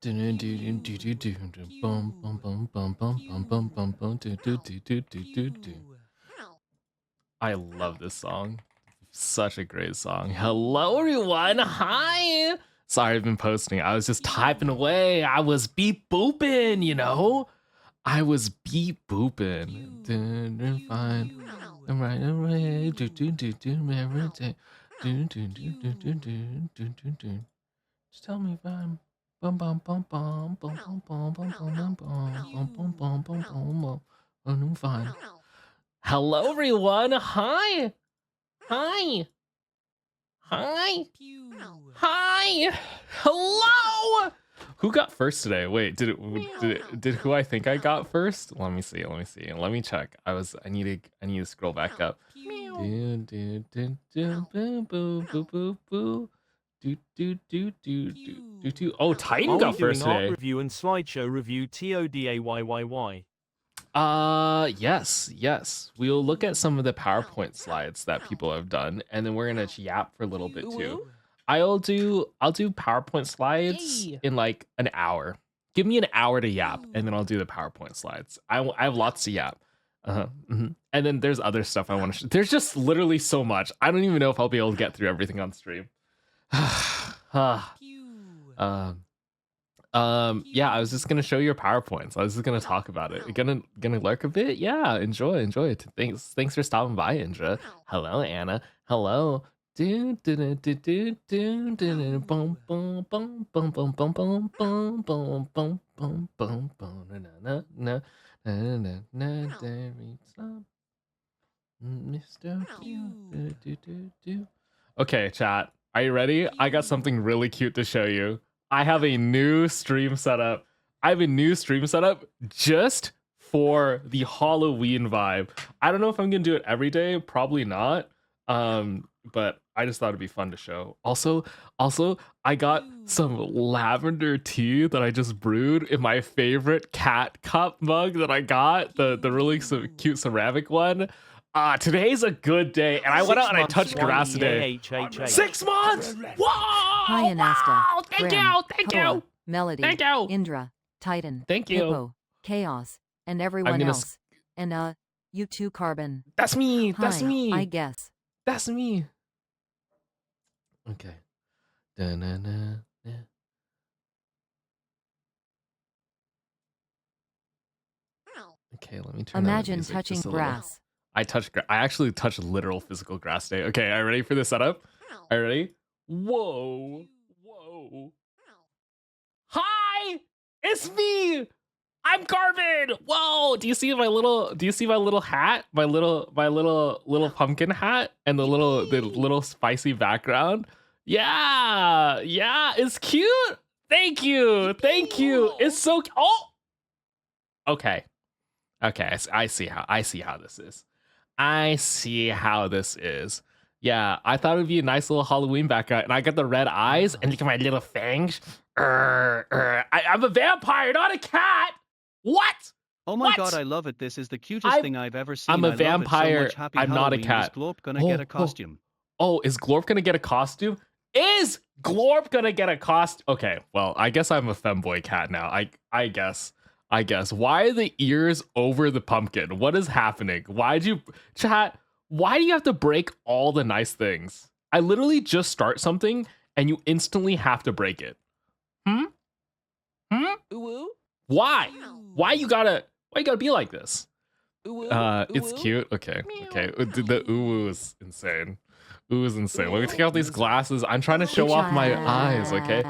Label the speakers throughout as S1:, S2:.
S1: I love this song. Such a great song. Hello, everyone. Hi. Sorry, I've been posting. I was just typing away. I was beep booping, you know? I was beep booping. Fine. Right away. Every day. Just tell me if I'm bum bum bum bum bum bum bum bum bum bum bum bum bum bum bum. I'm fine. Hello, everyone. Hi. Hi. Hi. Hi. Hello. Who got first today? Wait, did who I think I got first? Let me see. Let me check. I need to scroll back up. Do do do do boo boo boo boo boo. Do. Oh, Titan got first today.
S2: Are we doing art review and slideshow review TODAYYY?
S1: Yes. We'll look at some of the PowerPoint slides that people have done, and then we're gonna yap for a little bit too. I'll do PowerPoint slides in like an hour. Give me an hour to yap, and then I'll do the PowerPoint slides. I have lots to yap. And then there's other stuff I want to. There's just literally so much. I don't even know if I'll be able to get through everything on stream. Yeah, I was just gonna show your PowerPoints. I was just gonna talk about it. Gonna lurk a bit. Yeah, enjoy it. Thanks for stopping by, Indra. Hello, Anna. Hello. Do do do do do do do boom boom boom boom boom boom boom boom boom boom boom boom boom na na na na na Mr. Do. Okay, chat. Are you ready? I got something really cute to show you. I have a new stream setup. Just for the Halloween vibe. I don't know if I'm gonna do it every day. Probably not. But I just thought it'd be fun to show. Also, I got some lavender tea that I just brewed in my favorite cat cup mug that I got. The really cute ceramic one. Today's a good day, and I went out and I touched grass today. 6 months! Whoa!
S3: Hi, Anasta.
S1: Thank you!
S3: Melody.
S1: Thank you!
S3: Indra. Titan.
S1: Thank you!
S3: Hippo, Chaos. And everyone else. And, you too, Karbon.
S1: That's me!
S3: Hi,
S1: That's me!
S3: I guess.
S1: That's me! Okay. Da-na-na-na. Okay, let me turn
S3: Imagine touching grass.
S1: I actually touched literal physical grass today. Okay, are you ready for the setup? Are you ready? Whoa. Hi! It's me! I'm Karbon! Whoa! Do you see my little hat? My little pumpkin hat and the little spicy background? Yeah, it's cute. Thank you. It's so okay. I see how this is. Yeah, I thought it would be a nice little Halloween background, and I got the red eyes, and look at my little fangs. I'm a vampire, not a cat. What?
S2: Oh my god, I love it. This is the cutest thing I've ever seen.
S1: I'm a vampire.
S2: So Happy
S1: I'm not a
S2: Halloween.
S1: cat.
S2: Is Glorp gonna get a costume?
S1: Oh, is Glorp gonna get a costume? Is Glorp gonna get a costume? Okay, well, I guess I'm a femboy cat now. I guess. Why are the ears over the pumpkin? What is happening? Why do you have to break all the nice things? I literally just start something and you instantly have to break it. Why? Why you gotta be like this? It's cute. Okay. The ooh is insane. Ooh is insane. Let me take out these glasses. I'm trying to show off my eyes, okay?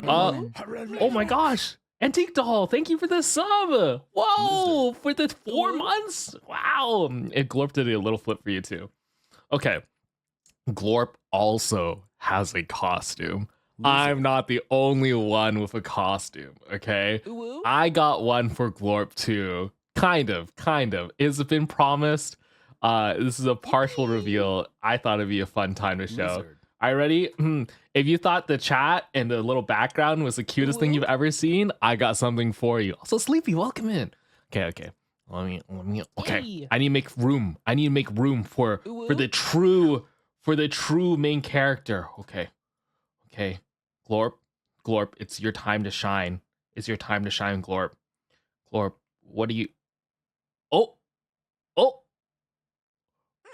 S1: Oh my gosh. Antique Doll, thank you for the sub. Whoa, for the 4 months. Wow. It Glorp did a little flip for you too. Okay. Glorp also has a costume. I'm not the only one with a costume, okay? I got one for Glorp too. Kind of. It's been promised. This is a partial reveal. I thought it'd be a fun time to show. Are you ready? If you thought the chat and the little background was the cutest thing you've ever seen, I got something for you. Also, Sleepy, welcome in. Okay. Let me. Okay. I need to make room. For the true main character. Okay. Glorp, it's your time to shine. It's your time to shine, Glorp. Glorp, what do you... Oh! Oh!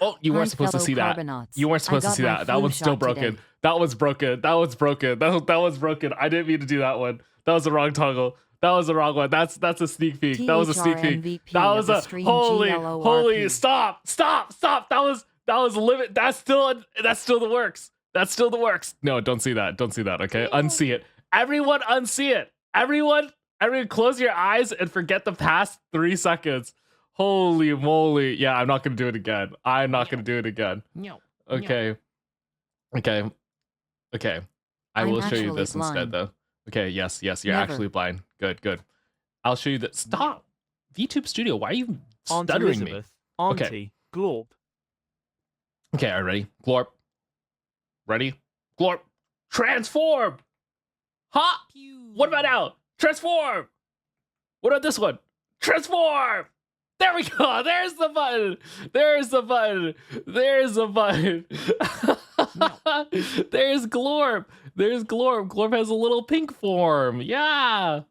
S1: Oh, you weren't
S3: Hi,
S1: supposed to
S3: fellow
S1: see that.
S3: Carbonauts.
S1: You weren't
S3: I
S1: supposed to
S3: got
S1: see
S3: my
S1: that. That
S3: flu
S1: one's still
S3: shot
S1: broken.
S3: today.
S1: That one's broken. That one's broken. That was broken. I didn't mean to do that one. That was the wrong toggle. That was the wrong one. That's a sneak peek. That was a sneak peek.
S3: THRMVP
S1: That was
S3: of the
S1: a
S3: stream
S1: holy
S3: GLORP.
S1: stop. That was limit. That's still the works. That's still the works. No, don't see that. Don't see that. Okay, unsee it. Everyone, unsee it. Everyone, close your eyes and forget the past 3 seconds. Holy moly. Yeah, I'm not going to do it again. I'm not going to do it again.
S4: No.
S1: Okay. Okay. Okay. I
S3: I'm
S1: will show you
S3: actually
S1: this instead,
S3: blind.
S1: though. Okay, yes, you're
S3: Never.
S1: actually blind. Good. I'll show you that. Stop! VTube Studio, why are you
S2: Aunt
S1: stuttering me?
S2: Elizabeth, Auntie, Glorp.
S1: Okay, are you ready? Glorp. Ready? Glorp. Transform! Ha! What about now? Transform! What about this one? Transform! There we go. There's the button. There's the button. There's the button. There's Glorp. There's Glorp. Glorp has a little pink form. Yeah.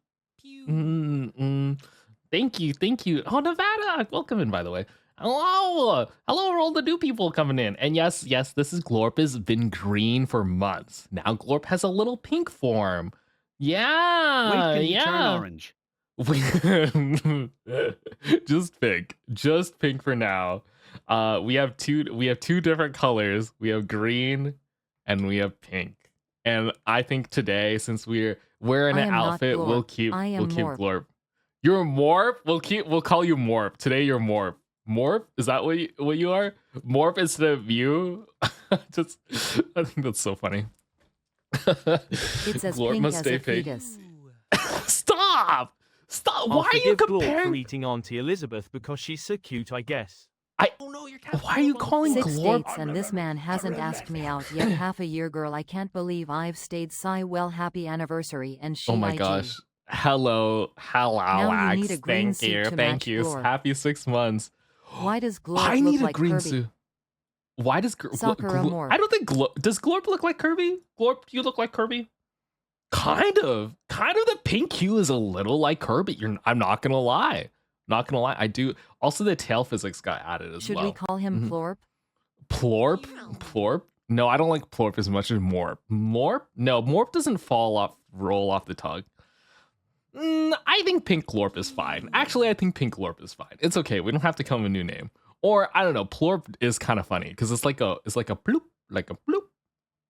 S1: Thank you. Oh, Nevada. Welcome in, by the way. Hello. Hello, all the new people coming in. And yes, this is Glorp has been green for months. Now Glorp has a little pink form. Yeah.
S4: When can he
S1: yeah.
S4: turn orange?
S1: Just pink for now. We have two different colors. We have green and we have pink. And I think today, since we're wearing an outfit, we'll keep
S3: Morp.
S1: Glorp. You're Morp. We'll call you Morp today. You're Morp. Morp, is that what you are? Morp instead of you. I think that's so funny.
S3: It's as
S1: Glorp
S3: pink
S1: must
S3: as
S1: stay
S3: a
S1: pink.
S3: fetus.
S1: Stop!
S2: I'll
S1: Why are you
S2: forgive Glorp
S1: comparing?
S2: for eating Auntie Elizabeth because she's so cute, I guess.
S1: Why are you calling
S3: 6
S1: Glorp?
S3: dates and this man hasn't asked me out yet. Half a year, girl. I can't believe I've stayed. Sigh. Well, happy anniversary. And she.
S1: Oh my
S3: IG.
S1: gosh. Hello,
S3: Now you need
S1: Axe.
S3: a green suit to
S1: Thank
S3: match
S1: you.
S3: Glorp.
S1: Happy 6 months.
S3: Why does Glorp
S1: I
S3: look
S1: need a
S3: like
S1: green
S3: Kirby?
S1: suit. Why does
S3: Sakura Morp.
S1: I don't think does Glorp look like Kirby? Glorp, do you look like Kirby? Kind of. The pink hue is a little like Kirby. I'm not gonna lie. I do. Also, the tail physics got added as
S3: Should
S1: well.
S3: we call him Plorp?
S1: Plorp? No, I don't like Plorp as much as Morp. Morp? No, Morp doesn't roll off the tongue. I think Pink Glorp is fine. Actually, I think Pink Glorp is fine. It's okay. We don't have to come up with a new name. Or I don't know. Plorp is kind of funny because it's like a bloop,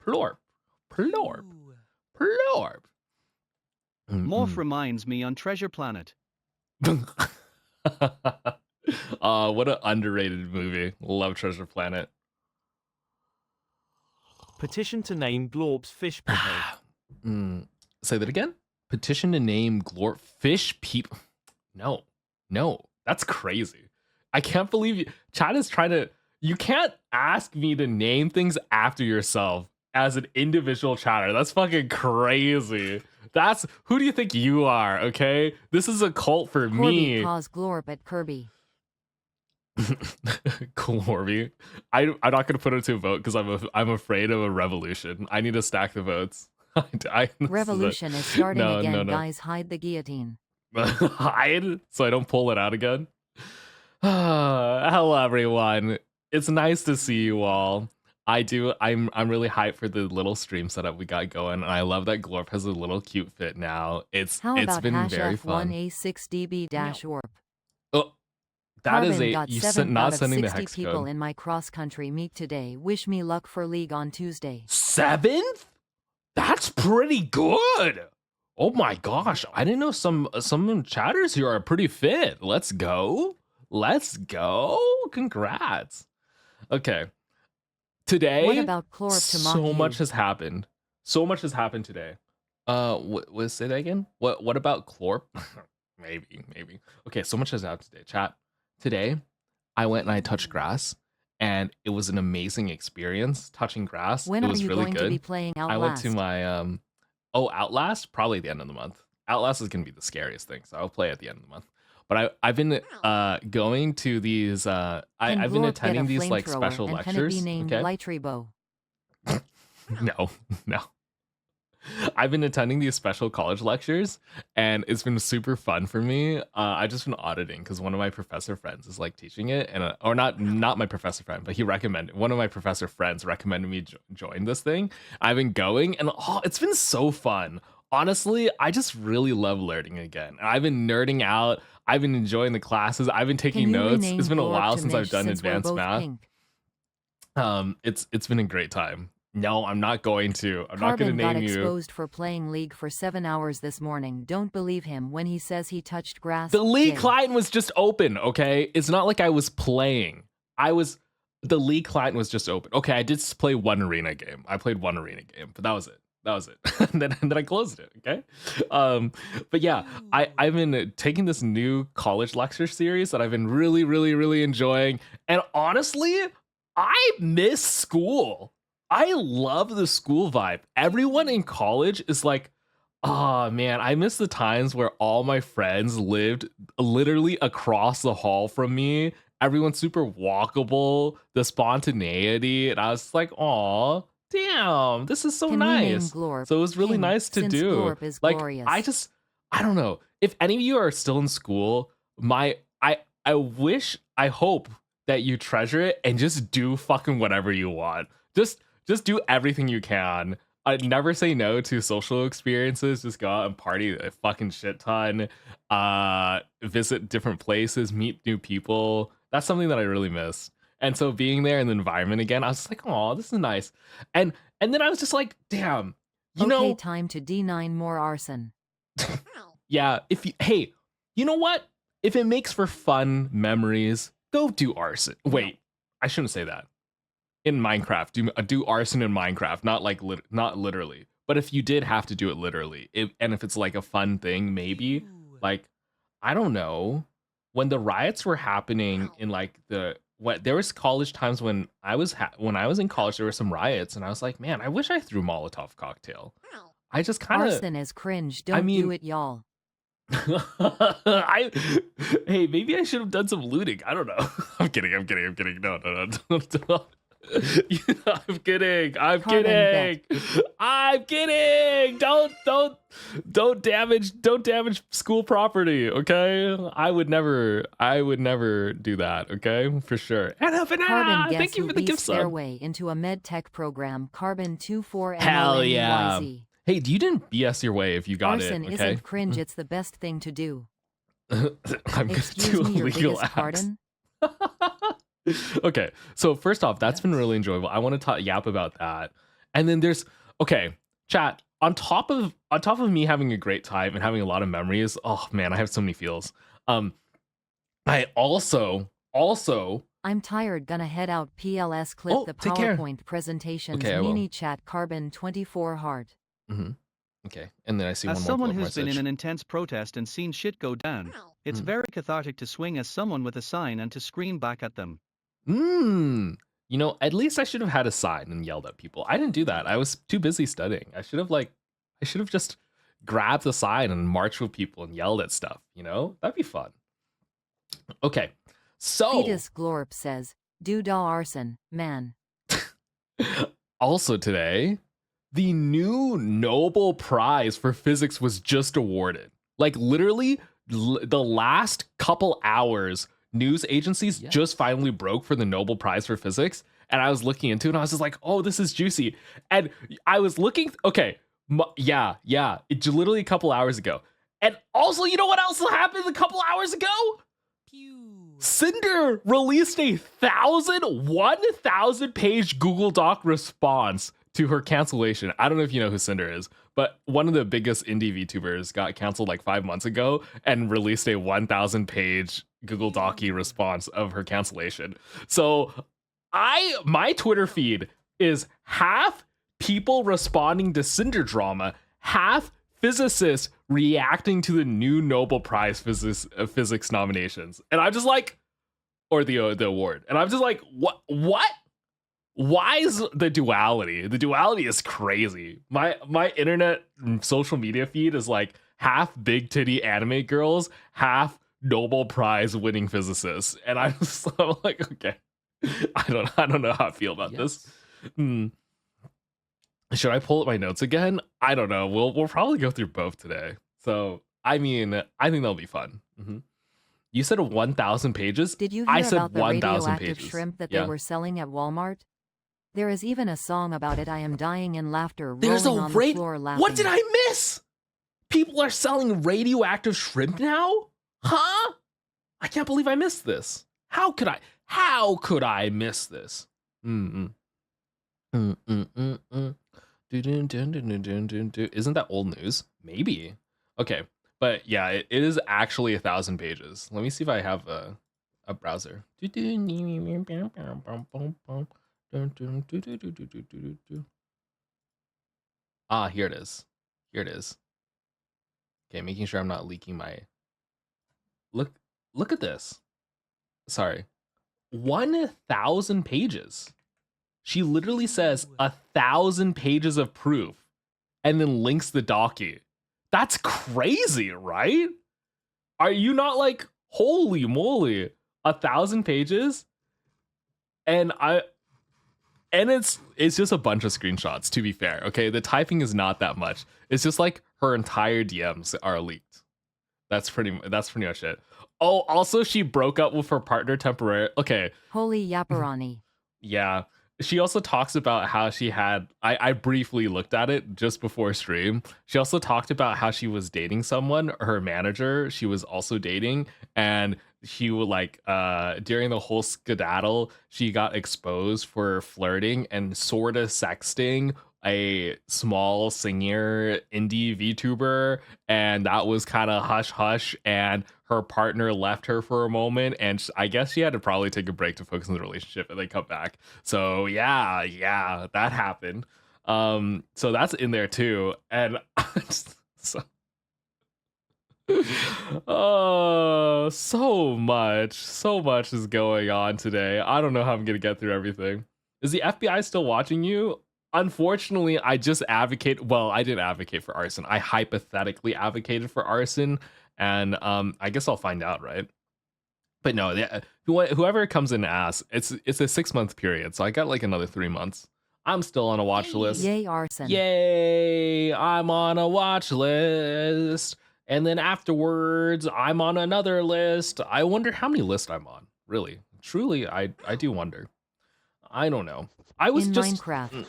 S1: plorp.
S4: Morph reminds me on Treasure Planet.
S1: What an underrated movie. Love Treasure Planet.
S2: Petition to name Glorp's fish people.
S1: Say that again. Petition to name Glorp fish people. No, that's crazy. I can't believe you. Chad is trying to. You can't ask me to name things after yourself as an individual chatter. That's fucking crazy. That's who do you think you are? Okay, this is a cult for me.
S3: Corby calls Glorp at Kirby.
S1: Glorby. I'm not gonna put it to a vote because I'm afraid of a revolution. I need to stack the votes.
S3: Revolution is starting
S1: No,
S3: again,
S1: no.
S3: guys. Hide the guillotine.
S1: Hide so I don't pull it out again. Hello everyone. It's nice to see you all. I'm really hyped for the little stream setup we got going, and I love that Glorp has a little cute fit now.
S3: How
S1: it's
S3: about
S1: been
S3: hash
S1: very fun.
S3: F1A6DB-warp?
S1: Oh, that is
S3: Carbon got
S1: you
S3: 7
S1: not
S3: out of
S1: sending the
S3: 60
S1: hex
S3: people
S1: code.
S3: in my cross-country meet today. Wish me luck for league on Tuesday.
S1: 7th? That's pretty good. Oh my gosh, I didn't know some chatters here are pretty fit. Let's go. Congrats. Okay. Today,
S3: What about Chlorp to mock
S1: so
S3: you?
S1: much has happened. So much has happened today. Say that again? What about Chlorp? maybe. Okay, so much has happened today. Chat. Today, I went and I touched grass, and it was an amazing experience touching grass.
S3: When
S1: it
S3: are
S1: was
S3: you
S1: really
S3: going
S1: good.
S3: to be playing Outlast?
S1: I went to my Outlast, probably the end of the month. Outlast is gonna be the scariest thing, so I'll play at the end of the month. But I've been going to these
S3: Can
S1: I've been
S3: Glorp
S1: attending
S3: get a
S1: these like
S3: flamethrower,
S1: special
S3: and
S1: lectures.
S3: Can it be named
S1: Okay?
S3: Lightribo?
S1: No. I've been attending these special college lectures, and it's been super fun for me. I just been auditing because one of my professor friends is like teaching it, and or not my professor friend, but he recommended one of my professor friends recommended me join this thing. I've been going, and it's been so fun. Honestly, I just really love learning again. I've been nerding out. I've been enjoying the classes. I've been taking notes. It's been a while since I've done advanced math. It's been a great time. No, I'm not going to. I'm not going to name
S3: got
S1: you.
S3: exposed for playing League for 7 hours this morning. Don't believe him when he says he touched grass.
S1: The League client was just open, okay? It's not like I was playing. The League client was just open. Okay, I did play one arena game. I played one arena game, but that was it. and then I closed it, okay? But yeah, I've been taking this new college lecture series that I've been really, really, really enjoying. And honestly, I miss school. I love the school vibe. Everyone in college is like, oh man, I miss the times where all my friends lived literally across the hall from me. Everyone's super walkable, the spontaneity. And I was like, aw, damn, this is so nice. So it was really nice to do. Like, glorious. I don't know. If any of you are still in school, I wish, I hope that you treasure it and just do fucking whatever you want. Just do everything you can. I'd never say no to social experiences. Just go out and party a fucking shit ton. Visit different places, meet new people. That's something that I really miss. And so being there in the environment again, I was just like, oh, this is nice. And then I was just like, damn, you know,
S3: time to D9 more arson.
S1: Yeah, hey, you know what? If it makes for fun memories, go do arson. Wait, I shouldn't say that. In Minecraft, do arson in Minecraft, not like not literally, but if you did have to do it literally, and if it's like a fun thing, maybe like, I don't know, when the riots were happening in like there was college times when I was in college, there were some riots, and I was like, man, I wish I threw Molotov cocktail. I just kind of
S3: arson is cringe. Don't do it, y'all.
S1: Hey, maybe I should have done some looting. I don't know. I'm kidding. No. I'm kidding. Don't damage school property, okay? I would never do that, okay? For sure. Anna, thank you for the gift sub.
S3: Their way into a med tech program, Karbon 24
S1: Hell yeah. Hey, you didn't BS your way if you got
S3: arson
S1: it, okay?
S3: Isn't cringe, it's the best thing to do.
S1: I'm going to do illegal acts. Pardon? Okay, so first off, that's been really enjoyable. I want to yap about that. And then there's, okay, chat, on top of me having a great time and having a lot of memories, oh man, I have so many feels. I also
S3: I'm tired, gonna head out. PLS clip the PowerPoint presentations.
S1: Okay,
S3: mini chat Karbon 24 heart.
S1: Mm-hmm. Okay, and then I see
S4: as
S1: one more. As
S4: someone who's been in an intense protest and seen shit go down, it's very cathartic to swing at someone with a sign and to scream back at them.
S1: You know, at least I should have had a sign and yelled at people. I didn't do that. I was too busy studying. I should have just grabbed the sign and marched with people and yelled at stuff, you know? That'd be fun. Okay, so
S3: Fetus Glorp says, do da arson, man.
S1: Also today, the new Nobel Prize for Physics was just awarded. Like literally the last couple hours, news agencies just finally broke for the Nobel Prize for Physics. And I was looking into it and I was just like, oh, this is juicy. And I was looking, okay, yeah, it's literally a couple hours ago. And also, you know what else happened a couple hours ago? Cinder released a 1,000 page Google Doc response to her cancellation. I don't know if you know who Cinder is, but one of the biggest indie VTubers got canceled like 5 months ago and released a 1,000 page Google Doc-y response of her cancellation. So my Twitter feed is half people responding to Cinder drama, half physicists reacting to the new Nobel Prize physics nominations. And I'm just like, or the award. And I'm just like, what? Why is the duality? The duality is crazy. My internet social media feed is like half big titty anime girls, half Nobel Prize winning physicists. And I'm like, okay, I don't know how I feel about this. Should I pull up my notes again? I don't know. We'll probably go through both today. So I mean, I think that'll be fun. You said 1,000 pages.
S3: Did you
S1: I
S3: hear
S1: said
S3: about the
S1: 1,000
S3: radioactive
S1: pages.
S3: shrimp that
S1: Yeah.
S3: they were selling at Walmart? There is even a song about it. I am dying in laughter,
S1: There's
S3: rolling
S1: a
S3: on the floor laughing.
S1: What did I miss? People are selling radioactive shrimp now? Huh? I can't believe I missed this. How could I miss this? Isn't that old news? Maybe. Okay. But yeah, it is actually 1,000 pages. Let me see if I have a browser. Ah, here it is. Here it is. Okay, making sure I'm not leaking my... Look at this. Sorry. 1,000 pages. She literally says 1,000 pages of proof and then links the docu. That's crazy, right? Are you not like, holy moly, 1,000 pages? And it's just a bunch of screenshots, to be fair. Okay, the typing is not that much. It's just like her entire DMs are leaked. That's pretty much it. Oh, also she broke up with her partner temporarily. Okay.
S3: Holy yaparani.
S1: Yeah. She also talks about how she had, I briefly looked at it just before stream. She also talked about how she was dating someone, her manager, she was also dating, and she would like, during the whole skedaddle, she got exposed for flirting and sort of sexting a small singer indie VTuber, and that was kind of hush hush, and her partner left her for a moment, and I guess she had to probably take a break to focus on the relationship and then come back. So yeah, that happened. So that's in there too, and so oh, so much is going on today. I don't know how I'm gonna get through everything. Is the FBI still watching you? Unfortunately, I just I didn't advocate for arson. I hypothetically advocated for arson, and I guess I'll find out, right? But no, whoever comes in and asks, it's a 6-month period, so I got like another 3 months. I'm still on a watch list.
S3: Yay, arson.
S1: Yay, I'm on a watch list. And then afterwards, I'm on another list. I wonder how many lists I'm on. Really, truly, I do wonder. I don't know. I was
S3: in
S1: just
S3: Minecraft.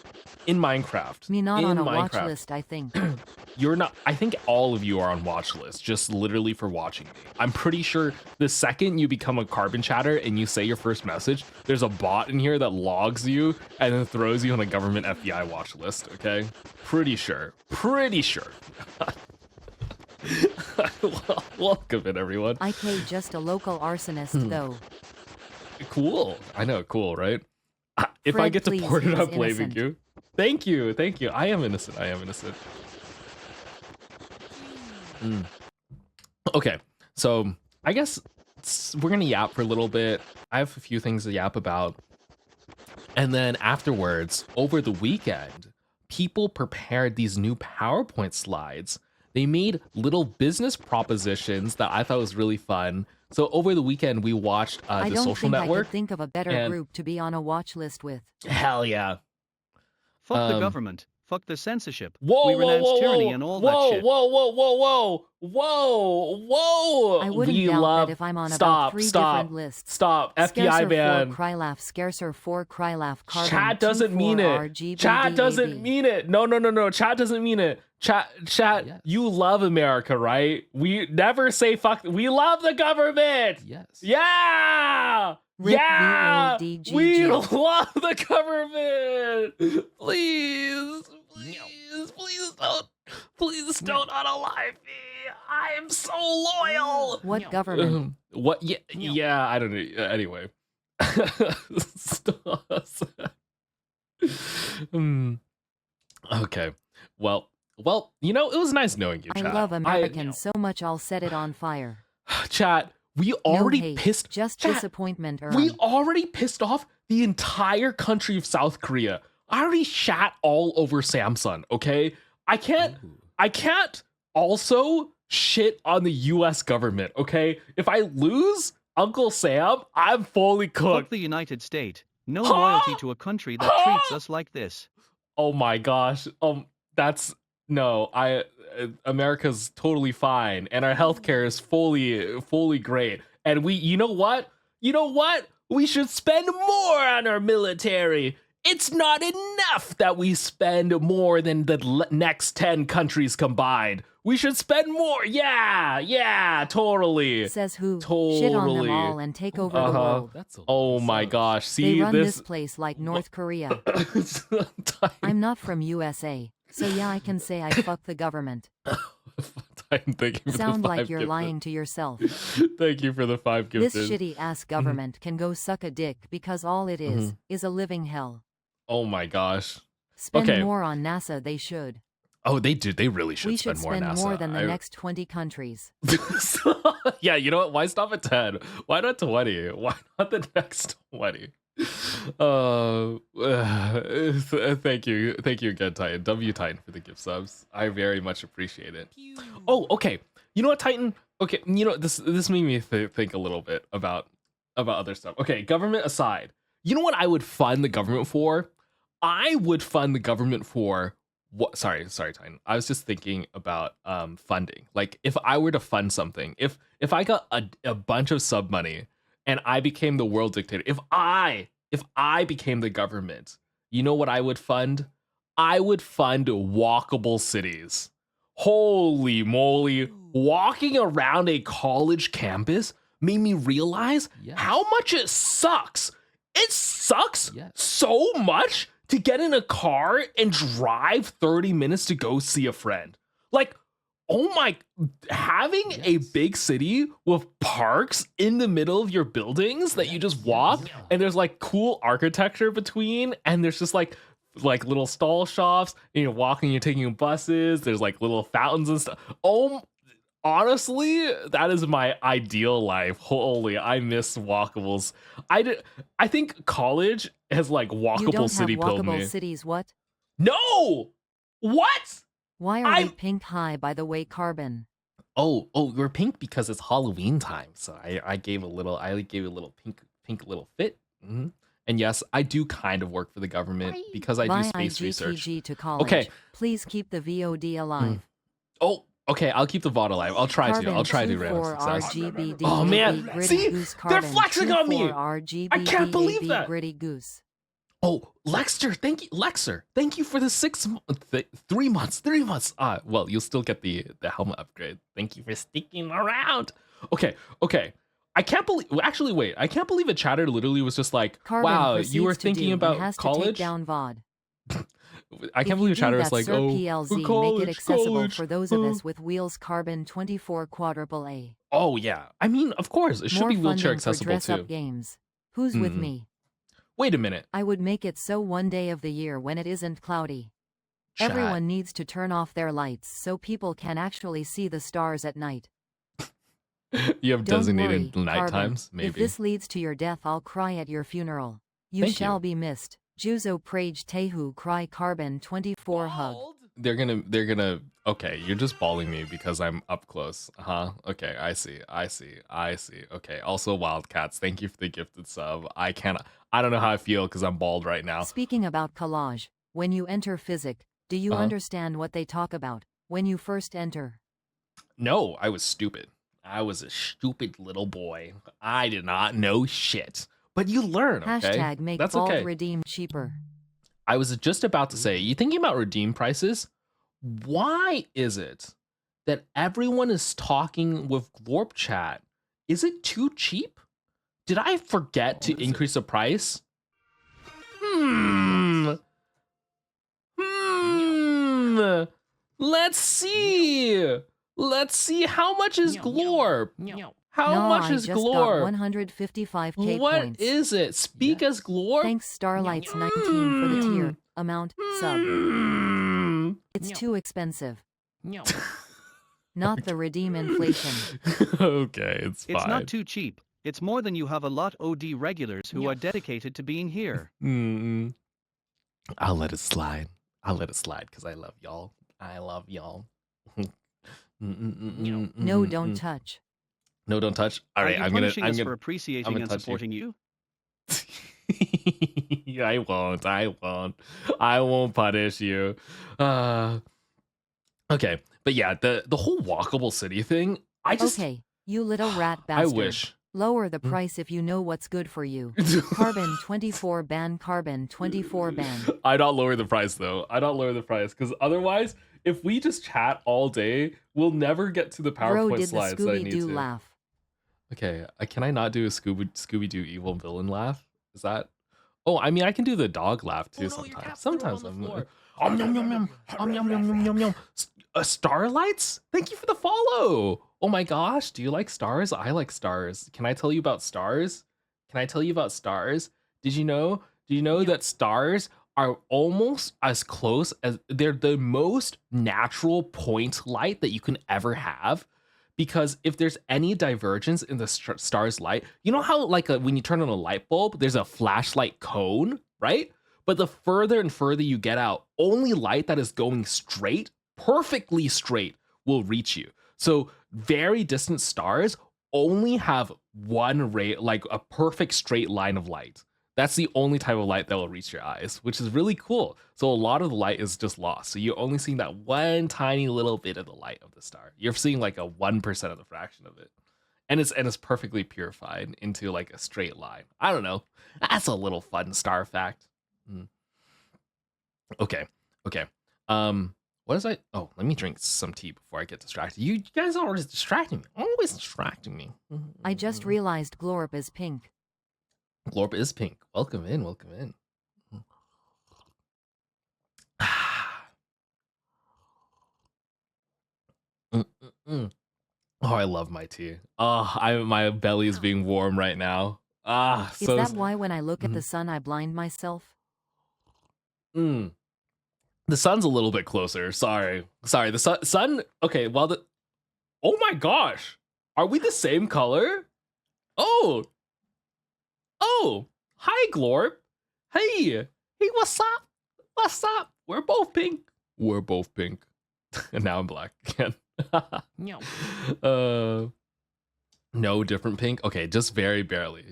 S1: In Minecraft.
S3: Me not
S1: in
S3: on a
S1: Minecraft.
S3: watch list, I think.
S1: You're not. I think all of you are on watch list, just literally for watching me. I'm pretty sure the second you become a Karbon chatter and you say your first message, there's a bot in here that logs you and then throws you on a government FBI watch list. Okay, pretty sure. Well, welcome in, everyone.
S3: IK just a local arsonist, though.
S1: Cool. I know, cool, right? If I
S3: Fred,
S1: get
S3: please,
S1: deported,
S3: he
S1: I'm
S3: is
S1: blaming
S3: innocent.
S1: you. Thank you. I am innocent. Okay, so I guess we're gonna yap for a little bit. I have a few things to yap about. And then afterwards, over the weekend, people prepared these new PowerPoint slides. They made little business propositions that I thought was really fun. So over the weekend, we watched
S3: I
S1: The
S3: don't
S1: Social
S3: think I
S1: Network.
S3: could think of a better
S1: and-
S3: group to be on a watch list with.
S1: Hell yeah.
S4: Fuck the government. Fuck the censorship.
S1: Whoa,
S4: we
S1: whoa,
S4: renounce
S1: whoa,
S4: tyranny
S1: whoa,
S4: and all
S1: whoa,
S4: that shit.
S1: whoa.
S3: I wouldn't
S1: We
S3: doubt
S1: love...
S3: that if I'm on
S1: Stop,
S3: about 3
S1: stop,
S3: different lists.
S1: Stop. FBI
S3: Scarcer
S1: ban.
S3: 4 cry laugh, scarcer 4 cry laugh, carbon
S1: Chat doesn't mean it. Chat doesn't mean it. No. Chat doesn't mean it. Chat,
S5: Yes.
S1: you love America, right? We never say fuck. We love the government.
S5: Yes.
S1: Yeah.
S3: Rip
S1: Yeah.
S3: VODGG.
S1: We love the government. Please don't unalive me. I'm so loyal.
S3: What government?
S1: What? Yeah. I don't know. Anyway. Stop. Okay. Well, it was nice knowing you,
S3: I
S1: chat.
S3: love Americans so much I'll set it on fire.
S1: Chat, we
S3: No
S1: already
S3: hate,
S1: pissed.
S3: just
S1: Chat,
S3: disappointment.
S1: we already pissed off the entire country of South Korea. I already shat all over Samsung, okay? I can't also shit on the US government, okay? If I lose Uncle Sam, I'm fully
S4: Fuck
S1: cooked.
S4: the United States. No loyalty to a country that treats us like this.
S1: Oh my gosh. That's no. America's totally fine, and our healthcare is fully great. And you know what? You know what? We should spend more on our military. It's not enough that we spend more than the next 10 countries combined. We should spend more. Yeah, totally.
S3: Says who?
S1: Totally.
S3: Shit on them all and take over the world.
S1: Oh my gosh. See,
S3: they run this place like North Korea. I'm not from USA, so yeah, I can say I fuck the government.
S1: Thank you for
S3: Sound
S1: the
S3: like
S1: 5
S3: you're
S1: gifted.
S3: lying to yourself.
S1: Thank you for the 5 gifted.
S3: This shitty-ass government can go suck a dick because all it is a living hell.
S1: Oh my gosh.
S3: Spend
S1: Okay.
S3: more on NASA, they should.
S1: Oh, they do. They really should
S3: We
S1: spend
S3: should
S1: more on
S3: spend
S1: NASA.
S3: more than the next 20 countries.
S1: Yeah, you know what? Why stop at 10? Why not 20? Why not the next 20? Thank you again, Titan. W Titan for the gift subs. I very much appreciate it. Oh, okay. You know what, Titan? Okay, you know this made me think a little bit about other stuff. Okay, government aside, you know what I would fund the government for? I would fund the government for what? Sorry, Titan. I was just thinking about funding. Like if I were to fund something, if I got a bunch of sub money and I became the world dictator, if I became the government, you know what I would fund? I would fund walkable cities. Holy moly, walking around a college campus made me realize how much it sucks. It sucks so much to get in a car and drive 30 minutes to go see a friend. Like, oh my, having a big city with parks in the middle of your buildings that you just walk and there's like cool architecture between, and there's just like little stall shops, and you're walking, you're taking buses, there's like little fountains and stuff. Oh, honestly, that is my ideal life. Holy, I miss walkables. I think college has like
S3: You
S1: walkable
S3: don't
S1: city
S3: have
S1: pilled
S3: walkable
S1: me.
S3: cities, what?
S1: No! What?
S3: Why are they
S1: I'm-
S3: pink high, by the way, Karbon?
S1: Oh, we're pink because it's Halloween time. So I gave a little pink little fit. And yes, I do kind of work for the government because I do
S3: Buy
S1: space research.
S3: IGTG to college.
S1: Okay.
S3: Please keep the VOD alive.
S1: Oh, okay, I'll keep the VOD alive. I'll try to. I'll try to random success. Oh, man. See? They're flexing on me. I can't believe that.
S3: Gritty goose.
S1: Oh, Lexter, thank you, Lexer. Thank you for the 3 months. 3 months. Well, you'll still get the helmet upgrade. Thank you for sticking around. Okay. I can't believe. Actually, wait. I can't believe a chatter literally was just like,
S3: Karbon
S1: "Wow, you
S3: proceeds
S1: were
S3: to
S1: thinking
S3: do and
S1: about
S3: has to
S1: college."
S3: take down VOD.
S1: I can't believe a chatter was like,
S3: Sir
S1: "Oh,
S3: PLZ,
S1: college,
S3: make it accessible
S1: college,
S3: for those of us with wheels. Karbon 24 quadruple A.
S1: Oh yeah. I mean, of course, it should
S3: More
S1: be wheelchair
S3: funding for
S1: accessible
S3: dress
S1: too.
S3: up games. Who's with
S1: Mhm.
S3: me?
S1: Wait a minute.
S3: I would make it so one day of the year when it isn't cloudy.
S1: Chat.
S3: Everyone needs to turn off their lights so people can actually see the stars at night.
S1: You have
S3: Don't
S1: designated
S3: worry,
S1: night
S3: Karbon.
S1: times, maybe.
S3: If this leads to your death, I'll cry at your funeral. You
S1: Thank
S3: shall
S1: you.
S3: be missed. Juzo Prage Tehu cry Karbon 24 hug.
S1: They're gonna. Okay, you're just balling me because I'm up close. Okay, I see. Okay. Also, Wildcats, thank you for the gifted sub. I don't know how I feel because I'm bald right now.
S3: Speaking about collage, when you enter physic, do you understand what they talk about when you first enter?
S1: No, I was stupid. I was a stupid little boy. I did not know shit. But you learn, okay?
S3: Hashtag make
S1: That's
S3: bald
S1: okay.
S3: redeem cheaper.
S1: I was just about to say, you thinking about redeem prices? Why is it that everyone is talking with Glorp chat? Is it too cheap? Did I forget to increase the price? Let's see. Let's see, how much is Glorp? How much
S3: I
S1: is
S3: just got
S1: Glorp?
S3: 155k
S1: What
S3: points.
S1: is it? Speak as Glorp?
S3: Thanks Starlights 19 for the tier amount sub. It's too expensive. Not the redeem inflation.
S1: Okay, it's fine.
S4: It's not too cheap. It's more than you have a lot OD regulars who are dedicated to being here.
S1: I'll let it slide. I'll let it slide because I love y'all. I love y'all.
S3: No, don't touch.
S1: No, don't touch. All
S4: Are
S1: right,
S4: you
S1: I'm gonna.
S4: punishing
S1: I'm
S4: us
S1: gonna.
S4: for appreciating
S1: gonna
S4: and
S1: touch you.
S4: supporting you?
S1: I won't. I won't punish you. Okay, but yeah, the whole walkable city thing.
S3: Okay, you little rat
S1: I
S3: bastard.
S1: wish.
S3: Lower the price if you know what's good for you. Carbon 24 ban. Carbon 24 ban.
S1: I don't lower the price though. I don't lower the price because otherwise, if we just chat all day, we'll never get to the
S3: Bro
S1: PowerPoint
S3: did the
S1: slides that I need
S3: Scooby-Doo
S1: to.
S3: laugh.
S1: Okay, can I not do a Scooby-Doo evil villain laugh? Is that? Oh, I mean, I can do the dog laugh too sometimes. Sometimes I'm like, yum yum yum, yum yum yum yum yum. Starlights? Thank you for the follow. Oh my gosh, do you like stars? I like stars. Can I tell you about stars? Can I tell you about stars? Did you know? Do you know that stars are almost as close as they're the most natural point light that you can ever have? Because if there's any divergence in the star's light, you know how like when you turn on a light bulb, there's a flashlight cone, right? But the further and further you get out, only light that is going straight, perfectly straight, will reach you. So very distant stars only have one ray, like a perfect straight line of light. That's the only type of light that will reach your eyes, which is really cool. So a lot of the light is just lost. So you're only seeing that one tiny little bit of the light of the star. You're seeing like a 1% of the fraction of it. And it's perfectly purified into like a straight line. I don't know. That's a little fun star fact. Okay. What is I? Oh, let me drink some tea before I get distracted. You guys are always distracting me. Always distracting me.
S3: I just realized Glorp is pink.
S1: Glorp is pink. Welcome in. Welcome in. Oh, I love my tea. Oh, my belly is being warm right now.
S3: Is that why when I look at the sun, I blind myself?
S1: The sun's a little bit closer. Sorry. The sun. Okay. Well, oh my gosh, are we the same color? Oh, hi, Glorp. Hey, what's up? What's up? We're both pink. And now I'm black again. No different pink. Okay, just very barely.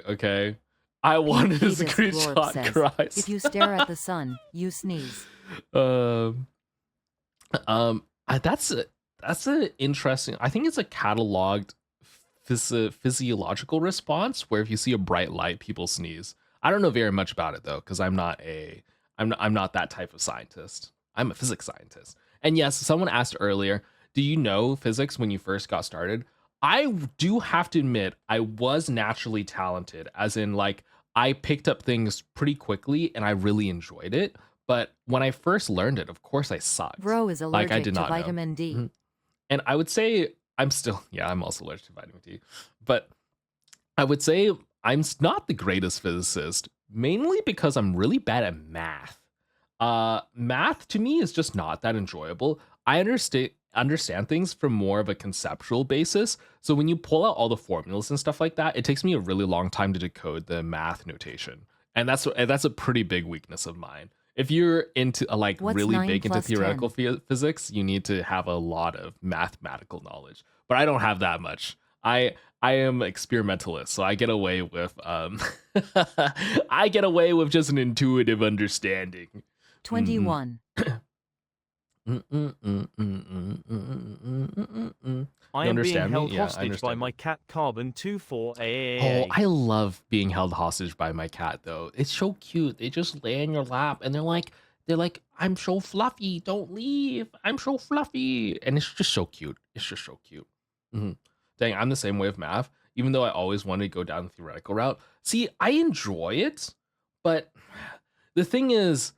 S1: Okay. I wanted a screenshot, Christ.
S3: If you stare at the sun, you sneeze.
S1: That's an interesting. I think it's a cataloged physiological response where if you see a bright light, people sneeze. I don't know very much about it though, because I'm not that type of scientist. I'm a physics scientist. And yes, someone asked earlier, do you know physics when you first got started? I do have to admit, I was naturally talented, as in like I picked up things pretty quickly and I really enjoyed it. But when I first learned it, of course I sucked.
S3: Bro is allergic
S1: like, I did
S3: to
S1: not
S3: vitamin
S1: know.
S3: D.
S1: Mm-hmm. And I would say I'm also allergic to vitamin D. But I would say I'm not the greatest physicist, mainly because I'm really bad at math. Math to me is just not that enjoyable. I understand things from more of a conceptual basis. So when you pull out all the formulas and stuff like that, it takes me a really long time to decode the math notation. And that's a pretty big weakness of mine. If you're into
S3: What's
S1: really
S3: 9
S1: big into
S3: plus
S1: theoretical
S3: 10?
S1: physics, you need to have a lot of mathematical knowledge. But I don't have that much. I am experimentalist, so I get away with just an intuitive understanding.
S3: 21.
S2: I am being
S1: understand me?
S2: held
S1: Yeah, I
S2: hostage by
S1: understand.
S2: my cat Carbon 24
S1: Oh,
S2: AAA.
S1: I love being held hostage by my cat though. It's so cute. They just lay in your lap and they're like, I'm so fluffy. Don't leave. I'm so fluffy. And it's just so cute. Dang, I'm the same way with math. Even though I always wanted to go down the theoretical route. See, I enjoy it, but the thing is,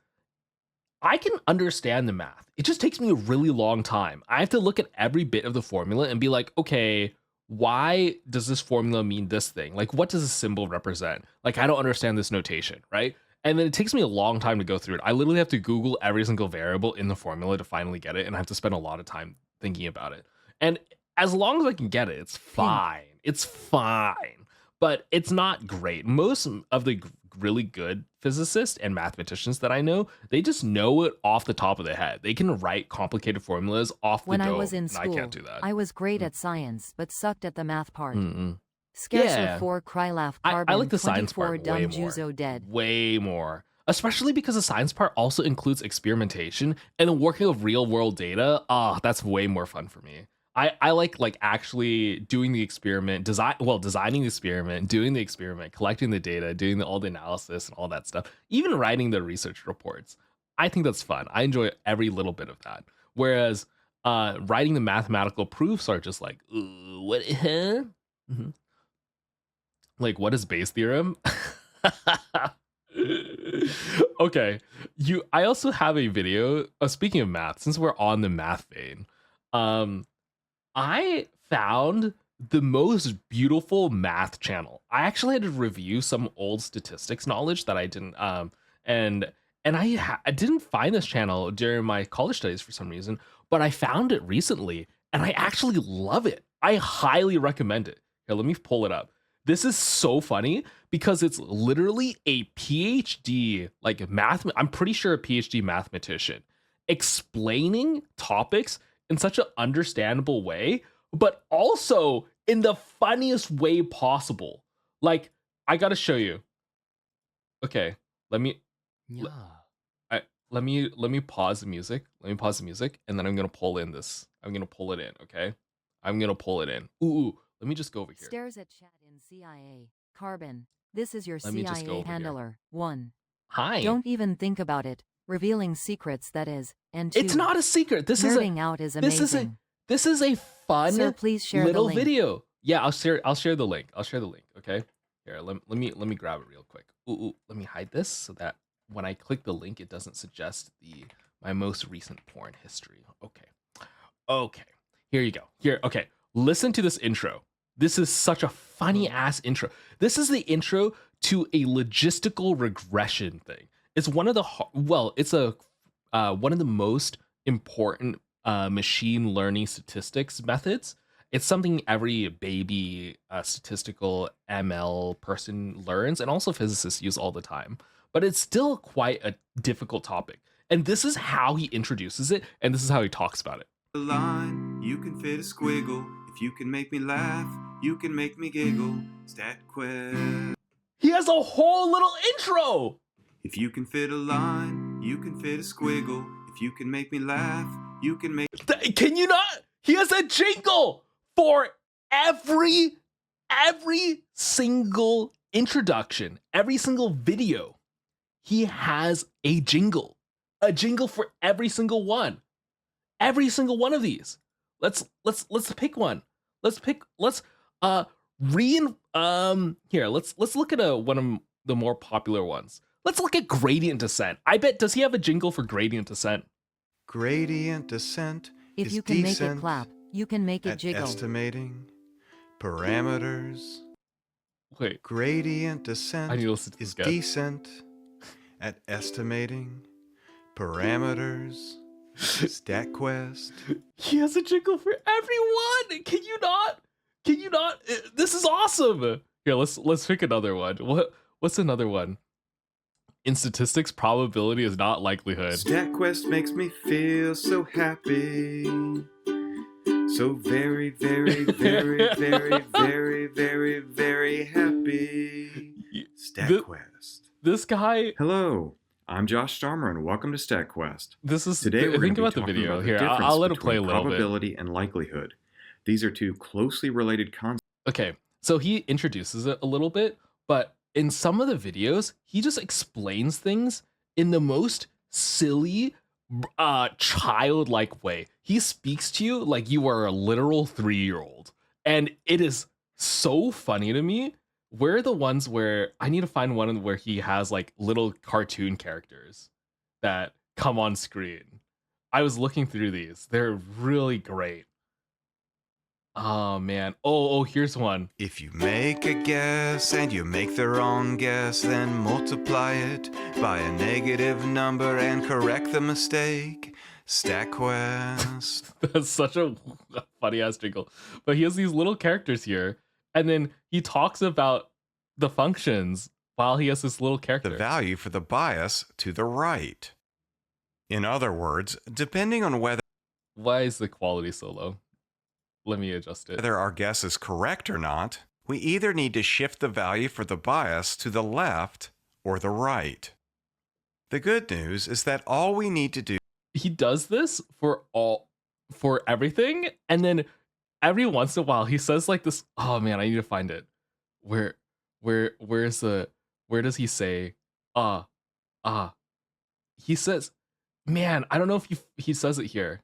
S1: I can understand the math. It just takes me a really long time. I have to look at every bit of the formula and be like, okay, why does this formula mean this thing? Like, what does this symbol represent? Like, I don't understand this notation, right? And then it takes me a long time to go through it. I literally have to Google every single variable in the formula to finally get it, and I have to spend a lot of time thinking about it. And as long as I can get it, it's fine. It's fine. But it's not great. Most of the really good physicists and mathematicians that I know, they just know it off the top of their head. They can write complicated formulas off the
S3: When
S1: dome.
S3: I was in
S1: and
S3: school,
S1: I can't do that.
S3: I was great at science, but sucked at the math part. Scarcer
S1: Yeah.
S3: 4 Krylaf
S1: I
S3: Carbon
S1: like the science
S3: 24
S1: part way
S3: Dumb
S1: more.
S3: Juzo Dead.
S1: Way more. Especially because the science part also includes experimentation and the working of real world data. That's way more fun for me. I like actually doing the experiment, designing the experiment, doing the experiment, collecting the data, doing all the analysis and all that stuff, even writing the research reports. I think that's fun. I enjoy every little bit of that. Whereas writing the mathematical proofs are just like, ooh, what? Huh? Mhm. Like, what is Bayes' theorem? Okay, I also have a video. Speaking of math, since we're on the math vein, I found the most beautiful math channel. I actually had to review some old statistics knowledge that I didn't and I didn't find this channel during my college studies for some reason, but I found it recently and I actually love it. I highly recommend it. Here, let me pull it up. This is so funny because it's literally a PhD, like I'm pretty sure a PhD mathematician explaining topics in such an understandable way, but also in the funniest way possible. Like, I gotta show you. Okay, let me let me pause the music. Let me pause the music, and then I'm gonna pull in this. I'm gonna pull it in. Okay, I'm gonna pull it in. Ooh, let me just go over here.
S3: Stares at chat in CIA. Carbon. This is your
S1: Let me just go
S3: CIA
S1: over here.
S3: handler. 1.
S1: Hi.
S3: Don't even think about it. Revealing secrets, that is. And 2.
S1: It's not a secret. This is
S3: Nerding out is amazing.
S1: this is a fun
S3: Sir, please share the
S1: little
S3: link.
S1: video. Yeah, I'll share the link. I'll share the link. Okay. Here, let me grab it real quick. Ooh, let me hide this so that when I click the link, it doesn't suggest my most recent porn history. Okay. Here you go. Here. Okay. Listen to this intro. This is such a funny ass intro. This is the intro to a logistical regression thing. It's one of the one of the most important machine learning statistics methods. It's something every baby statistical ML person learns, and also physicists use all the time. But it's still quite a difficult topic. And this is how he introduces it, and this is how he talks about it.
S5: A line, you can fit a squiggle. If you can make me laugh, you can make me giggle. StatQuest.
S1: He has a whole little intro.
S5: If you can fit a line, you can fit a squiggle. If you can make me laugh, you can make.
S1: Can you not? He has a jingle for every single introduction, every single video. He has a jingle for every single one of these. Let's pick one. Here, let's look at one of the more popular ones. Let's look at gradient descent. I bet, does he have a jingle for gradient descent?
S6: Gradient descent
S3: If
S6: is
S3: you can make
S6: decent
S3: it clap, you can make it
S6: at
S3: jiggle.
S6: estimating parameters.
S1: Wait,
S6: Gradient descent
S1: I need to listen to
S6: is
S1: this guy.
S6: decent at estimating parameters. StatQuest.
S1: He has a jingle for everyone. Can you not? This is awesome. Here, let's pick another one. What's another one? In statistics, probability is not likelihood.
S5: StatQuest makes me feel so happy. So very, very, very, very, very, very, very happy. StatQuest.
S1: This guy.
S5: Hello, I'm Josh Starmer, and welcome to StatQuest.
S1: This is.
S5: Today we're
S1: think
S5: going
S1: about
S5: to
S1: the
S5: be talking
S1: video.
S5: about the
S1: Here,
S5: difference
S1: I'll let it play a
S5: between
S1: little bit.
S5: probability and likelihood. These are two closely related concepts.
S1: Okay, so he introduces it a little bit, but in some of the videos, he just explains things in the most silly, childlike way. He speaks to you like you are a literal 3-year-old, and it is so funny to me. Where are the ones where I need to find one where he has like little cartoon characters that come on screen? I was looking through these; they're really great. Oh man. Oh, here's one.
S6: If you make a guess and you make the wrong guess, then multiply it by a negative number and correct the mistake. StatQuest.
S1: That's such a funny ass jingle. But he has these little characters here, and then he talks about the functions while he has this little character.
S6: The value for the bias to the right. In other words, depending on whether
S1: Why is the quality so low? Let me adjust it.
S6: our guess is correct or not, We either need to shift the value for the bias to the left or the right. The good news is that all we need to do
S1: He does this for everything, and then every once in a while he says like this. Oh man, I need to find it. Where's the where does he say he says, man, I don't know if he says it here.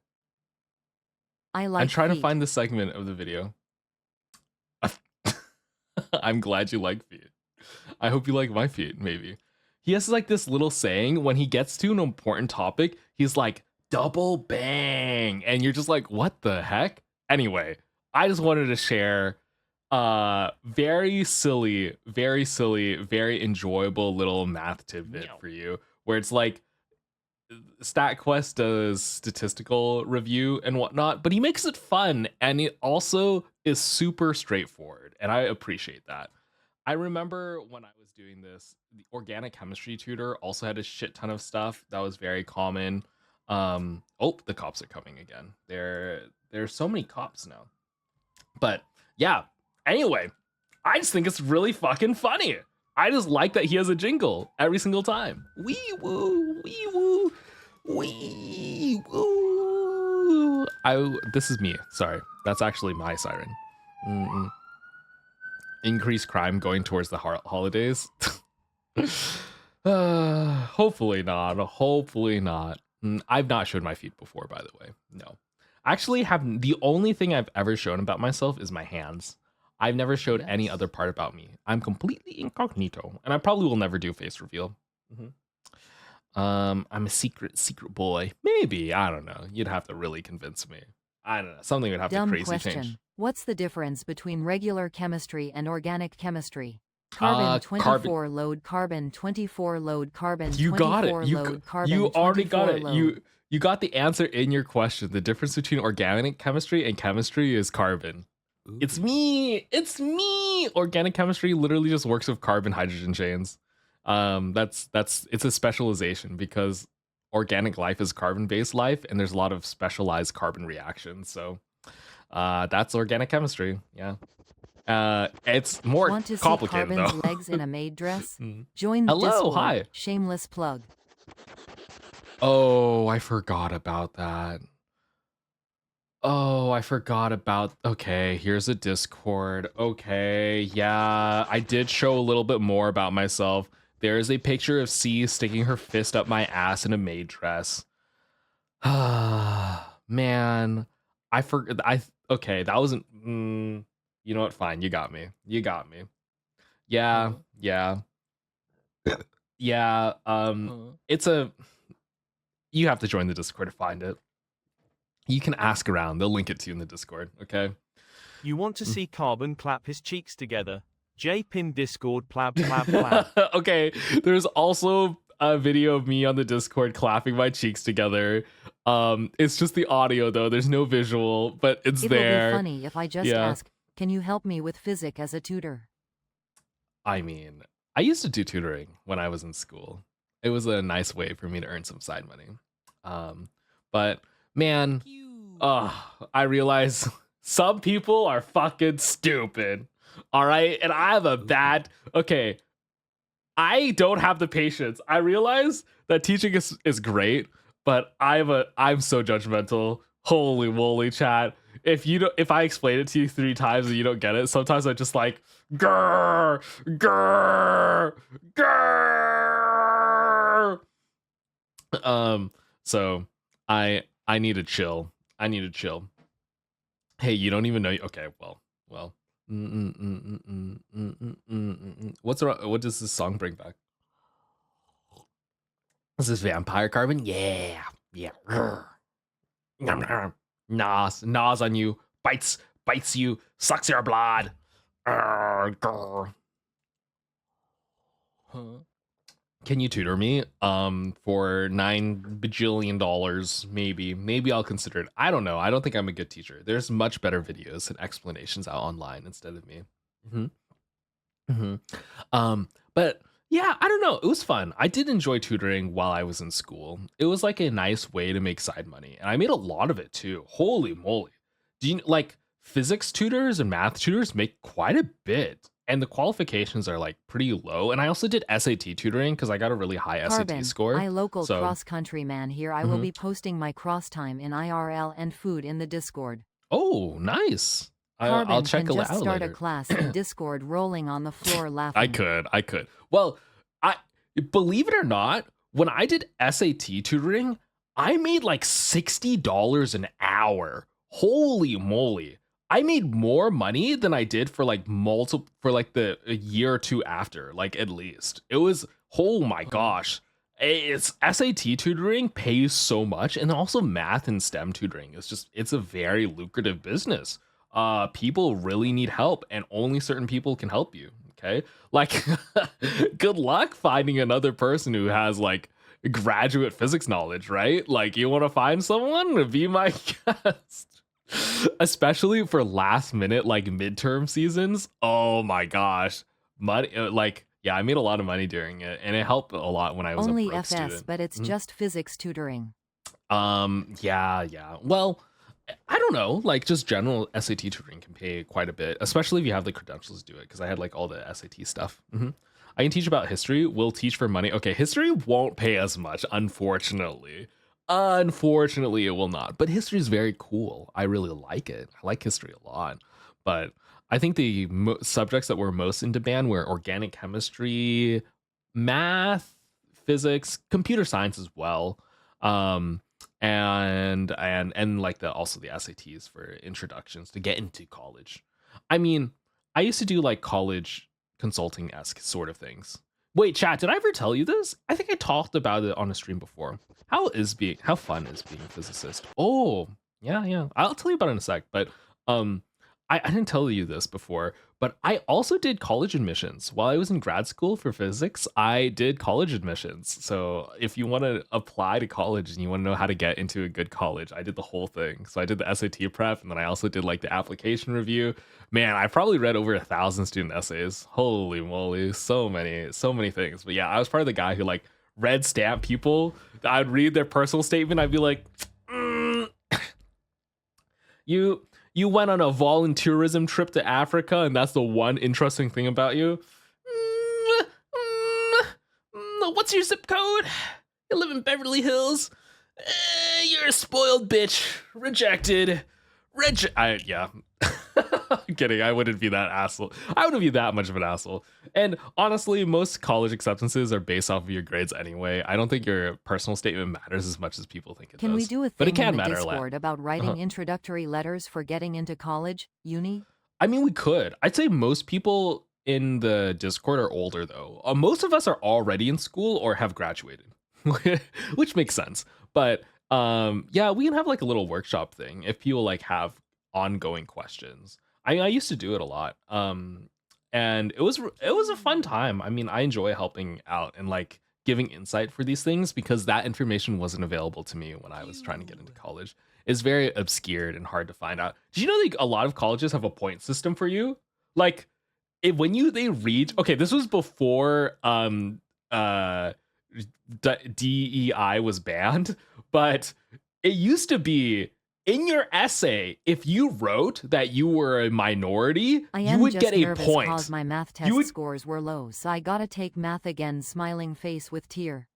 S3: I like
S1: I'm trying to
S3: feet.
S1: find the segment of the video. I'm glad you like feet. I hope you like my feet, maybe. He has like this little saying when he gets to an important topic, he's like, double bang. And you're just like, what the heck? Anyway, I just wanted to share very silly, very enjoyable little math tidbit for you, where it's like StatQuest does statistical review and whatnot, but he makes it fun, and it also is super straightforward, and I appreciate that. I remember when I was doing this, the organic chemistry tutor also had a shit ton of stuff that was very common. Oh, the cops are coming again. There's so many cops now. But yeah, anyway, I just think it's really fucking funny. I just like that he has a jingle every single time. Wee woo, wee woo, wee woo. This is me. Sorry, that's actually my siren. Increased crime going towards the holidays. Hopefully not. Hopefully not. I've not shown my feet before, by the way. No, actually, the only thing I've ever shown about myself is my hands. I've never showed any other part about me. I'm completely incognito, and I probably will never do face reveal. I'm a secret boy. Maybe, I don't know. You'd have to really convince me. I don't know. Something would have to crazy change.
S3: What's the difference between regular chemistry and organic chemistry? Carbon 24 load, carbon 24 load, carbon 24
S1: you got it.
S3: load, carbon
S1: You already got it.
S3: load.
S1: You got the answer in your question. The difference between organic chemistry and chemistry is carbon. Ooh. It's me. Organic chemistry literally just works with carbon hydrogen chains. It's a specialization because organic life is carbon-based life, and there's a lot of specialized carbon reactions. So that's organic chemistry. Yeah. It's more
S3: Want to
S1: complicated
S3: see Carbon's
S1: though.
S3: legs in a maid dress? Join the
S1: Hello,
S3: Discord.
S1: hi.
S3: Shameless plug.
S1: Oh, I forgot about that. Okay, here's a Discord. Okay, yeah, I did show a little bit more about myself. There is a picture of C sticking her fist up my ass in a maid dress. Man, okay, that wasn't. You know what? Fine, you got me. Yeah. It's a. You have to join the Discord to find it. You can ask around. They'll link it to you in the Discord. Okay.
S2: You want to see Karbon clap his cheeks together? J-pin Discord plab plab plab.
S1: Okay. There's also a video of me on the Discord clapping my cheeks together. It's just the audio though. There's no visual, but it's there.
S3: It'll be funny if I just ask, can you help me with physics as a tutor?
S1: I mean, I used to do tutoring when I was in school. It was a nice way for me to earn some side money. But man, I realize some people are fucking stupid. All right. And I have a bad, okay. I don't have the patience. I realize that teaching is great, but I'm so judgmental. Holy moly, chat. If I explain it to you 3 times and you don't get it, sometimes I just like, grrr, grrr, grrr. So I need to chill. Hey, you don't even know. Okay, well. What does this song bring back? This is Vampire Carbon. Yeah. Nas on you, bites you, sucks your blood. Can you tutor me? For $9 bajillion, maybe I'll consider it. I don't know. I don't think I'm a good teacher. There's much better videos and explanations out online instead of me. But yeah, I don't know. It was fun. I did enjoy tutoring while I was in school. It was like a nice way to make side money, and I made a lot of it too. Holy moly! Do you like physics tutors and math tutors make quite a bit, and the qualifications are like pretty low. And I also did SAT tutoring because I got a really high
S3: Karbon,
S1: SAT score.
S3: I local
S1: So-
S3: cross-country man here. I will be posting my cross time in IRL and food in the Discord.
S1: Oh, nice. I'll
S3: Karbon
S1: check
S3: can
S1: it
S3: just
S1: out
S3: start
S1: later.
S3: a class in Discord rolling on the floor laughing.
S1: I could. Well, I believe it or not, when I did SAT tutoring, I made like $60 an hour. Holy moly. I made more money than I did for like a year or two after, like at least. It was, oh my gosh. It's SAT tutoring pays so much, and also math and STEM tutoring. It's a very lucrative business. People really need help, and only certain people can help you. Okay, like good luck finding another person who has like graduate physics knowledge, right? Like, you want to find someone to be my guest, especially for last minute like midterm seasons. Oh my gosh, money, like, yeah, I made a lot of money during it, and it helped a lot when I was
S3: Only
S1: a broke
S3: FS,
S1: student.
S3: but it's just physics tutoring.
S1: Yeah. Well, I don't know, like just general SAT tutoring can pay quite a bit, especially if you have the credentials to do it, because I had like all the SAT stuff. I can teach about history. We'll teach for money. Okay, history won't pay as much, unfortunately. Unfortunately, it will not. But history is very cool. I really like it. I like history a lot. But I think the subjects that were most in demand were organic chemistry, math, physics, computer science as well. And like also the SATs for introductions to get into college. I mean, I used to do like college consulting-esque sort of things. Wait, chat, did I ever tell you this? I think I talked about it on a stream before. How fun is being a physicist? Oh, yeah. I'll tell you about it in a sec, but I didn't tell you this before, but I also did college admissions. While I was in grad school for physics, I did college admissions. So if you want to apply to college and you want to know how to get into a good college, I did the whole thing. So I did the SAT prep, and then I also did like the application review. Man, I probably read over 1,000 student essays. Holy moly, so many things. But yeah, I was part of the guy who like read stamp people. I'd read their personal statement. I'd be like, You went on a volunteerism trip to Africa, and that's the one interesting thing about you. What's your zip code? You live in Beverly Hills. You're a spoiled bitch. Rejected. Yeah. I'm kidding. I wouldn't be that asshole. I wouldn't be that much of an asshole. And honestly, most college acceptances are based off of your grades anyway. I don't think your personal statement matters as much as people think it does.
S3: Can we do a
S1: But
S3: thing
S1: it can
S3: in the
S1: matter a lot.
S3: Discord about writing introductory letters for getting into college, uni?
S1: I mean, we could. I'd say most people in the Discord are older, though. Most of us are already in school or have graduated, which makes sense. But yeah, we can have like a little workshop thing if people like have ongoing questions. I used to do it a lot, and it was a fun time. I mean, I enjoy helping out and like giving insight for these things because that information wasn't available to me when I was trying to get into college. It's very obscured and hard to find out. Did you know like a lot of colleges have a point system for you? Like they read. Okay, this was before DEI was banned, but it used to be in your essay, if you wrote that you were a minority, you would get a point.
S3: Cause my math test scores were low, so I gotta take math again. Smiling face with tear.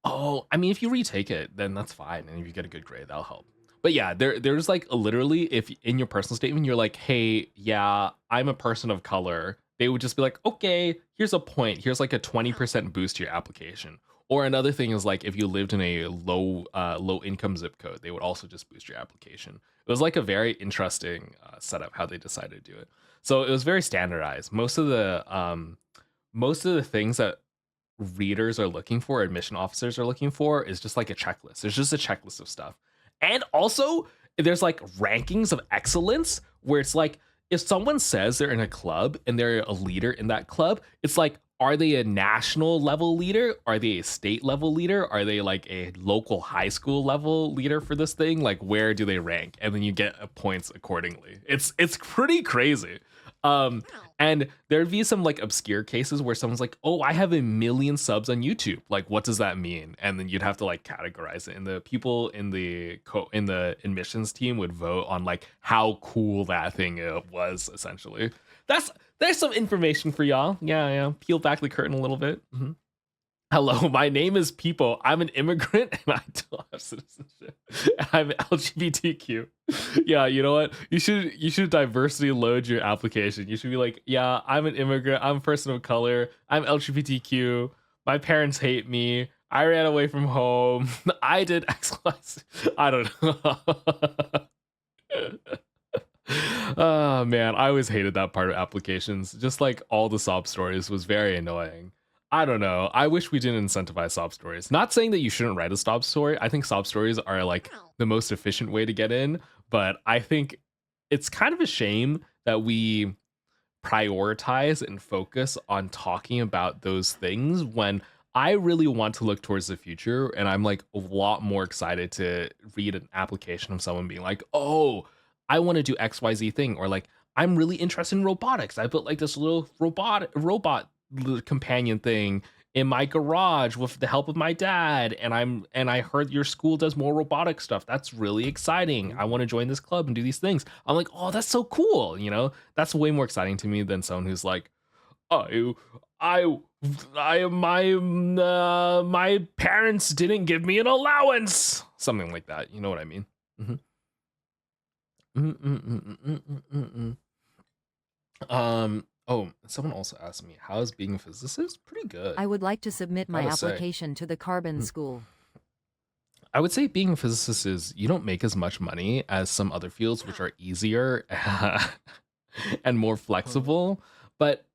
S1: Oh, I mean, if you retake it, then that's fine, and if you get a good grade, that'll help. But yeah, there's like literally, if in your personal statement you're like, hey, yeah, I'm a person of color, they would just be like, okay, here's a point. Here's like a 20% boost to your application. Or another thing is like if you lived in a low income zip code, they would also just boost your application. It was like a very interesting setup how they decided to do it. So it was very standardized. Most of the things that readers are looking for, admission officers are looking for, is just like a checklist. There's just a checklist of stuff. And also there's like rankings of excellence where it's like if someone says they're in a club and they're a leader in that club, it's like, are they a national level leader? Are they a state level leader? Are they like a local high school level leader for this thing? Like, where do they rank? And then you get points accordingly. It's pretty crazy. And there'd be some like obscure cases where someone's like, oh, I have 1 million subs on YouTube. Like, what does that mean? And then you'd have to like categorize it. And the people in the admissions team would vote on like how cool that thing was, essentially. There's some information for y'all. Yeah. Peel back the curtain a little bit. Mm-hmm. Hello, my name is People. I'm an immigrant and I don't have citizenship. I'm LGBTQ. Yeah, you know what? You should diversity load your application. You should be like, yeah, I'm an immigrant. I'm a person of color. I'm LGBTQ. My parents hate me. I ran away from home. I did X, Y, Z. I don't know. Oh man, I always hated that part of applications. Just like all the sob stories was very annoying. I don't know. I wish we didn't incentivize sob stories. Not saying that you shouldn't write a sob story. I think sob stories are like the most efficient way to get in, but I think it's kind of a shame that we prioritize and focus on talking about those things when I really want to look towards the future, and I'm like a lot more excited to read an application of someone being like, oh, I want to do XYZ thing, or like, I'm really interested in robotics. I built like this little robot companion thing in my garage with the help of my dad, and I heard your school does more robotic stuff. That's really exciting. I want to join this club and do these things. I'm like, oh, that's so cool. You know, that's way more exciting to me than someone who's like, oh, my parents didn't give me an allowance, something like that. You know what I mean? Oh, someone also asked me, how is being a physicist? Pretty good.
S3: I would like to submit my
S1: Gotta say.
S3: application to the Karbon School.
S1: I would say being a physicist is you don't make as much money as some other fields, which are easier and more flexible, but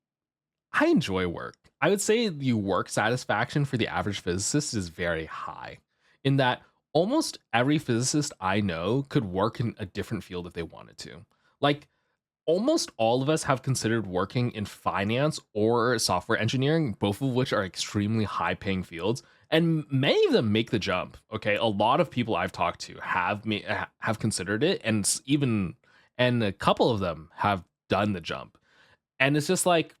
S1: I enjoy work. I would say the work satisfaction for the average physicist is very high, in that almost every physicist I know could work in a different field if they wanted to. Like, almost all of us have considered working in finance or software engineering, both of which are extremely high paying fields. And many of them make the jump. Okay. A lot of people I've talked to have considered it. And a couple of them have done the jump. And it's just like,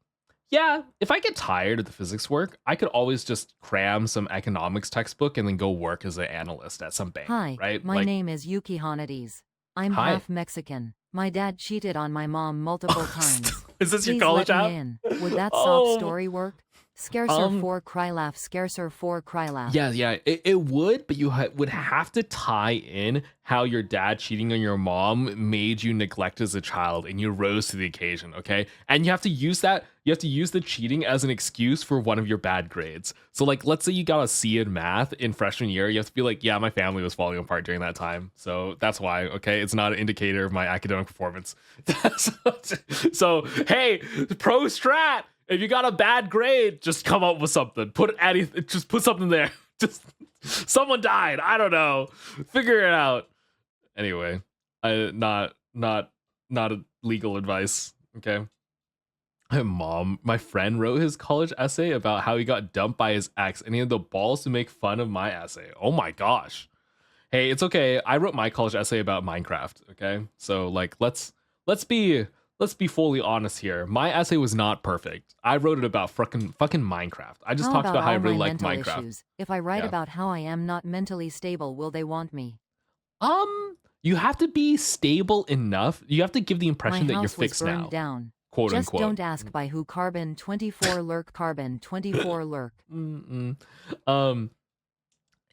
S1: yeah, if I get tired of the physics work, I could always just cram some economics textbook and then go work as an analyst at some bank.
S3: Hi,
S1: right?
S3: my name is Yuki Hanades. I'm half Mexican. My dad cheated on my mom multiple times.
S1: Is this
S3: Please
S1: your college
S3: let
S1: app?
S3: me in. Would that sob story work? Scarcer for cry laugh, scarcer for cry laugh.
S1: Yeah, it would, but you would have to tie in how your dad cheating on your mom made you neglect as a child, and you rose to the occasion, okay? And you have to use that. You have to use the cheating as an excuse for one of your bad grades. So, like, let's say you got a C in math in freshman year, you have to be like, yeah, my family was falling apart during that time, so that's why. Okay, it's not an indicator of my academic performance. So, hey, pro strat. If you got a bad grade, just come up with something. Just put something there. Just someone died. I don't know. Figure it out. Anyway, not a legal advice. Okay. My friend wrote his college essay about how he got dumped by his ex, and he had the balls to make fun of my essay. Oh my gosh. Hey, it's okay. I wrote my college essay about Minecraft. Okay, so like let's be fully honest here. My essay was not perfect. I wrote it about fucking Minecraft. I just talked about how I really like Minecraft.
S3: Issues? If I write about how I am not mentally stable, will they want me?
S1: You have to be stable enough. You have to give the impression that you're fixed
S3: now.
S1: Down. Quote
S3: just
S1: unquote.
S3: Don't ask by who. Karbon 24 lurk. Karbon 24 lurk.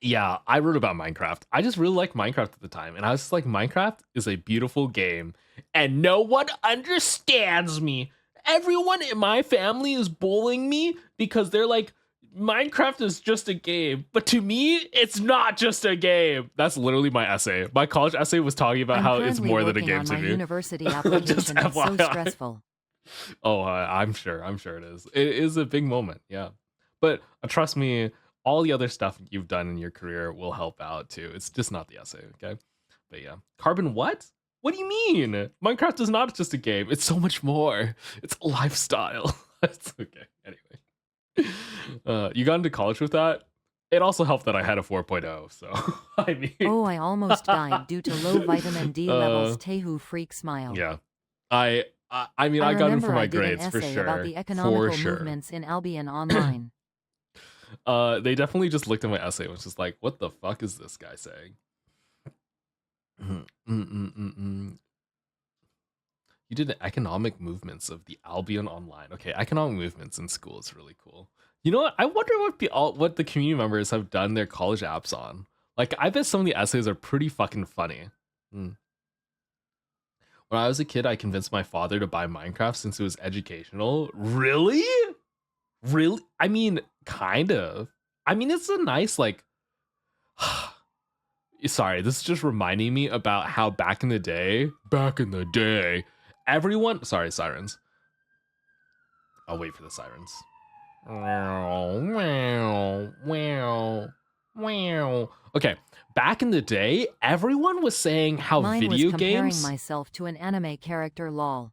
S1: Yeah, I wrote about Minecraft. I just really liked Minecraft at the time, and I was just like, Minecraft is a beautiful game, and no one understands me. Everyone in my family is bullying me because they're like, Minecraft is just a game, but to me, it's not just a game. That's literally my essay. My college essay was talking about how it's more than a game to me.
S3: My university application is so stressful.
S1: Oh, I'm sure it is. It is a big moment, yeah. But trust me, all the other stuff you've done in your career will help out too. It's just not the essay, okay? But yeah. Karbon what? What do you mean? Minecraft is not just a game. It's so much more. It's a lifestyle. It's okay. Anyway. You got into college with that? It also helped that I had a 4.0, so I mean.
S3: Oh, I almost died due to low vitamin D levels. Tehu freak smile.
S1: Yeah. I mean,
S3: I
S1: I got in
S3: remember
S1: for
S3: I
S1: my
S3: did an
S1: grades for
S3: essay
S1: sure.
S3: about the
S1: For
S3: economical
S1: sure.
S3: movements in Albion online.
S1: They definitely just looked at my essay and was just like, what the fuck is this guy saying? You did the economic movements of the Albion online. Okay, economic movements in school is really cool. You know what? I wonder what the community members have done their college apps on. Like, I bet some of the essays are pretty fucking funny. When I was a kid, I convinced my father to buy Minecraft since it was educational. Really? Really? I mean, kind of. I mean, it's a nice, like... Sorry, this is just reminding me about how back in the day, everyone... Sorry, sirens. I'll wait for the sirens. Okay, back in the day, everyone was saying how
S3: Mine
S1: video
S3: was comparing
S1: games...
S3: myself to an anime character lol.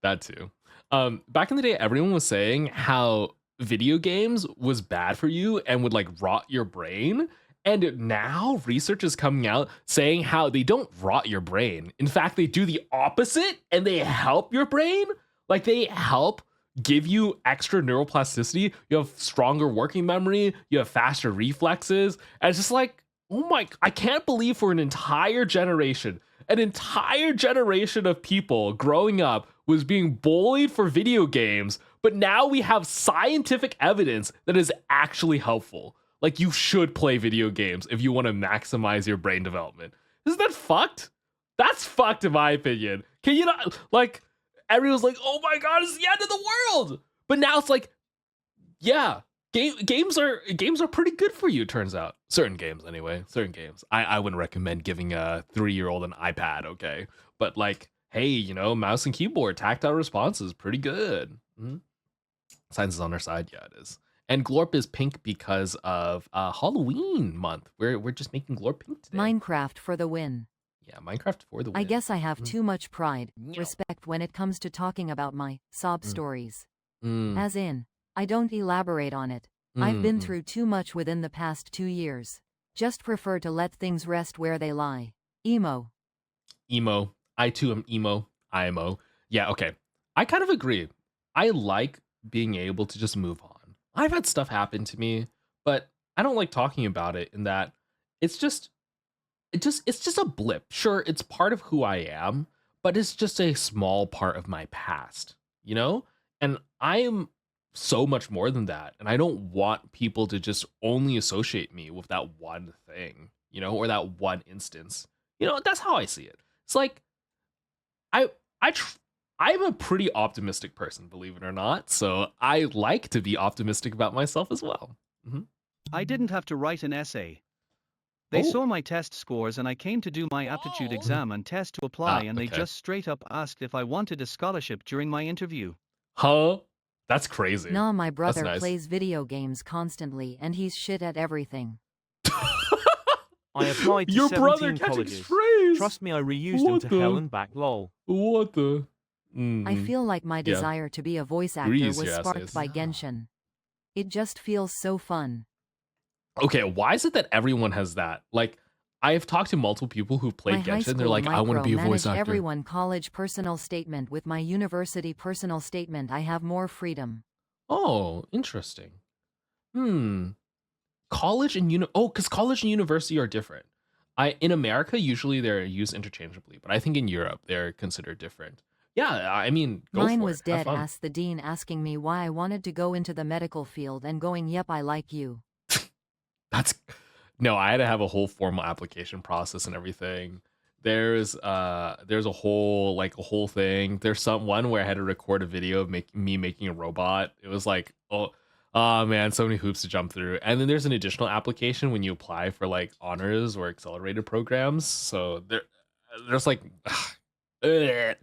S1: That too. Back in the day, everyone was saying how video games was bad for you and would like rot your brain. And now research is coming out saying how they don't rot your brain. In fact, they do the opposite and they help your brain. Like they help give you extra neuroplasticity. You have stronger working memory. You have faster reflexes. And it's just like, oh my, I can't believe for an entire generation of people growing up was being bullied for video games, but now we have scientific evidence that is actually helpful. Like, you should play video games if you want to maximize your brain development. Isn't that fucked? That's fucked in my opinion. Can you not, like, everyone's like, oh my god, it's the end of the world. But now it's like, yeah, games are pretty good for you, it turns out. Certain games, anyway. Certain games. I wouldn't recommend giving a 3-year-old an iPad, okay? But like, hey, you know, mouse and keyboard, tactile responses, pretty good. Science is on our side, yeah, it is. And Glorp is pink because of Halloween month. We're just making Glorp pink today.
S3: Minecraft for the win.
S1: Yeah, Minecraft for the win.
S3: I guess I have too much pride, respect when it comes to talking about my sob stories. As in, I don't elaborate on it. I've been through too much within the past 2 years. Just prefer to let things rest where they lie. Emo.
S1: I too am emo. IMO. Yeah, okay. I kind of agree. I like being able to just move on. I've had stuff happen to me, but I don't like talking about it in that it's just a blip. Sure, it's part of who I am, but it's just a small part of my past, you know? And I am so much more than that. And I don't want people to just only associate me with that one thing, you know, or that one instance. You know, that's how I see it. It's like, I'm a pretty optimistic person, believe it or not. So I like to be optimistic about myself as well.
S4: I didn't have to write an essay. They saw my test scores and I came to do my aptitude exam and test to apply and they just straight up asked if I wanted a scholarship during my interview.
S1: Huh? That's crazy.
S3: Nah, my brother
S1: nice.
S3: plays video games constantly and he's shit at everything.
S2: I applied to
S1: Your
S2: 17
S1: brother catching
S2: colleges.
S1: strays.
S2: Trust me, I reused them to hell and back lol.
S1: What the?
S3: I feel like my desire to be a voice actor
S1: Reuse
S3: was
S1: your
S3: sparked
S1: essays.
S3: by Genshin. It just feels so fun.
S1: Okay, why is it that everyone has that? Like, I've talked to multiple people who've played
S3: My high
S1: Genshin. They're
S3: school
S1: like, I want to be a voice
S3: micromanaged
S1: actor.
S3: everyone college personal statement. With my university personal statement, I have more freedom.
S1: Oh, interesting. College and because college and university are different. In America, usually they're used interchangeably, but I think in Europe they're considered different. Yeah, I mean, go
S3: Mine
S1: for
S3: was
S1: it. Have
S3: dead
S1: fun.
S3: ass the dean asking me why I wanted to go into the medical field and going, yep, I like you.
S1: No, I had to have a whole formal application process and everything. There's a whole thing. There's one where I had to record a video of me making a robot. It was like, oh man, so many hoops to jump through. And then there's an additional application when you apply for like honors or accelerated programs. So there's like I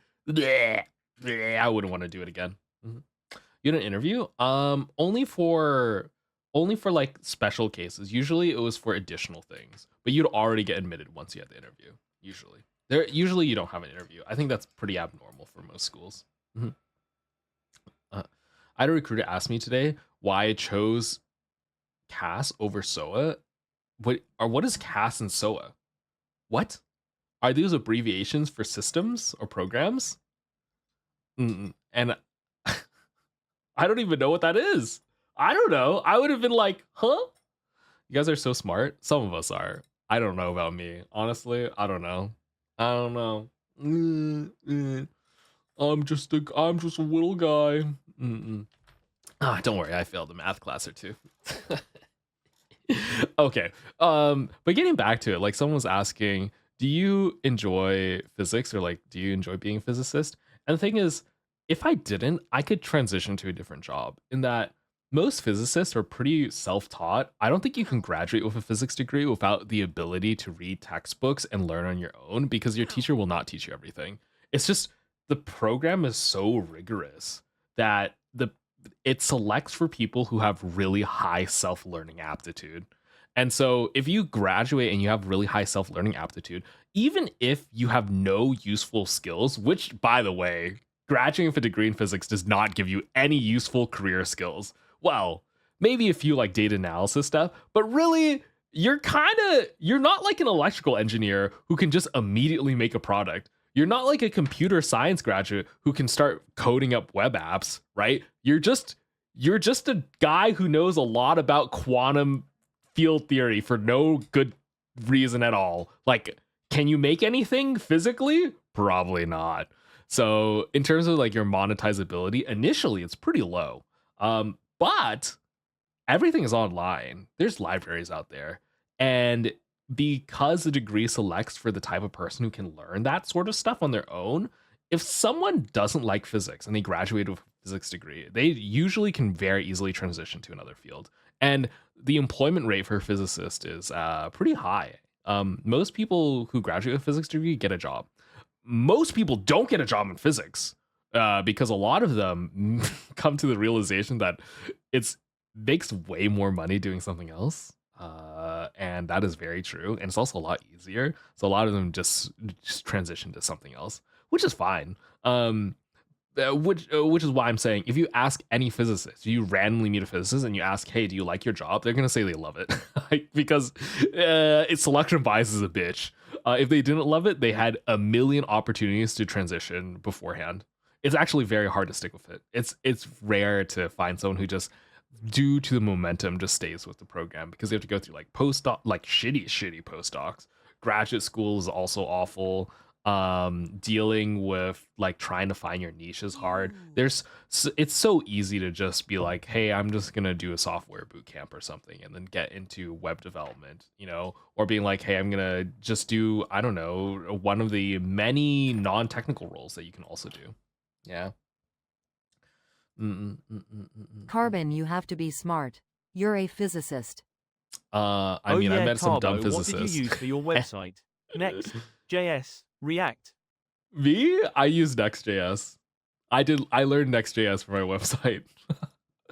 S1: wouldn't want to do it again. You had an interview? Only for like special cases. Usually it was for additional things, but you'd already get admitted once you had the interview. Usually you don't have an interview. I think that's pretty abnormal for most schools. I had a recruiter ask me today why I chose CAS over SOA. What is CAS and SOA? What? Are these abbreviations for systems or programs? And I don't even know what that is. I don't know. I would have been like, huh? You guys are so smart. Some of us are. I don't know about me. Honestly, I don't know. I don't know. I'm just a little guy. Don't worry. I failed a math class or two. Okay. But getting back to it, like someone was asking, do you enjoy physics or like do you enjoy being a physicist? And the thing is, if I didn't, I could transition to a different job in that most physicists are pretty self-taught. I don't think you can graduate with a physics degree without the ability to read textbooks and learn on your own because your teacher will not teach you everything. It's just the program is so rigorous that it selects for people who have really high self-learning aptitude. And so if you graduate and you have really high self-learning aptitude, even if you have no useful skills, which by the way, graduating with a degree in physics does not give you any useful career skills. Well, maybe a few like data analysis stuff, but really you're not like an electrical engineer who can just immediately make a product. You're not like a computer science graduate who can start coding up web apps, right? You're just a guy who knows a lot about quantum field theory for no good reason at all. Like, can you make anything physically? Probably not. So in terms of like your monetizability, initially it's pretty low. But everything is online. There's libraries out there. And because the degree selects for the type of person who can learn that sort of stuff on their own, if someone doesn't like physics and they graduate with a physics degree, they usually can very easily transition to another field. And the employment rate for a physicist is pretty high. Most people who graduate with a physics degree get a job. Most people don't get a job in physics because a lot of them come to the realization that it makes way more money doing something else. And that is very true. And it's also a lot easier. So a lot of them just transition to something else, which is fine. Which is why I'm saying if you ask any physicist, you randomly meet a physicist and you ask, hey, do you like your job? They're going to say they love it because its selection bias is a bitch. If they didn't love it, they had a million opportunities to transition beforehand. It's actually very hard to stick with it. It's rare to find someone who just, due to the momentum, just stays with the program because they have to go through like postdoc, like shitty postdocs. Graduate school is also awful. Dealing with like trying to find your niche is hard. It's so easy to just be like, hey, I'm just gonna do a software boot camp or something and then get into web development, or being like, hey, I'm gonna just do, I don't know, one of the many non-technical roles that you can also do. Yeah.
S3: Karbon, you have to be smart. You're a physicist.
S1: I met some dumb physicists.
S2: What did you use for your website? Next, JS, React.
S1: Me? I use Next.js. I learned Next.js for my website.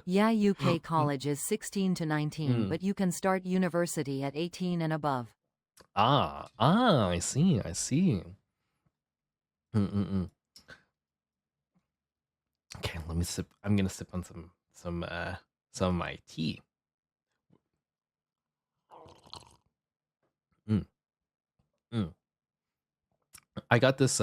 S3: Yeah, UK college is 16 to 19, but you can start university at 18 and above.
S1: I see. Okay, let me sip. I'm gonna sip on some of my tea. I got this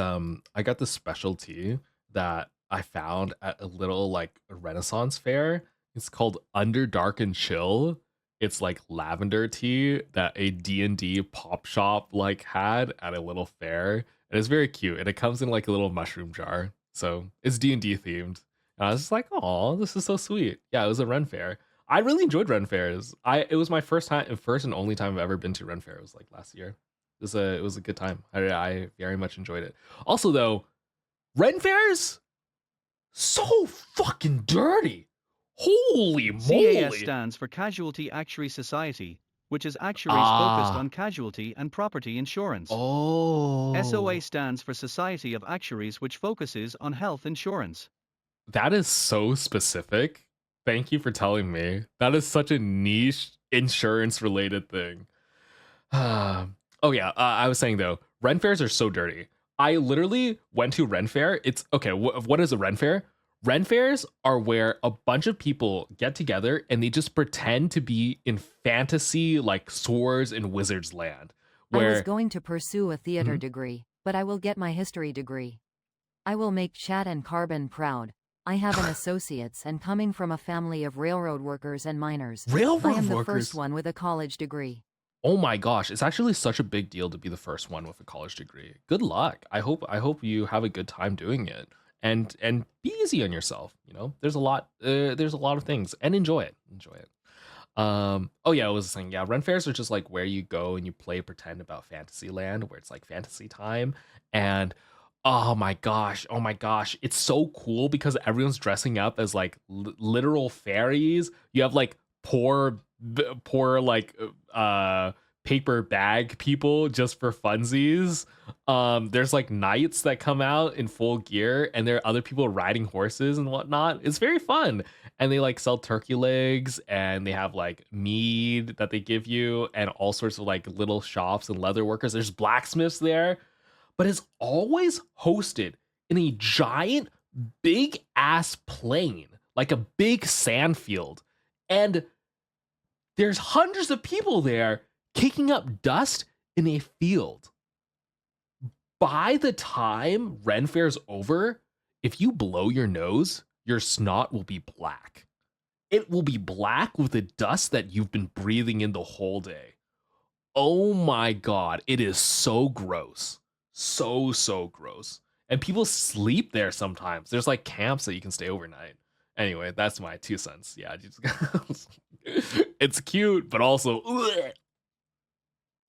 S1: specialty that I found at a little like Renaissance fair. It's called Under Dark and Chill. It's like lavender tea that a D&D pop shop like had at a little fair. And it's very cute. And it comes in like a little mushroom jar. So it's D&D themed. And I was just like, oh, this is so sweet. Yeah, it was a Ren fair. I really enjoyed Ren fairs. It was my first and only time I've ever been to Ren fair. It was like last year. It was a good time. I very much enjoyed it. Also though, Ren fairs, so fucking dirty. Holy moly.
S4: CAS stands for Casualty Actuary Society, which is actuaries focused on casualty and property insurance. SOA stands for Society of Actuaries, which focuses on health insurance.
S1: That is so specific. Thank you for telling me. That is such a niche insurance related thing. Oh yeah, I was saying though, Ren fairs are so dirty. I literally went to Ren fair. It's okay. What is a Ren fair? Ren fairs are where a bunch of people get together and they just pretend to be in fantasy like swords and wizards land,
S3: I was
S1: where
S3: going to pursue a theater
S1: Mhm.
S3: degree, but I will get my history degree. I will make Chad and Karbon proud. I have an associate's and coming from a family of railroad workers and miners. I
S1: railroad
S3: am the
S1: workers.
S3: first one with a college degree.
S1: Oh my gosh, it's actually such a big deal to be the first one with a college degree. Good luck. I hope you have a good time doing it. And be easy on yourself, you know? There's a lot of things and enjoy it. Enjoy it. Oh yeah, I was saying, yeah, Ren fairs are just like where you go and you play pretend about Fantasyland, where it's like fantasy time. And oh my gosh, it's so cool because everyone's dressing up as like literal fairies. You have like poor like paper bag people just for funsies. There's like knights that come out in full gear, and there are other people riding horses and whatnot. It's very fun. And they like sell turkey legs, and they have like mead that they give you, and all sorts of like little shops and leather workers. There's blacksmiths there, but it's always hosted in a giant big ass plain, like a big sand field. And there's hundreds of people there kicking up dust in a field. By the time Ren Fair's over, if you blow your nose, your snot will be black. It will be black with the dust that you've been breathing in the whole day. Oh my god, it is so gross. So gross. And people sleep there sometimes. There's like camps that you can stay overnight. Anyway, that's my 2 cents. Yeah, it's cute, but also ugh.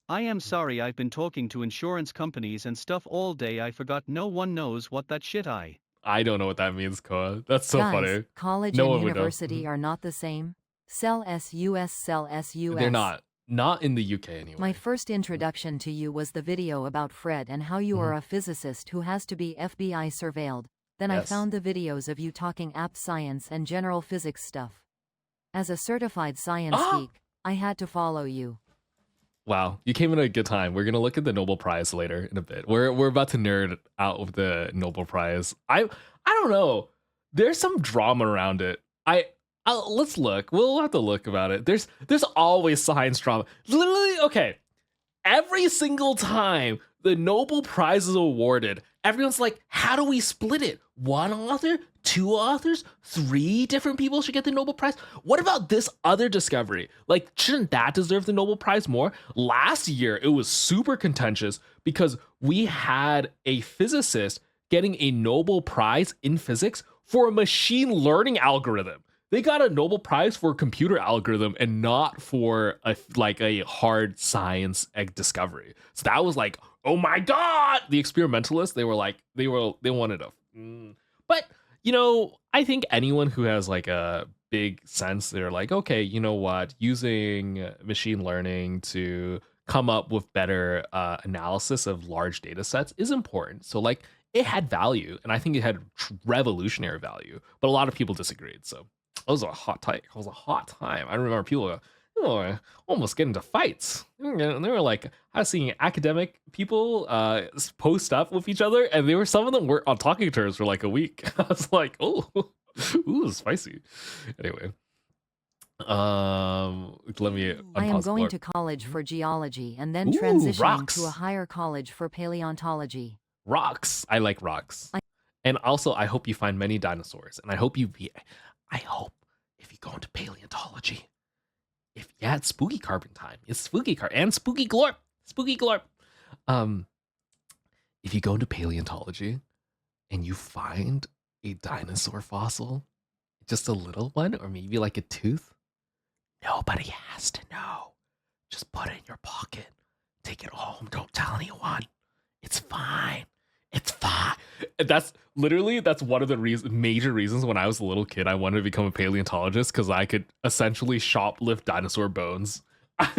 S4: I am sorry I've been talking to insurance companies and stuff all day. I forgot no one knows what that shit I
S1: don't know what that means, Koa. That's so
S3: Guys,
S1: funny.
S3: college
S1: No
S3: and
S1: one would know.
S3: university are not the same. Sell SUS, sell SUS.
S1: They're not. Not in the UK anyway.
S3: My first introduction to you was the video about Fred and how you are a physicist who has to be FBI surveilled. Then I
S1: Yes.
S3: found the videos of you talking app science and general physics stuff. As a certified science geek, I had to follow you.
S1: Wow, you came in at a good time. We're gonna look at the Nobel Prize later in a bit. We're about to nerd out of the Nobel Prize. I don't know. There's some drama around it. Let's look. We'll have to look about it. There's always science drama. Literally, okay. Every single time the Nobel Prize is awarded, everyone's like, how do we split it? 1 author? 2 authors? 3 different people should get the Nobel Prize? What about this other discovery? Like, shouldn't that deserve the Nobel Prize more? Last year, it was super contentious because we had a physicist getting a Nobel Prize in physics for a machine learning algorithm. They got a Nobel Prize for a computer algorithm and not for a hard science discovery. So that was like, oh my god! The experimentalists, they wanted a. But you know, I think anyone who has like a big sense, they're like, okay, you know what? Using machine learning to come up with better analysis of large data sets is important. So like, it had value, and I think it had revolutionary value. But a lot of people disagreed. So. It was a hot time. I remember people almost getting into fights. They were like, I was seeing academic people post up with each other, and some of them were on talking terms for like a week. I was like, oh, ooh, spicy. Anyway, let me.
S3: I am
S1: unpause
S3: going
S1: more.
S3: to college for geology and then
S1: Ooh,
S3: transitioning
S1: rocks.
S3: to a higher college for paleontology.
S1: Rocks. I like rocks. And also, I hope you find many dinosaurs, and I hope if you go into paleontology, it's spooky carbon time. It's spooky and spooky glorp. If you go into paleontology and you find a dinosaur fossil, just a little one, or maybe like a tooth, nobody has to know. Just put it in your pocket. Take it home. Don't tell anyone. It's fine. It's fine. That's one of the major reasons when I was a little kid I wanted to become a paleontologist, because I could essentially shoplift dinosaur bones. I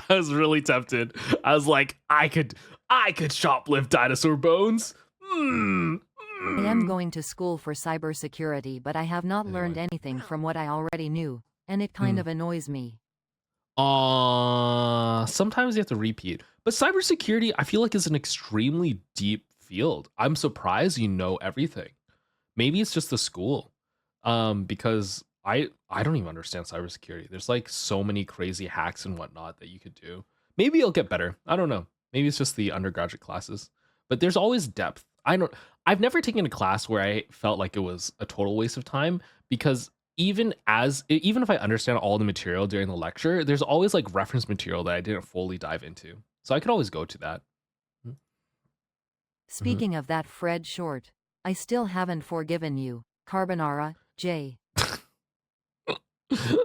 S1: was really tempted. I was like, I could shoplift dinosaur bones.
S3: I am going to school for cybersecurity, but I have not learned anything from what I already knew, and it kind of annoys me.
S1: Sometimes you have to repeat. But cybersecurity, I feel like, is an extremely deep field. I'm surprised you know everything. Maybe it's just the school. Because I don't even understand cybersecurity. There's like so many crazy hacks and whatnot that you could do. maybe it'll get better. I don't know. Maybe it's just the undergraduate classes, but there's always depth. I've never taken a class where I felt like it was a total waste of time, because even if I understand all the material during the lecture, there's always like reference material that I didn't fully dive into. So I could always go to that.
S3: Speaking of that Fred Short, I still haven't forgiven you. Carbonara, J.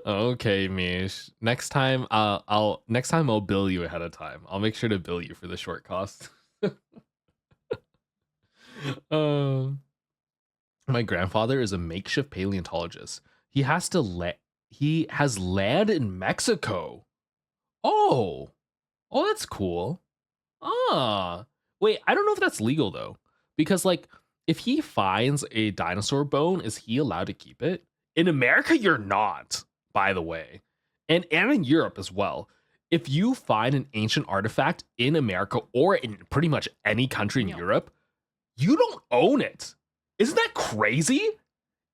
S1: Okay, Mish. Next time I'll bill you ahead of time. I'll make sure to bill you for the short cost. My grandfather is a makeshift paleontologist. He has land in Mexico. Oh, that's cool. Wait, I don't know if that's legal though, because like if he finds a dinosaur bone, is he allowed to keep it? In America, you're not, by the way, and in Europe as well. If you find an ancient artifact in America or in pretty much any country in Europe, you don't own it. Isn't that crazy?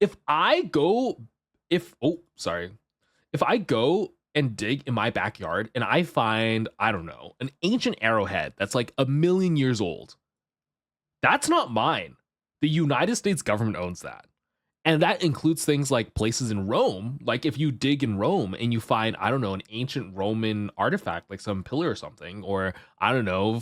S1: If I go and dig in my backyard and I find, I don't know, an ancient arrowhead that's like 1 million years old, that's not mine. The United States government owns that. And that includes things like places in Rome. Like if you dig in Rome and you find, I don't know, an ancient Roman artifact, like some pillar or something, or I don't know,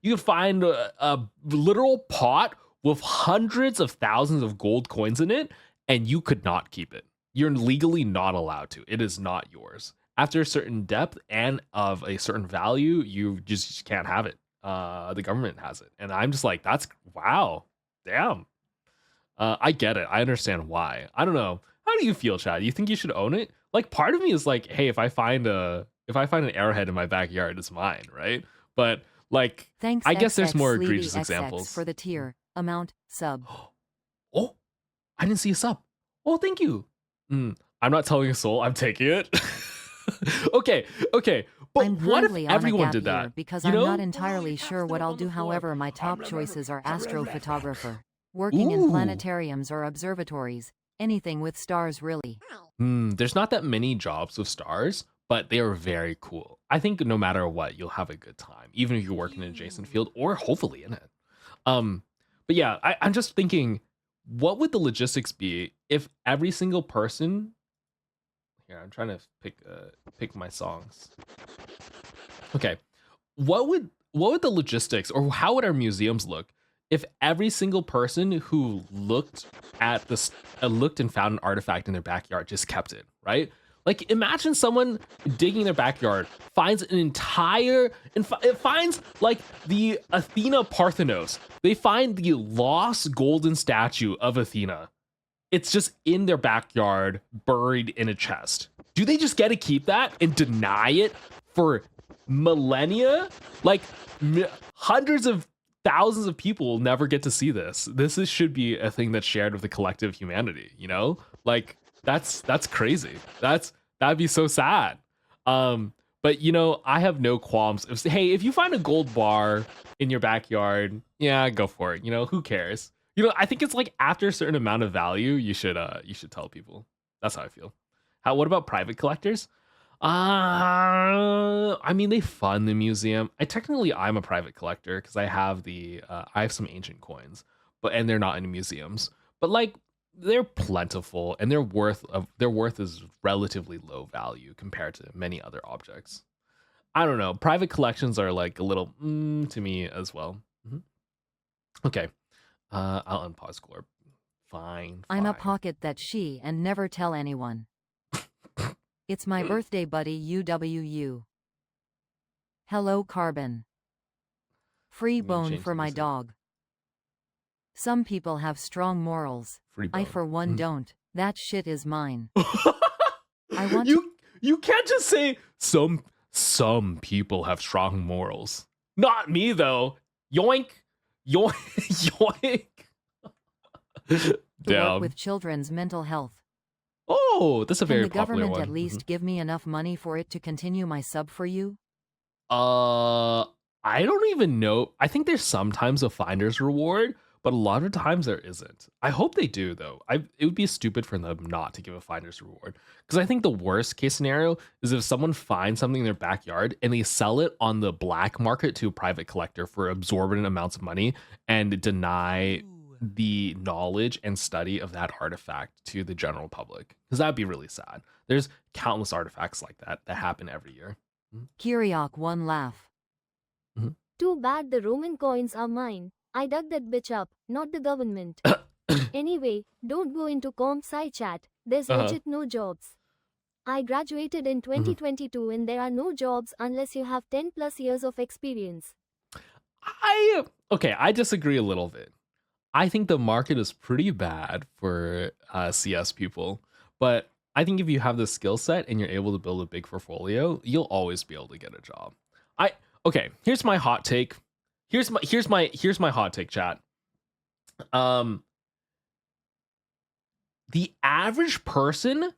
S1: you can find a literal pot with hundreds of thousands of gold coins in it, and you could not keep it. You're legally not allowed to. It is not yours. After a certain depth and of a certain value, you just can't have it. The government has it. And I'm just like, that's, wow, damn. I get it. I understand why. I don't know. How do you feel, Chad? You think you should own it? Like, part of me is like, hey, if I find an arrowhead in my backyard, it's mine, right? But like,
S3: Thanks,
S1: I guess there's
S3: XX
S1: more
S3: Sleevey
S1: egregious
S3: XX
S1: examples.
S3: for the tier amount sub.
S1: Oh, I didn't see a sub. Oh, thank you. I'm not telling a soul. I'm taking it. Okay. But
S3: I'm
S1: what if
S3: currently on a
S1: everyone
S3: gap
S1: did
S3: year
S1: that?
S3: because
S1: You
S3: I'm
S1: know?
S3: not entirely sure what I'll do. However, my top choices are astrophotographer, working in
S1: Ooh.
S3: planetariums or observatories, anything with stars really.
S1: There's not that many jobs with stars, but they are very cool. I think no matter what, you'll have a good time, even if you work in an adjacent field or hopefully in it. But yeah, I'm just thinking, what would the logistics be if every single person? Here, I'm trying to pick my songs. Okay, what would the logistics, or how would our museums look if every single person who looked and found an artifact in their backyard just kept it, right? Like, imagine someone digging their backyard finds it finds like the Athena Parthenos. They find the lost golden statue of Athena. It's just in their backyard, buried in a chest. Do they just get to keep that and deny it for millennia? Like, hundreds of thousands of people will never get to see this. Should be a thing that's shared with the collective humanity, you know? Like, that's crazy. That'd be so sad. But you know, I have no qualms. If you find a gold bar in your backyard, yeah, go for it. You know, who cares? You know, I think it's like after a certain amount of value, you should tell people. That's how I feel. What about private collectors? I mean, they fund the museum. I'm a private collector because I have I have some ancient coins, and they're not in museums. But like, they're plentiful, and their worth is relatively low value compared to many other objects. I don't know. Private collections are like a little to me as well. Okay, I'll unpause Glorb. Fine.
S3: I'm a pocket that she and never tell anyone. It's my birthday, buddy. UWU. Hello, Carbon. Free bone for my dog. Some people have strong morals.
S1: Free bone.
S3: I, for one, don't. That shit is mine.
S1: I want you can't just say some people have strong morals. Not me though. Yoink, yoink, yoink.
S3: To work with children's mental health.
S1: Oh, that's a very popular one.
S3: Can the government at least give me enough money for it to continue my sub for you?
S1: I don't even know. I think there's sometimes a finder's reward, but a lot of times there isn't. I hope they do though. It would be stupid for them not to give a finder's reward, because I think the worst case scenario is if someone finds something in their backyard and they sell it on the black market to a private collector for absorbent amounts of money and deny the knowledge and study of that artifact to the general public, because that'd be really sad. There's countless artifacts like that happen every year.
S3: Kyriak one laugh.
S7: Too bad the Roman coins are mine. I dug that bitch up, not the government. Anyway, don't go into comp sci chat. There's legit no jobs. I graduated in 2022 and there are no jobs unless you have 10 plus years of experience.
S1: I disagree a little bit. I think the market is pretty bad for CS people, but I think if you have the skill set and you're able to build a big portfolio, you'll always be able to get a job. Okay, here's my hot take. Here's my hot take, chat. The average person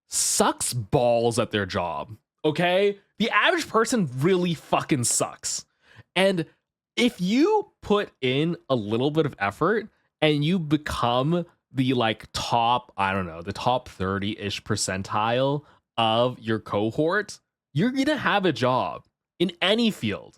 S1: sucks balls at their job. Okay? The average person really fucking sucks. And if you put in a little bit of effort and you become the top, I don't know, the top 30-ish percentile of your cohort, you're gonna have a job in any field.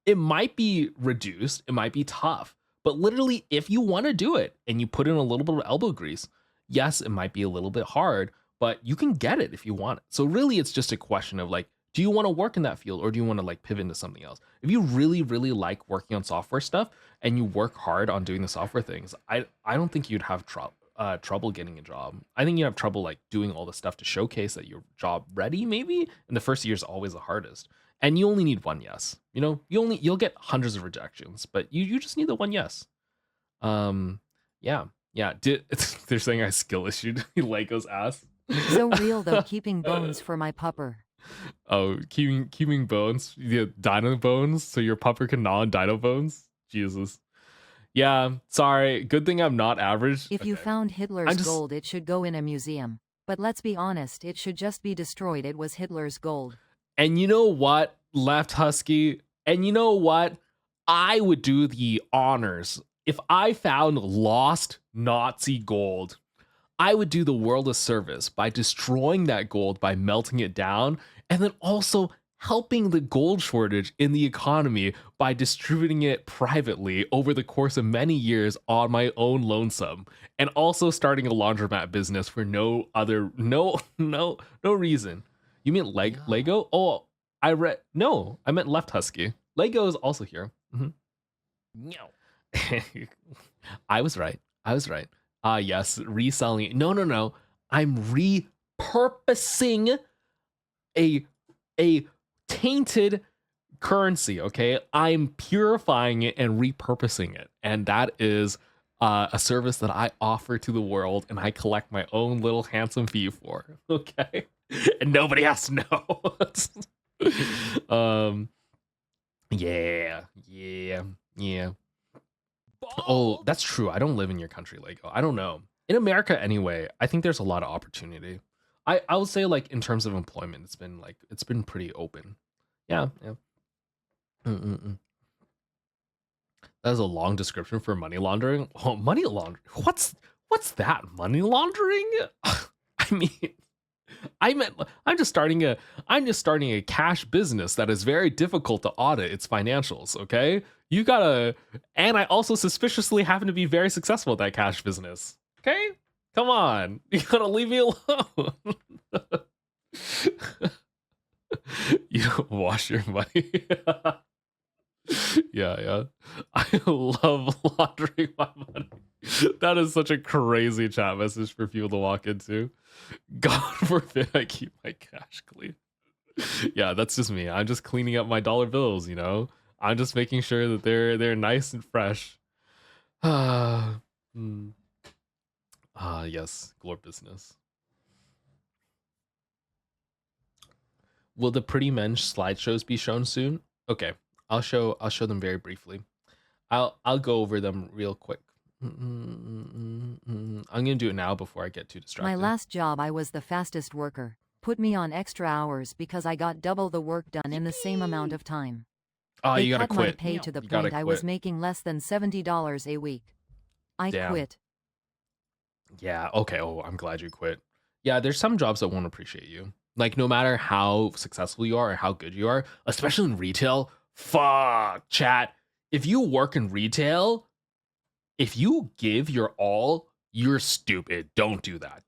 S1: It might be reduced, it might be tough, but literally if you want to do it and you put in a little bit of elbow grease, yes, it might be a little bit hard, but you can get it if you want it. So really it's just a question of do you want to work in that field or do you want to pivot into something else? If you really, really like working on software stuff and you work hard on doing the software things, I don't think you'd have trouble getting a job. I think you have trouble doing all the stuff to showcase that you're job ready, maybe. And the first year is always the hardest. And you only need one yes. You'll get hundreds of rejections, but you just need the one yes. Yeah. They're saying I skill issued Lego's ass.
S3: So real though, keeping bones for my pupper.
S1: Oh, keeping bones, dino bones, so your pupper can gnaw on dino bones. Jesus. Yeah, sorry. Good thing I'm not average.
S3: If you found Hitler's gold, it should go in a museum. But let's be honest, it should just be destroyed. It was Hitler's gold.
S1: And you know what, Left Husky? And you know what? I would do the honors. If I found lost Nazi gold, I would do the world a service by destroying that gold, by melting it down, and then also helping the gold shortage in the economy by distributing it privately over the course of many years on my own lonesome, and also starting a laundromat business for no reason. You mean Lego? Oh, I meant Left Husky. Lego is also here. No. I was right. Yes, reselling. No. I'm repurposing a tainted currency, okay? I'm purifying it and repurposing it. And that is a service that I offer to the world and I collect my own little handsome fee for, okay? And nobody has to know. Yeah. Oh, that's true. I don't live in your country, Lego. I don't know. In America anyway, I think there's a lot of opportunity. I would say in terms of employment, it's been pretty open. Yeah. That is a long description for money laundering. Oh, money laundering. What's that? Money laundering? I mean, I'm just starting a cash business that is very difficult to audit its financials, okay? And I also suspiciously happen to be very successful at that cash business. Okay? Come on. You gotta leave me alone. You don't wash your money. Yeah. I love laundering my money. That is such a crazy chat message for people to walk into. God forbid I keep my cash clean. Yeah, that's just me. I'm just cleaning up my dollar bills, I'm just making sure that they're nice and fresh. Yes, Glor business. Will the pretty men slideshows be shown soon? Okay, I'll show them very briefly. I'll go over them real quick. I'm gonna do it now before I get too distracted.
S3: My last job, I was the fastest worker. Put me on extra hours because I got double the work done in the same amount of time.
S1: Oh,
S3: They
S1: you gotta
S3: cut
S1: quit.
S3: my pay to the
S1: You gotta
S3: point I was
S1: quit.
S3: making less than $70 a week. I
S1: Damn.
S3: quit.
S1: Yeah, okay. Oh, I'm glad you quit. Yeah, there's some jobs that won't appreciate you. Like, no matter how successful you are or how good you are, especially in retail, fuck, chat. If you work in retail, if you give your all, you're stupid. Don't do that.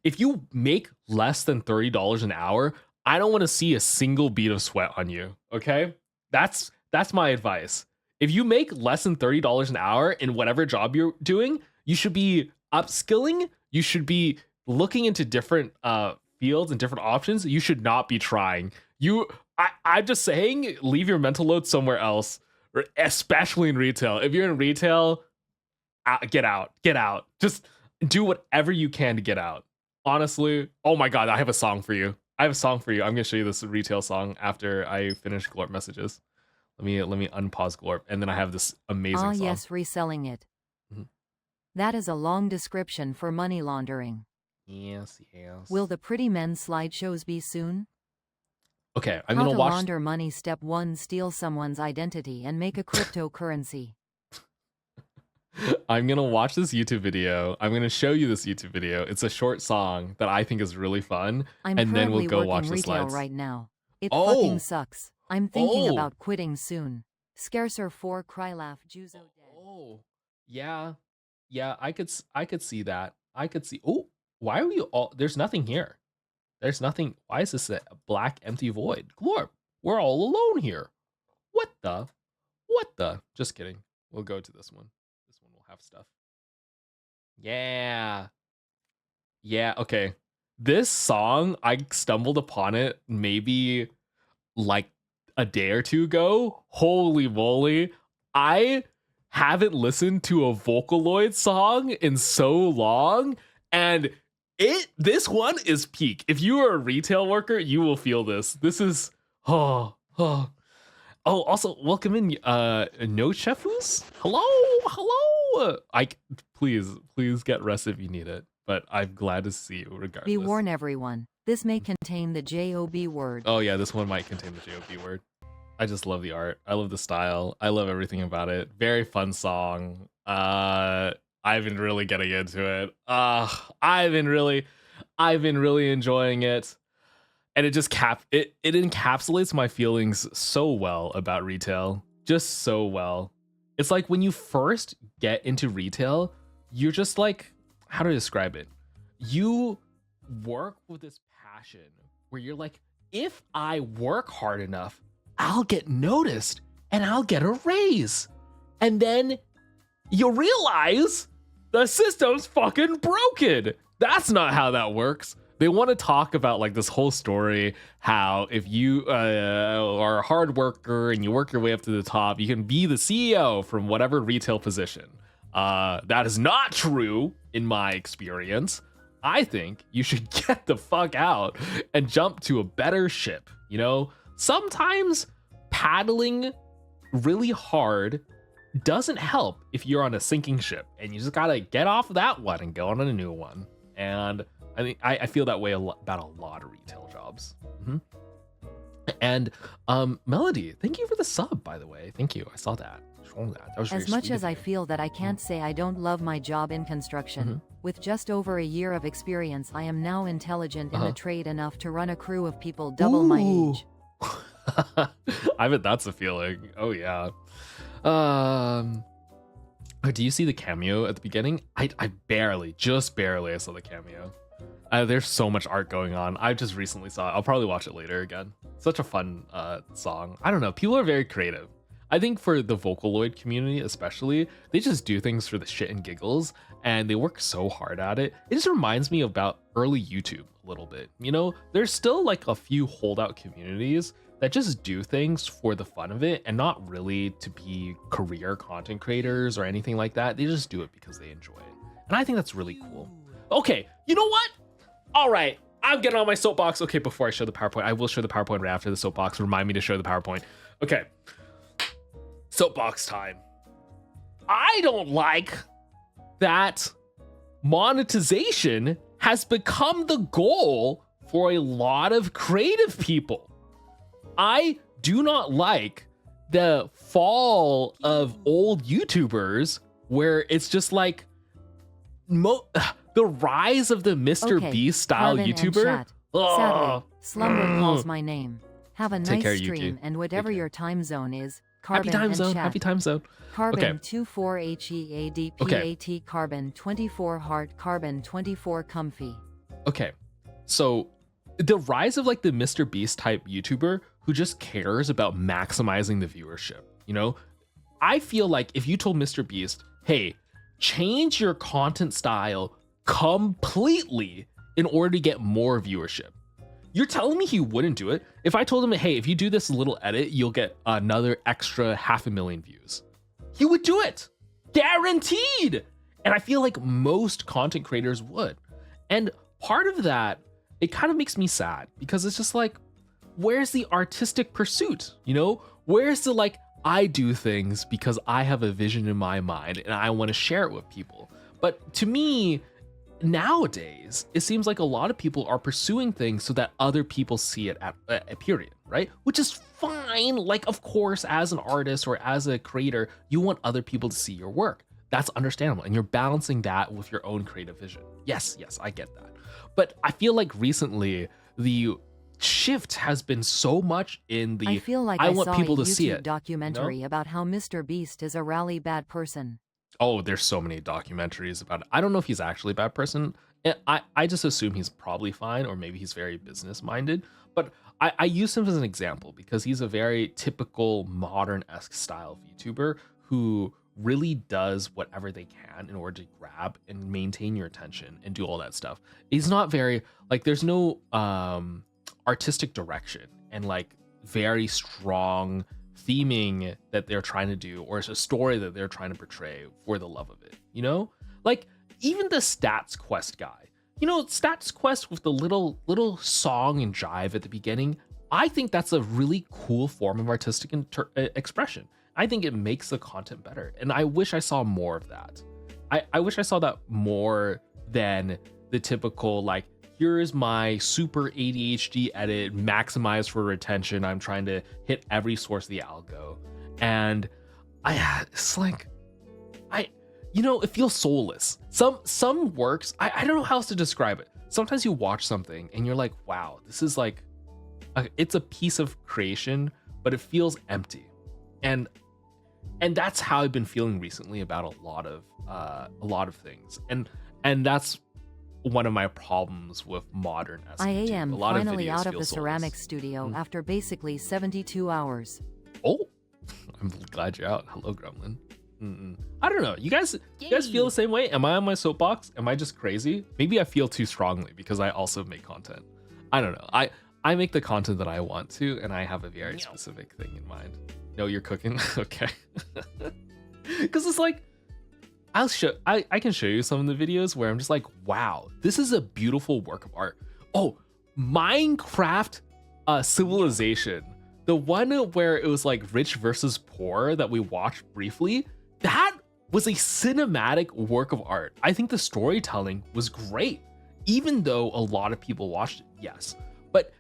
S1: If you make less than $30 an hour, I don't want to see a single bead of sweat on you. Okay? That's my advice. If you make less than $30 an hour in whatever job you're doing, you should be upskilling. You should be looking into different fields and different options. You should not be trying. I'm just saying, leave your mental load somewhere else, especially in retail. If you're in retail, get out. Just do whatever you can to get out. Honestly, oh my god, I have a song for you. I'm gonna show you this retail song after I finish Glorp messages. Let me unpause Glorp, and then I have this amazing song.
S3: Yes, reselling it.
S1: Mhm.
S3: That is a long description for money laundering.
S1: Yes.
S3: Will the pretty men slideshows be soon?
S1: Okay, I'm
S3: How
S1: gonna
S3: to
S1: watch.
S3: launder money. Step 1: steal someone's identity and make a cryptocurrency.
S1: I'm gonna watch this YouTube video. I'm gonna show you this YouTube video. It's a short song that I think is really fun,
S3: I'm
S1: and then we'll
S3: currently
S1: go
S3: working
S1: watch the
S3: retail
S1: slides.
S3: right now. It
S1: Oh.
S3: fucking sucks. I'm thinking
S1: Oh.
S3: about quitting soon. Scarcer for cry laugh Juzo dead.
S1: Oh, yeah. I could see that. I could see. Oh, why are we all? There's nothing here. There's nothing. Why is this a black empty void? Glorp, we're all alone here. What the? Just kidding. We'll go to this one. This one will have stuff. Yeah. Okay. This song, I stumbled upon it maybe like a day or two ago. Holy moly. I haven't listened to a Vocaloid song in so long, and this one is peak. If you are a retail worker, you will feel this. This is oh, also welcome in no chefus. Hello. Please get rest if you need it, but I'm glad to see you regardless.
S3: Be warned, everyone. This may contain the JOB word.
S1: Oh yeah, this one might contain the JOB word. I just love the art. I love the style. I love everything about it. Very fun song. I've been really getting into it. I've been really enjoying it. And it just it encapsulates my feelings so well about retail. Just so well. It's like when you first get into retail, you're just like, how do I describe it? You work with this passion where you're like, if I work hard enough, I'll get noticed and I'll get a raise. And then you realize the system's fucking broken. That's not how that works. They want to talk about like this whole story, how if you are a hard worker and you work your way up to the top, you can be the CEO from whatever retail position. That is not true in my experience. I think you should get the fuck out and jump to a better ship. You know, sometimes paddling really hard doesn't help if you're on a sinking ship, and you just gotta get off that one and go on a new one. And I think I feel that way about a lot of retail jobs. And Melody, thank you for the sub, by the way. Thank you. I saw that. That was
S3: As much as I feel that I can't say I don't love my job in construction, with just over a year of experience, I am now intelligent in the trade enough to run a crew of people double my age.
S1: I bet that's a feeling. Oh yeah. Do you see the cameo at the beginning? I just barely I saw the cameo. There's so much art going on. I just recently saw it. I'll probably watch it later again. Such a fun song. I don't know. People are very creative. I think for the Vocaloid community especially, they just do things for the shit and giggles, and they work so hard at it. It just reminds me about early YouTube a little bit. You know, there's still like a few holdout communities that just do things for the fun of it and not really to be career content creators or anything like that. They just do it because they enjoy it. And I think that's really cool. Okay, you know what? All right, I'm getting on my soapbox. Okay, before I show the PowerPoint, I will show the PowerPoint right after the soapbox. Remind me to show the PowerPoint. Okay, soapbox time. I don't like that monetization has become the goal for a lot of creative people. I do not like the fall of old YouTubers where it's just like the rise of the Mr.
S3: Okay,
S1: Beast style
S3: Karbon and
S1: YouTuber.
S3: chat. Sadly, slumber calls my name. Have a
S1: Take
S3: nice
S1: care,
S3: stream,
S1: Yuki.
S3: and whatever
S1: Take care.
S3: your time zone is,
S1: Happy
S3: Karbon
S1: time
S3: and
S1: zone.
S3: chat.
S1: Happy time zone.
S3: Karbon
S1: Okay.
S3: 24HEADPAT Karbon 24 heart Karbon 24 comfy.
S1: Okay, so the rise of like the Mr. Beast type YouTuber who just cares about maximizing the viewership, you know? I feel like if you told Mr. Beast, hey, change your content style completely in order to get more viewership, you're telling me he wouldn't do it? If I told him, hey, if you do this little edit, you'll get another extra 500,000 views, he would do it. Guaranteed. And I feel like most content creators would. And part of that, it kind of makes me sad because it's just like, where's the artistic pursuit? You know, where's the like, I do things because I have a vision in my mind and I want to share it with people. But to me, nowadays, it seems like a lot of people are pursuing things so that other people see it at period, right? Which is fine. Like, of course, as an artist or as a creator, you want other people to see your work. That's understandable. And you're balancing that with your own creative vision. Yes, I get that. But I feel like recently the shift has been so much in the
S3: I feel like I
S1: want
S3: saw
S1: people
S3: a
S1: to see
S3: YouTube
S1: it.
S3: documentary about how Mr. Beast is a rally bad person.
S1: Oh, there's so many documentaries about it. I don't know if he's actually a bad person. I just assume he's probably fine, or maybe he's very business minded. But I use him as an example because he's a very typical modern-esque style of YouTuber who really does whatever they can in order to grab and maintain your attention and do all that stuff. He's not very like, there's no artistic direction and like very strong theming that they're trying to do, or it's a story that they're trying to portray for the love of it, you know? Like even the Stats Quest guy, you know, Stats Quest with the little song and jive at the beginning, I think that's a really cool form of artistic expression. I think it makes the content better, and I wish I saw more of that. I wish I saw that more than the typical like, here's my super ADHD edit, maximized for retention. I'm trying to hit every source of the algo. And it's like, you know, it feels soulless. Some works, I don't know how else to describe it. Sometimes you watch something and you're like, wow, this is like, it's a piece of creation, but it feels empty. And that's how I've been feeling recently about a lot of things. And that's one of my problems with modern SVT.
S3: I am
S1: a lot
S3: finally
S1: of
S3: out of
S1: feel
S3: the
S1: soulless.
S3: ceramics studio after basically 72 hours.
S1: Oh, I'm glad you're out. Hello, Gremlin. I don't know. You guys feel the same way? Am I on my soapbox? Am I just crazy? Maybe I feel too strongly because I also make content. I don't know. I make the content that I want to, and I have a very specific thing in mind. No, you're cooking? Okay. Because it's like, I can show you some of the videos where I'm just like, wow, this is a beautiful work of art. Oh, Minecraft Civilization. The one where it was like rich versus poor that we watched briefly, that was a cinematic work of art. I think the storytelling was great, even though a lot of people watched it, yes. But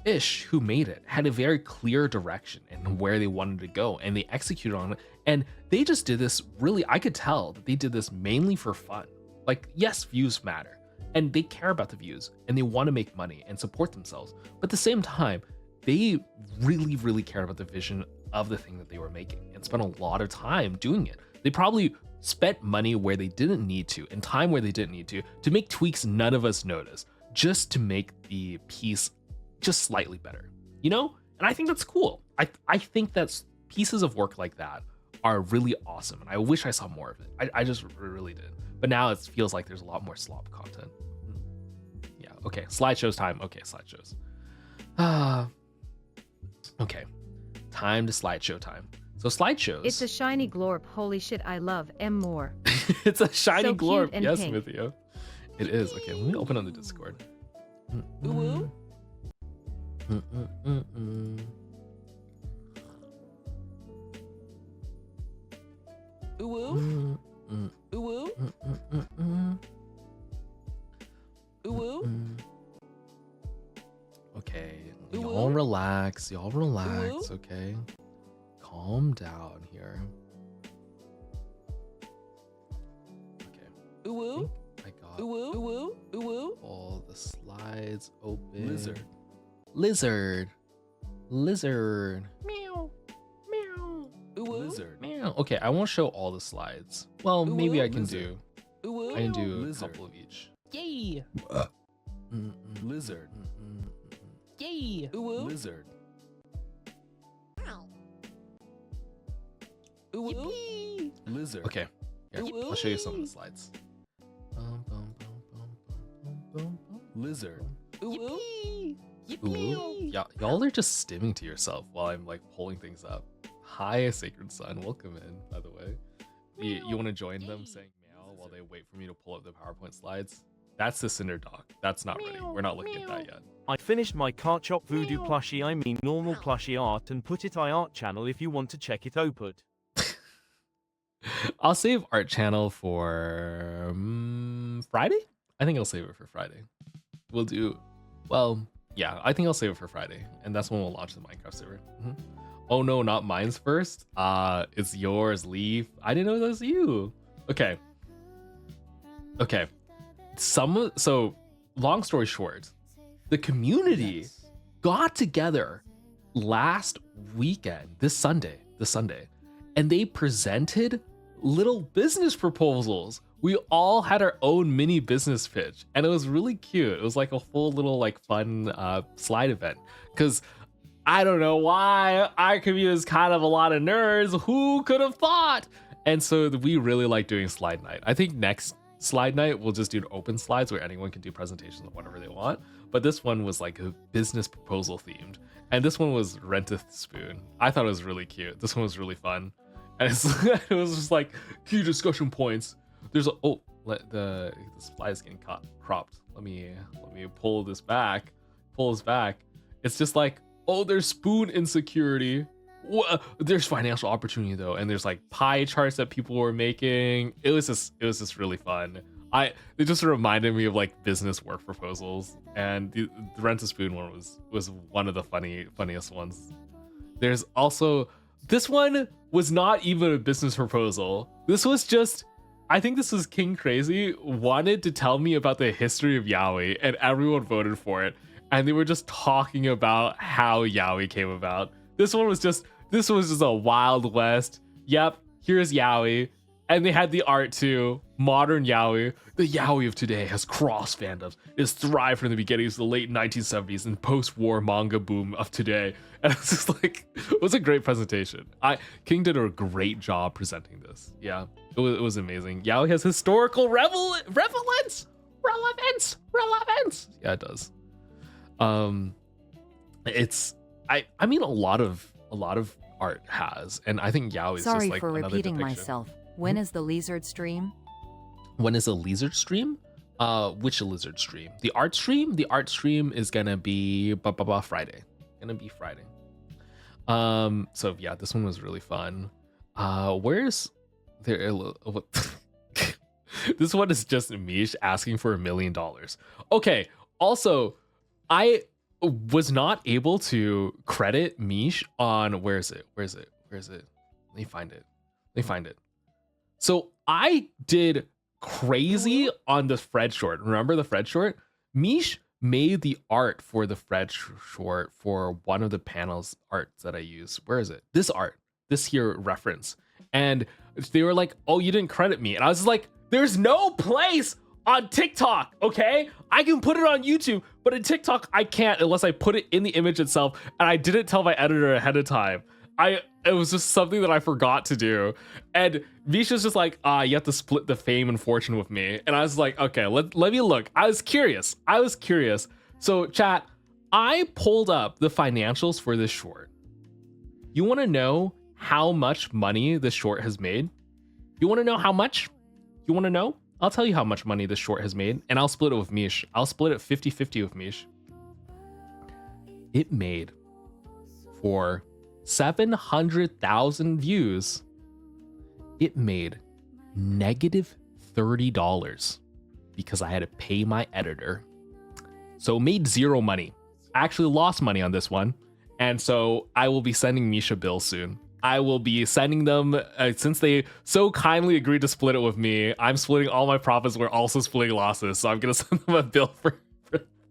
S1: Ish, who made it, had a very clear direction and where they wanted to go, and they executed on it. And they just did this really, I could tell that they did this mainly for fun. Like, yes, views matter, and they care about the views, and they want to make money and support themselves. But at the same time, they really, really cared about the vision of the thing that they were making and spent a lot of time doing it. They probably spent money where they didn't need to and time where they didn't need to make tweaks none of us notice, just to make the piece just slightly better, you know? And I think that's cool. I think that's pieces of work like that are really awesome, and I wish I saw more of it. I just really did. But now it feels like there's a lot more slop content. Yeah, okay, slideshows time. Okay, slideshows. Okay, time to slideshow time. So slideshows.
S8: It's a shiny glorp. Holy shit, I love M more.
S1: It's a shiny
S8: So cute
S1: glorp.
S8: and
S1: Yes,
S8: pink.
S1: Smithio. It is. Okay, let me open on the Discord.
S8: Ooh. Ooh. Ooh. Ooh.
S1: Okay, y'all relax. Y'all relax. Okay, calm down here.
S8: Ooh,
S1: I got
S8: ooh, ooh.
S1: all the slides open. Lizard.
S8: Meow. Meow. Ooh,
S1: Meow. Okay, I won't show all the slides. Well, maybe I can do.
S8: ooh.
S1: I can do a couple of each.
S8: Yay.
S1: Lizard.
S8: Yay. Ooh,
S1: Lizard.
S8: ooh. Yippee.
S1: Lizard. Okay, here, I'll show you some of the slides. Lizard.
S8: Ooh.
S1: Ooh. Yeah, y'all are just stimming to yourself while I'm like pulling things up. Hi, Sacred Son. Welcome in, by the way. You want to join them saying meow while they wait for me to pull up the PowerPoint slides? That's the Cinder Doc. That's not ready. We're not looking at that yet.
S2: I finished my Karchop Voodoo plushie, I mean normal plushie art, and put it art channel if you want to check it output.
S1: I'll save art channel for Friday. I think I'll save it for Friday. We'll do, well, yeah, I think I'll save it for Friday, and that's when we'll launch the Minecraft server. Oh no, not mine's first. It's yours, Leaf. I didn't know that was you. Okay. So long story short, the community got together last weekend, this Sunday, and they presented little business proposals. We all had our own mini business pitch, and it was really cute. It was like a full little like fun slide event, because I don't know why our community is kind of a lot of nerds. Who could have thought? And so we really like doing slide night. I think next slide night we'll just do open slides where anyone can do presentations of whatever they want. But this one was like a business proposal themed, and this one was Rent a Spoon. I thought it was really cute. This one was really fun, and it was just like key discussion points. There's the slide is getting cropped. Let me pull this back. It's just like, oh, there's spoon insecurity. There's financial opportunity though, and there's like pie charts that people were making. It was just really fun. It just reminded me of like business work proposals, and the Rent a Spoon one was one of the funniest ones. There's also, this one was not even a business proposal. This was just, I think this was King Crazy wanted to tell me about the history of Yaoi, and everyone voted for it. And they were just talking about how Yaoi came about. This was just a Wild West. Yep, here's Yaoi. And they had the art too. Modern Yaoi. The Yaoi of today has cross fandoms. It has thrived from the beginnings of the late 1970s and post-war manga boom of today. And it's just like, it was a great presentation. King did a great job presenting this. Yeah, it was amazing. Yaoi has historical relevance. Yeah, it does. It's I mean a lot of art has, and I think Yaoi is
S3: Sorry
S1: just like
S3: for
S1: another
S3: repeating
S1: depiction.
S3: myself. When is the lizard stream?
S1: When is a lizard stream? Which lizard stream? The art stream? The art stream is gonna be Friday. So yeah, this one was really fun. Where's there? This one is just Mish asking for $1 million. Okay. Also, I was not able to credit Mish on where is it? Let me find it. So I did crazy on the Fred short. Remember the Fred short? Mish made the art for the Fred short for one of the panels arts that I use. Where is it? This art, this here reference. And they were like, oh, you didn't credit me. And I was like, there's no place on TikTok, okay? I can put it on YouTube, but in TikTok, I can't unless I put it in the image itself. And I didn't tell my editor ahead of time. It was just something that I forgot to do. And Misha's just like, you have to split the fame and fortune with me. And I was like, okay, let me look. I was curious. So chat, I pulled up the financials for this short. You want to know how much money this short has made? You want to know how much? You want to know? I'll tell you how much money this short has made, and I'll split it with Mish. I'll split it 50-50 with Mish. It made, for 700,000 views, it made -$30 because I had to pay my editor. So it made zero money. I actually lost money on this one, and so I will be sending Misha bill soon. I will be sending them, since they so kindly agreed to split it with me, I'm splitting all my profits. We're also splitting losses. So I'm going to send them a bill for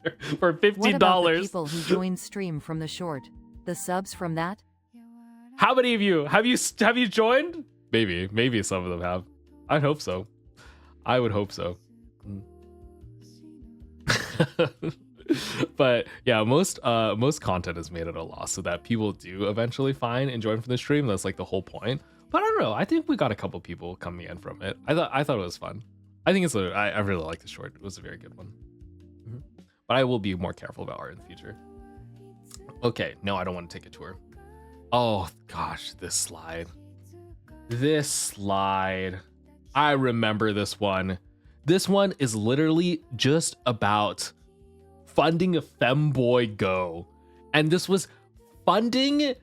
S1: $15.
S3: What about the people who joined stream from the short? The subs from that?
S1: How many of you have you joined? Maybe some of them have. I'd hope so. I would hope so. But yeah, most content is made at a loss so that people do eventually find and join from the stream. That's like the whole point. But I don't know. I think we got a couple people coming in from it. I thought it was fun. I think I really like the short. It was a very good one. But I will be more careful about art in the future. Okay, no, I don't want to take a tour. Oh gosh, this slide. I remember this one. This one is literally just about funding a femboy go. And this was funding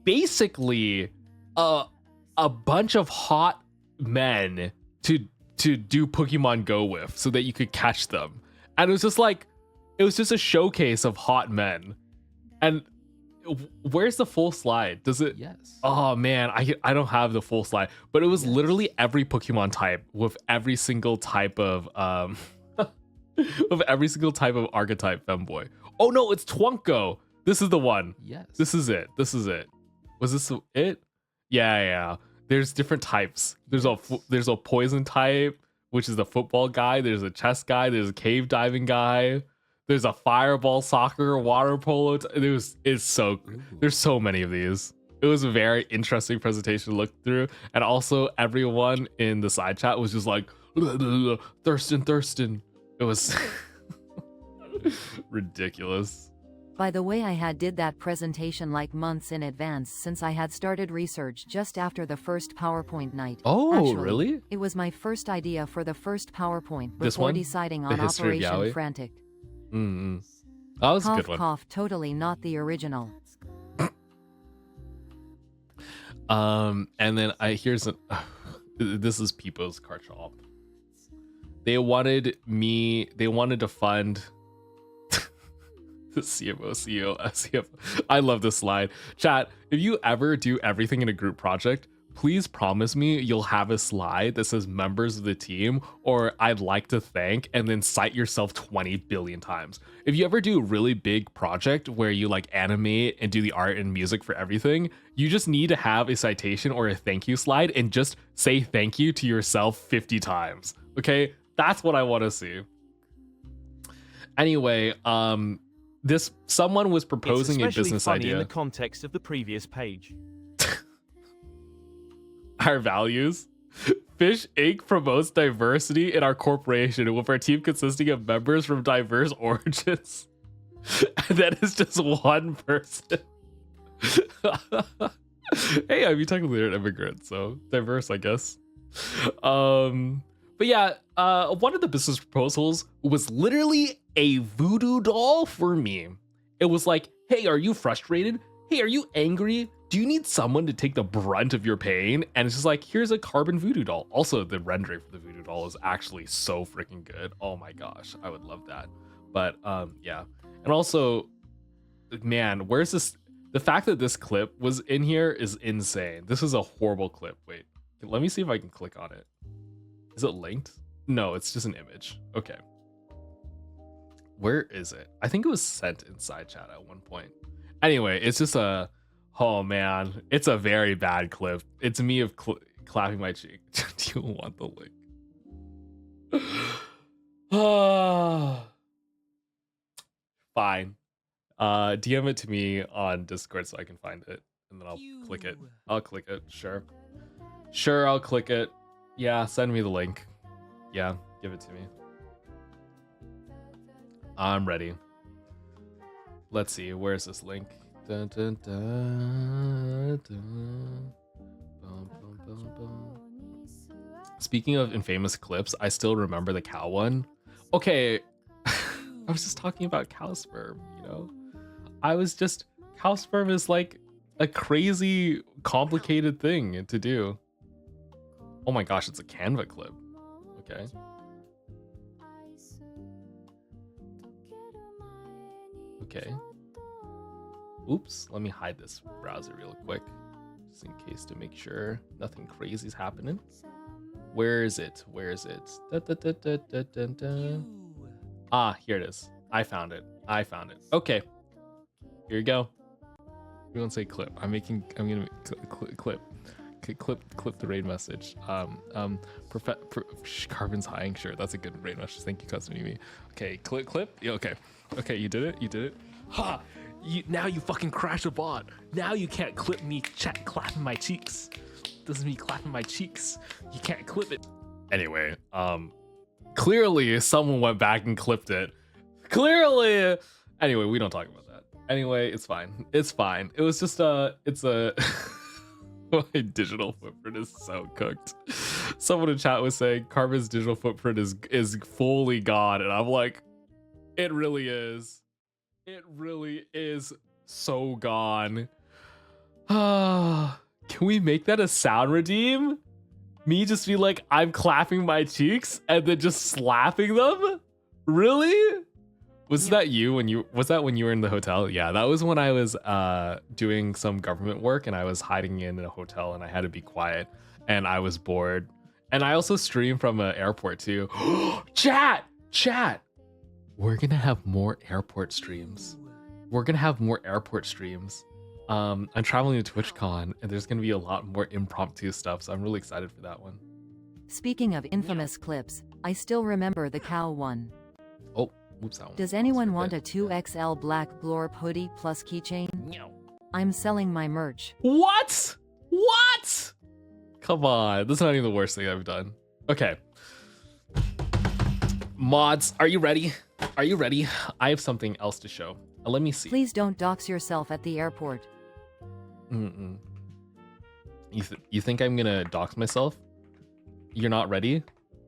S1: basically a bunch of hot men to do Pokemon Go with so that you could catch them. And it was just a showcase of hot men. And where's the full slide? Does it?
S8: Yes.
S1: Oh man, I don't have the full slide, but it was literally every Pokemon type with every single type of with every single type of archetype femboy. Oh no, it's Twunko. This is the one.
S8: Yes.
S1: This is it. Was this it? Yeah. There's different types. There's a poison type, which is the football guy. There's a chess guy. There's a cave diving guy. There's a fireball soccer, water polo. There's so many of these. It was a very interesting presentation to look through. And also everyone in the side chat was just like, Thurston. It was ridiculous.
S3: By the way, I did that presentation like months in advance since I had started research just after the first PowerPoint night.
S1: Oh,
S3: Actually,
S1: really?
S3: It was my first idea for the first PowerPoint
S1: This
S3: before
S1: one?
S3: deciding
S1: The
S3: on
S1: history of
S3: Operation
S1: Yaoi?
S3: Frantic.
S1: That was a good one.
S3: Cough, totally not the original.
S1: And then this is People's Card Shop. They wanted to fund the CMO, CEO, CFO. I love this slide. Chat, if you ever do everything in a group project, please promise me you'll have a slide that says members of the team or I'd like to thank, and then cite yourself 20 billion times. If you ever do a really big project where you like animate and do the art and music for everything, you just need to have a citation or a thank you slide and just say thank you to yourself 50 times. Okay? That's what I want to see. Anyway, someone was proposing a
S2: It's especially
S1: business
S2: funny
S1: idea.
S2: in the context of the previous page.
S1: Our values. Fish Inc. promotes diversity in our corporation with our team consisting of members from diverse origins. And that is just one person. Hey, I mean, technically they're an immigrant, so diverse, I guess. But yeah, one of the business proposals was literally a voodoo doll for me. It was like, hey, are you frustrated? Hey, are you angry? Do you need someone to take the brunt of your pain? And it's just like, here's a Karbon voodoo doll. Also, the rendering for the voodoo doll is actually so freaking good. Oh my gosh, I would love that. But yeah. And also, man, where's this? The fact that this clip was in here is insane. This is a horrible clip. Wait, let me see if I can click on it. Is it linked? No, it's just an image. Okay. Where is it? I think it was sent inside chat at one point. Anyway, it's just oh man, it's a very bad clip. It's me of clapping my cheek. Do you want the link? Fine. DM it to me on Discord so I can find it, and then I'll click it. I'll click it. Sure, I'll click it. Yeah, send me the link. Yeah, give it to me. I'm ready. Let's see, where's this link? Dun, dun, dun, dun. Bum, bum, bum, bum. Speaking of infamous clips, I still remember the cow one. Okay, I was just talking about cow sperm, you know? Cow sperm is like a crazy, complicated thing to do. Oh my gosh, it's a Canva clip. Okay. Okay. Oops, let me hide this browser real quick. just in case to make sure nothing crazy is happening. Where is it? Where is it? Da, da, da, da, da, da, da. Ah, here it is. I found it. I found it. Okay. Here you go. We don't say clip. I'm gonna clip. Clip the raid message. Karbon's hiding. Sure, that's a good raid message. Thank you, Cousin Mimi. Okay, clip. Yeah, okay, you did it. Ha! Now you fucking crash a bot. Now you can't clip me clapping my cheeks. This is me clapping my cheeks. You can't clip it. Anyway, clearly someone went back and clipped it. Clearly. Anyway, we don't talk about that. Anyway, it's fine. It's fine. It was just it's a my digital footprint is so cooked. Someone in chat was saying Karbon's digital footprint is fully gone, and I'm like, it really is. It really is so gone. Can we make that a sound redeem? Me just be like, I'm clapping my cheeks and then just slapping them? Really? Was that when you were in the hotel? Yeah, that was when I was doing some government work and I was hiding in a hotel and I had to be quiet and I was bored. And I also stream from an airport too. Chat. We're gonna have more airport streams. I'm traveling to TwitchCon and there's gonna be a lot more impromptu stuff, so I'm really excited for that one.
S3: Speaking of infamous clips, I still remember the cow one.
S1: Oh, oops, that one.
S3: Does anyone want a 2XL black Glorp hoodie plus keychain?
S1: No.
S3: I'm selling my merch.
S1: What? Come on, this is not even the worst thing I've done. Okay. Mods, are you ready? I have something else to show. Let me see.
S3: Please don't dox yourself at the airport.
S1: You think I'm gonna dox myself? You're not ready?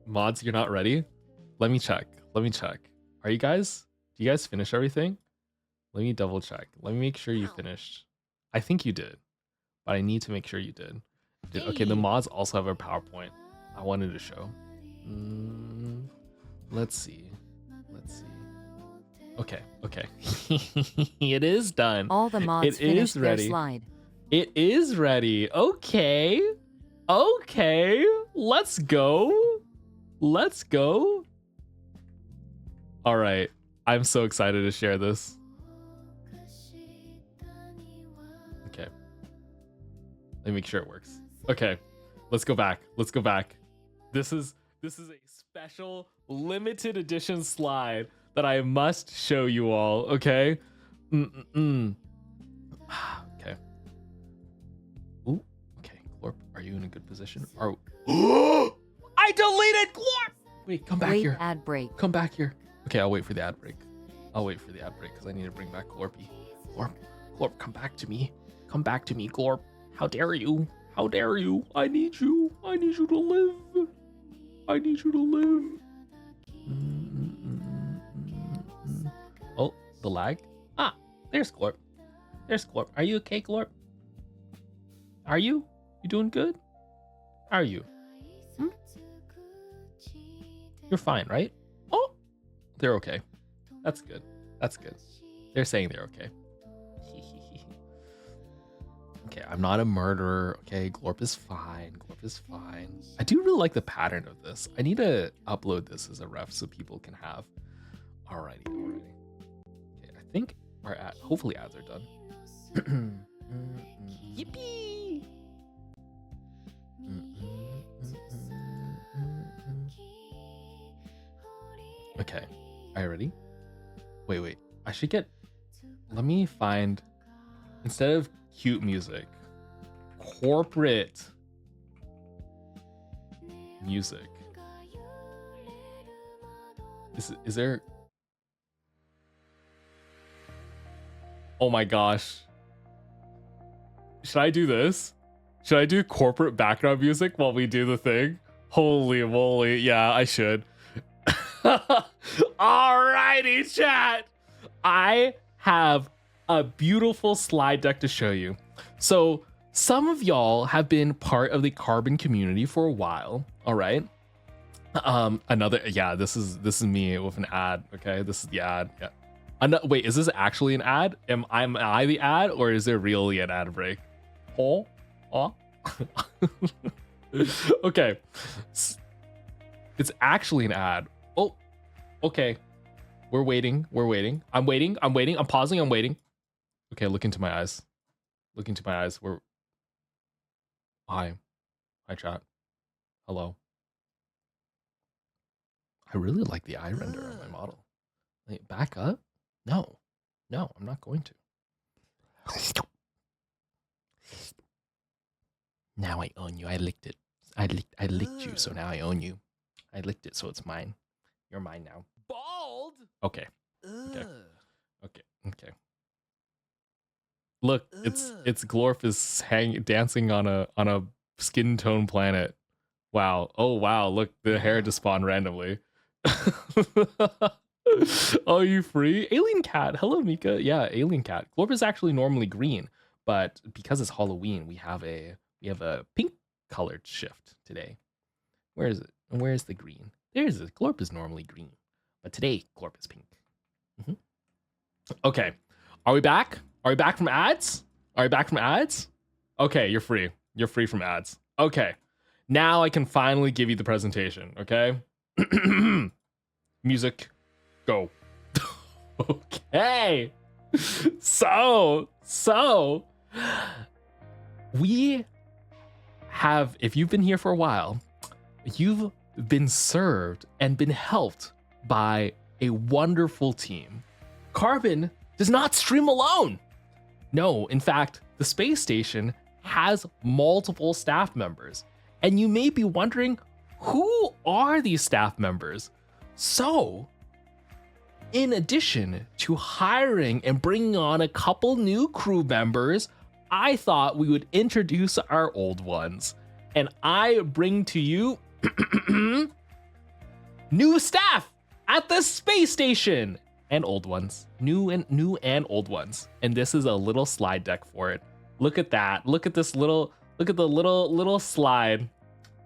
S1: Mods, you're not ready? Let me check. Do you guys finish everything? Let me double check. Let me make sure you finished. I think you did, but I need to make sure you did. Okay, the mods also have a PowerPoint I wanted to show. Let's see. Okay. It is done.
S3: All the mods finished their slide.
S1: It is ready. Okay. Let's go. All right. I'm so excited to share this. Okay. Let me make sure it works. Okay. Let's go back. This is a special limited edition slide that I must show you all, okay? Okay. Ooh, okay. Glorp, are you in a good position? I deleted Glorp! Wait, come back here.
S3: Ad break.
S1: Come back here. Okay, I'll wait for the ad break. Because I need to bring back Glorpy. Glorp, come back to me. Glorp. How dare you? I need you to live. Oh, the lag. Ah, there's Glorp. Are you okay, Glorp? Are you? You doing good? Are you? You're fine, right? Oh, they're okay. That's good. They're saying they're okay. Okay, I'm not a murderer. Okay, Glorp is fine. I do really like the pattern of this. I need to upload this as a ref so people can have. Alrighty. Okay, I think our hopefully ads are done. Yippee! Okay, are you ready? Wait. I should get. Let me find, instead of cute music, corporate music. Is there? Oh my gosh. Should I do this? Should I do corporate background music while we do the thing? Holy moly. Yeah, I should. Alrighty, chat. I have a beautiful slide deck to show you. So some of y'all have been part of the Karbon community for a while. All right. This is me with an ad. Okay, this is the ad. Yeah. Wait, is this actually an ad? Am I the ad, or is there really an ad break? Oh, Aw. Okay. It's actually an ad. Oh, okay. We're waiting. We're waiting. I'm waiting. I'm waiting. I'm pausing. I'm waiting. Okay, look into my eyes. Look into my eyes. We're... Hi. Hi, chat. Hello. I really like the eye render on my model. Wait, back up? No. No, I'm not going to. Now I own you. I licked it. I licked you, so now I own you. I licked it, so it's mine. You're mine now. Bald? Okay. Okay. Okay. Okay. Look, it's Glorf is dancing on a skin tone planet. Wow. Oh wow, look, the hair just spawned randomly. Oh, you free? Alien Cat. Hello, Mika. Yeah, Alien Cat. Glorp is actually normally green, but because it's Halloween, we have a pink colored shift today. Where is it? Where is the green? There's it. Glorp is normally green, but today Glorp is pink. Okay. Are we back? Are we back from ads? Are we back from ads? Okay, you're free. You're free from ads. Okay. Now I can finally give you the presentation, okay? Music, go. Okay. So we have, if you've been here for a while, you've been served and been helped by a wonderful team. Karbon does not stream alone. No, in fact, the space station has multiple staff members. And you may be wondering, who are these staff members? So, in addition to hiring and bringing on a couple new crew members, I thought we would introduce our old ones. And I bring to you new staff at the space station. And old ones, new and old ones. And this is a little slide deck for it. Look at that. Look at this little, look at the little slide.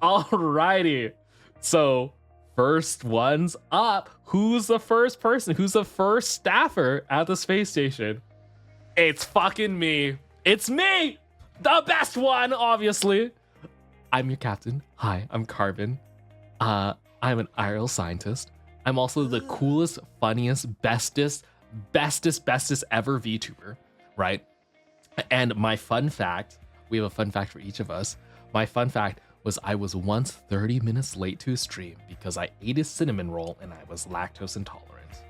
S1: Alrighty. So first one's up. Who's the first person? Who's the first staffer at the space station? It's fucking me. It's me. The best one, obviously. I'm your captain. Hi, I'm Karbon. I'm an IRL scientist. I'm also the coolest, funniest, bestest ever VTuber, right? And my fun fact, we have a fun fact for each of us. My fun fact was I was once 30 minutes late to a stream because I ate a cinnamon roll and I was lactose intolerant.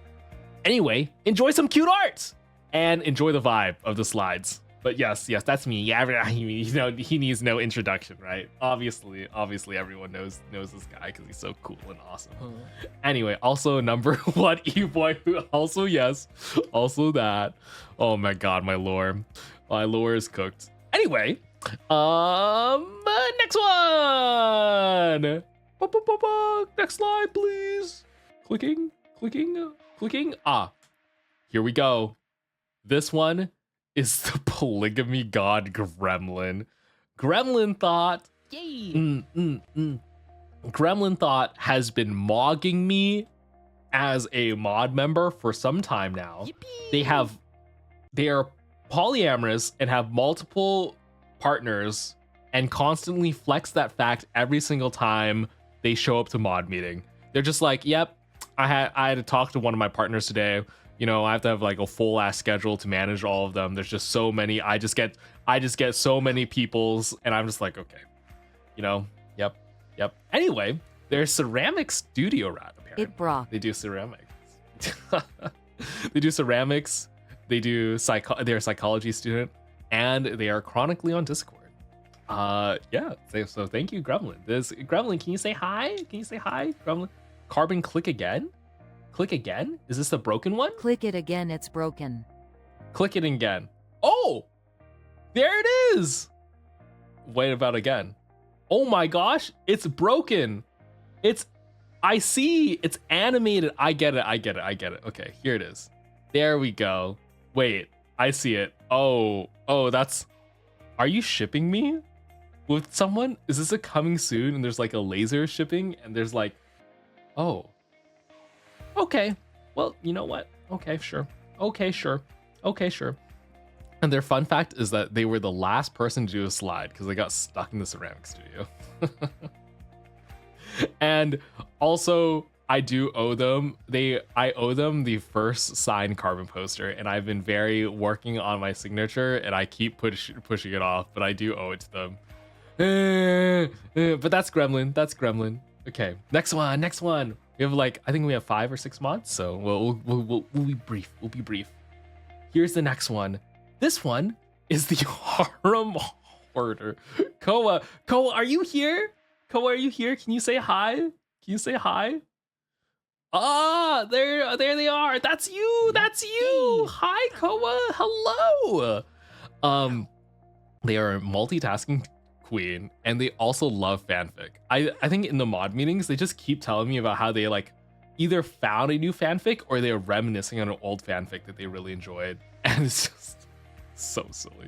S1: Anyway, enjoy some cute art and enjoy the vibe of the slides. But yes, that's me. Yeah, you know, he needs no introduction, right? Obviously everyone knows this guy because he's so cool and awesome. Anyway, also number one E-boy, also yes, also that. Oh my god, my lore is cooked. Anyway, next one. Next slide, please. Clicking. Ah, here we go. This one is the polygamy god Gremlin. Gremlin Thought.
S8: Yay.
S1: Gremlin Thought has been mogging me as a mod member for some time now.
S8: Yippee.
S1: They are polyamorous and have multiple partners and constantly flex that fact every single time they show up to mod meeting. They're just like, yep, I had to talk to one of my partners today. You know, I have to have like a full ass schedule to manage all of them. There's just so many. I just get so many peoples, and I'm just like, okay, you know, yep. Anyway, they're ceramic studio rat. Apparently,
S3: It brought.
S1: they do ceramics. They do ceramics. They do they're a psychology student, and they are chronically on Discord. Yeah. So thank you, Gremlin. Gremlin, can you say hi? Can you say hi, Gremlin? Karbon, click again. Click again? Is this the broken one?
S3: Click it again, it's broken.
S1: Click it again. Oh! There it is! Wait about again. Oh my gosh, it's broken. I see, it's animated. I get it. Okay, here it is. There we go. Wait, I see it. Oh, that's... Are you shipping me with someone? Is this a coming soon and there's like a laser shipping and there's like... Oh. Okay, well, you know what? Okay, sure. And their fun fact is that they were the last person to do a slide because they got stuck in the ceramic studio. And also, I do owe them. I owe them the first signed Karbon poster, and I've been very working on my signature, and I keep pushing it off, but I do owe it to them. But that's Gremlin. That's Gremlin. Okay, next one. We have like, I think we have 5 or 6 mods, so we'll be brief. We'll be brief. Here's the next one. This one is the Harem Hoarder. Koa, are you here? Koa, are you here? Can you say hi? Can you say hi? Ah, there they are. That's you. That's you. Hi, Koa. Hello. They are a multitasking queen, and they also love fanfic. I think in the mod meetings, they just keep telling me about how they like either found a new fanfic or they are reminiscing on an old fanfic that they really enjoyed, and it's just so silly.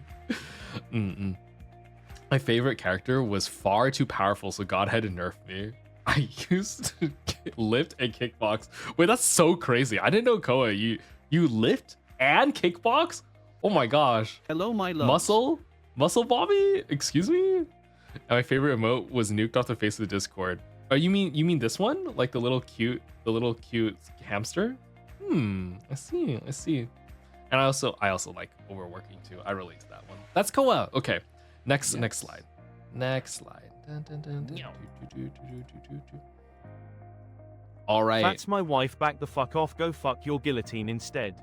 S1: My favorite character was far too powerful, so God had to nerf me. I used to lift and kickbox. Wait, that's so crazy. I didn't know, Koa, you lift and kickbox? Oh my gosh.
S4: Hello, my loves.
S1: Muscle Bobby? Excuse me? And my favorite emote was nuked off the face of the Discord. Oh, you mean this one? Like the little cute hamster? I see. And I also like overworking too. I relate to that one. That's Koa. Okay. Next slide. Next slide. Dun, dun, dun, dun. All right.
S2: That's my wife. Back the fuck off. Go fuck your guillotine instead.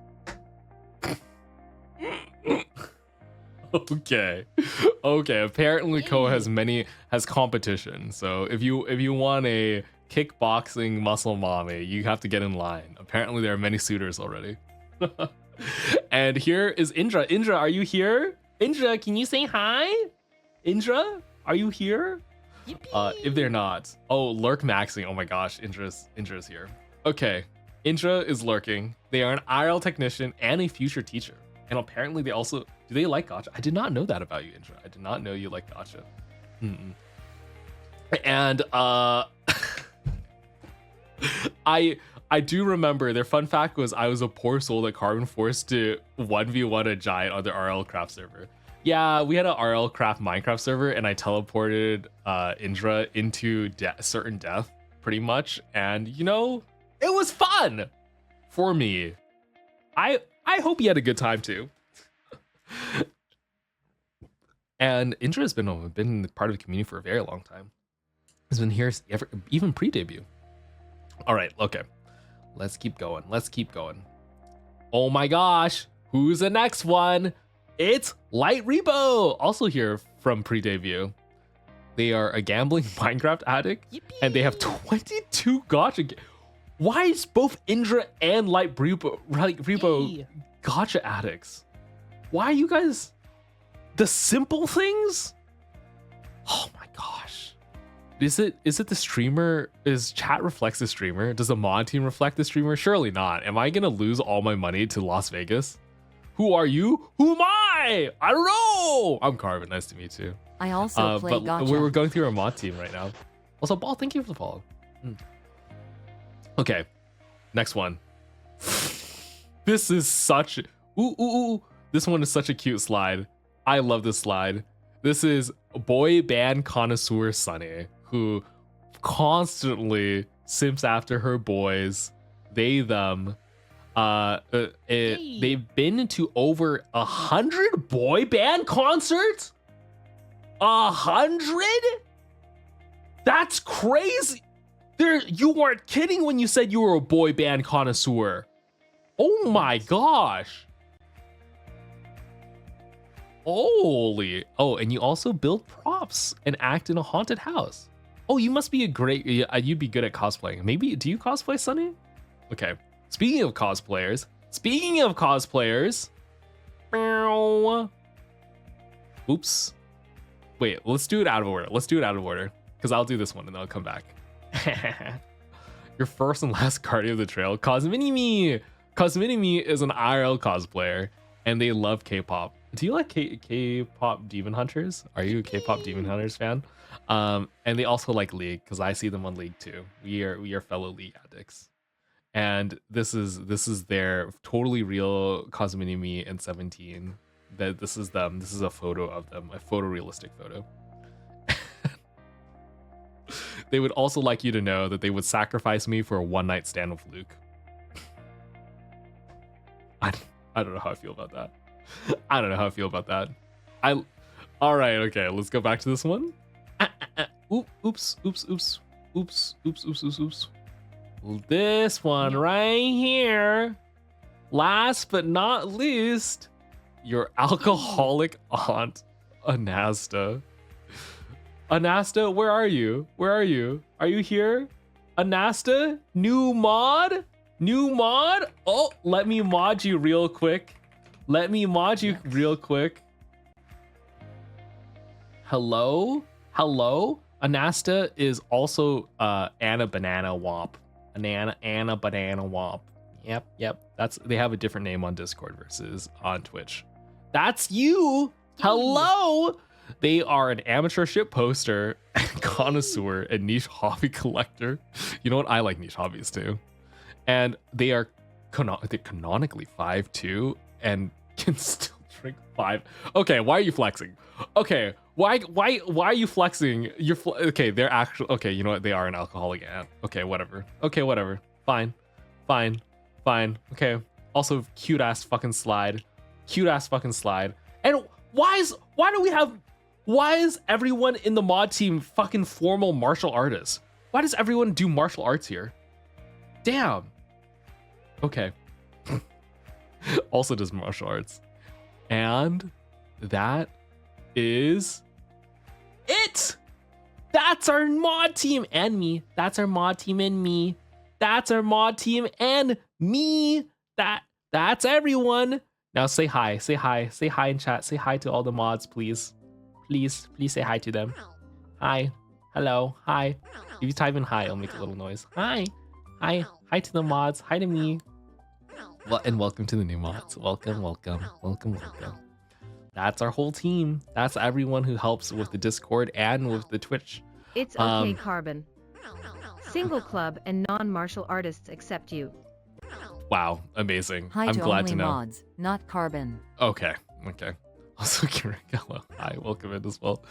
S1: Okay. Apparently, Koa has competition. So if you want a kickboxing muscle mommy, you have to get in line. Apparently, there are many suitors already. And here is Indra. Indra, are you here? Indra, can you say hi? Indra, are you here? If they're not, lurk maxing. Oh my gosh, Indra's here. Okay, Indra is lurking. They are an IRL technician and a future teacher. And apparently they also, do they like gacha? I did not know that about you, Indra. I did not know you like gacha. And I do remember their fun fact was I was a poor soul that Karbon forced to 1v1 a giant on the RL craft server. Yeah, we had an RL craft Minecraft server, and I teleported Indra into certain death, pretty much. And you know, it was fun for me. I hope you had a good time too. And Indra has been part of the community for a very long time. He's been here even pre-debut. All right, okay. Let's keep going. Oh my gosh, who's the next one? It's Light Repo, also here from pre-debut. They are a gambling Minecraft addict, and they have 22 gacha. Why is both Indra and Light Repo gacha addicts? Why are you guys the simple things? Oh my gosh. Is it the streamer? Is chat reflects the streamer? Does the mod team reflect the streamer? Surely not. Am I gonna lose all my money to Las Vegas? Who are you? Who am I? I don't know. I'm Karbon. Nice to meet you.
S3: I also play gacha.
S1: We're going through our mod team right now. Also, Ball, thank you for the follow. Okay, next one. This is such this one is such a cute slide. I love this slide. This is boy band connoisseur Sunny, who constantly simps after her boys, they, them. They've been to over 100 boy band concerts. 100? That's crazy. You weren't kidding when you said you were a boy band connoisseur. Oh my gosh. Holy. Oh, and you also build props and act in a haunted house. Oh, you must be you'd be good at cosplaying. Maybe, do you cosplay, Sunny? Okay. Speaking of cosplayers. Oops. Wait, let's do it out of order. Because I'll do this one and then I'll come back. Your first and last Guardian of the Trail, Cosminimi. Cosminimi is an IRL cosplayer, and they love K-pop. Do you like K-pop Demon Hunters? Are you a K-pop Demon Hunters fan? And they also like League, because I see them on League too. We are fellow League addicts. And this is their totally real Cosminimi and 17 that this is them. This is a photo of them, a photorealistic photo. They would also like you to know that they would sacrifice me for a one-night stand with Luke. I don't know how I feel about that. I don't know how I feel about that. All right, okay, let's go back to this one. Oops. This one right here. Last but not least, your alcoholic aunt, Anasta. Anasta, where are you? Where are you? Are you here? Anasta, new mod? New mod? Oh, let me mod you real quick. Let me mod you real quick. Hello? Hello? Anasta is also Anna Banana Womp. Anna Banana Womp. Yep. They have a different name on Discord versus on Twitch. That's you. Hello. They are an amateur ship poster, connoisseur, and niche hobby collector. You know what? I like niche hobbies too. And they are they're canonically 5'2" and can still drink 5. Okay, why are you flexing? Okay, why are you flexing? Okay, they're actually okay. You know what? They are an alcoholic aunt. Okay, whatever. Fine. Okay. Also, cute ass fucking slide. And why is everyone in the mod team fucking formal martial artists? Why does everyone do martial arts here? Damn. Okay. Also does martial arts. And that is it. That's our mod team and me. That's our mod team and me. That's everyone. Now say hi in chat. Say hi to all the mods, please. Please say hi to them. Hi. Hello. Hi. If you type in hi, I'll make a little noise. Hi to the mods. Hi to me. Well, and welcome to the new mods. Welcome. That's our whole team. That's everyone who helps with the Discord and with the Twitch.
S9: It's okay, Karbon. Single club and non-martial artists accept you.
S1: Wow, amazing.
S3: Hi
S1: I'm
S3: to
S1: glad
S3: only
S1: to know.
S3: mods, not Karbon.
S1: Okay. Also, Kirigella, hi, welcome in as well.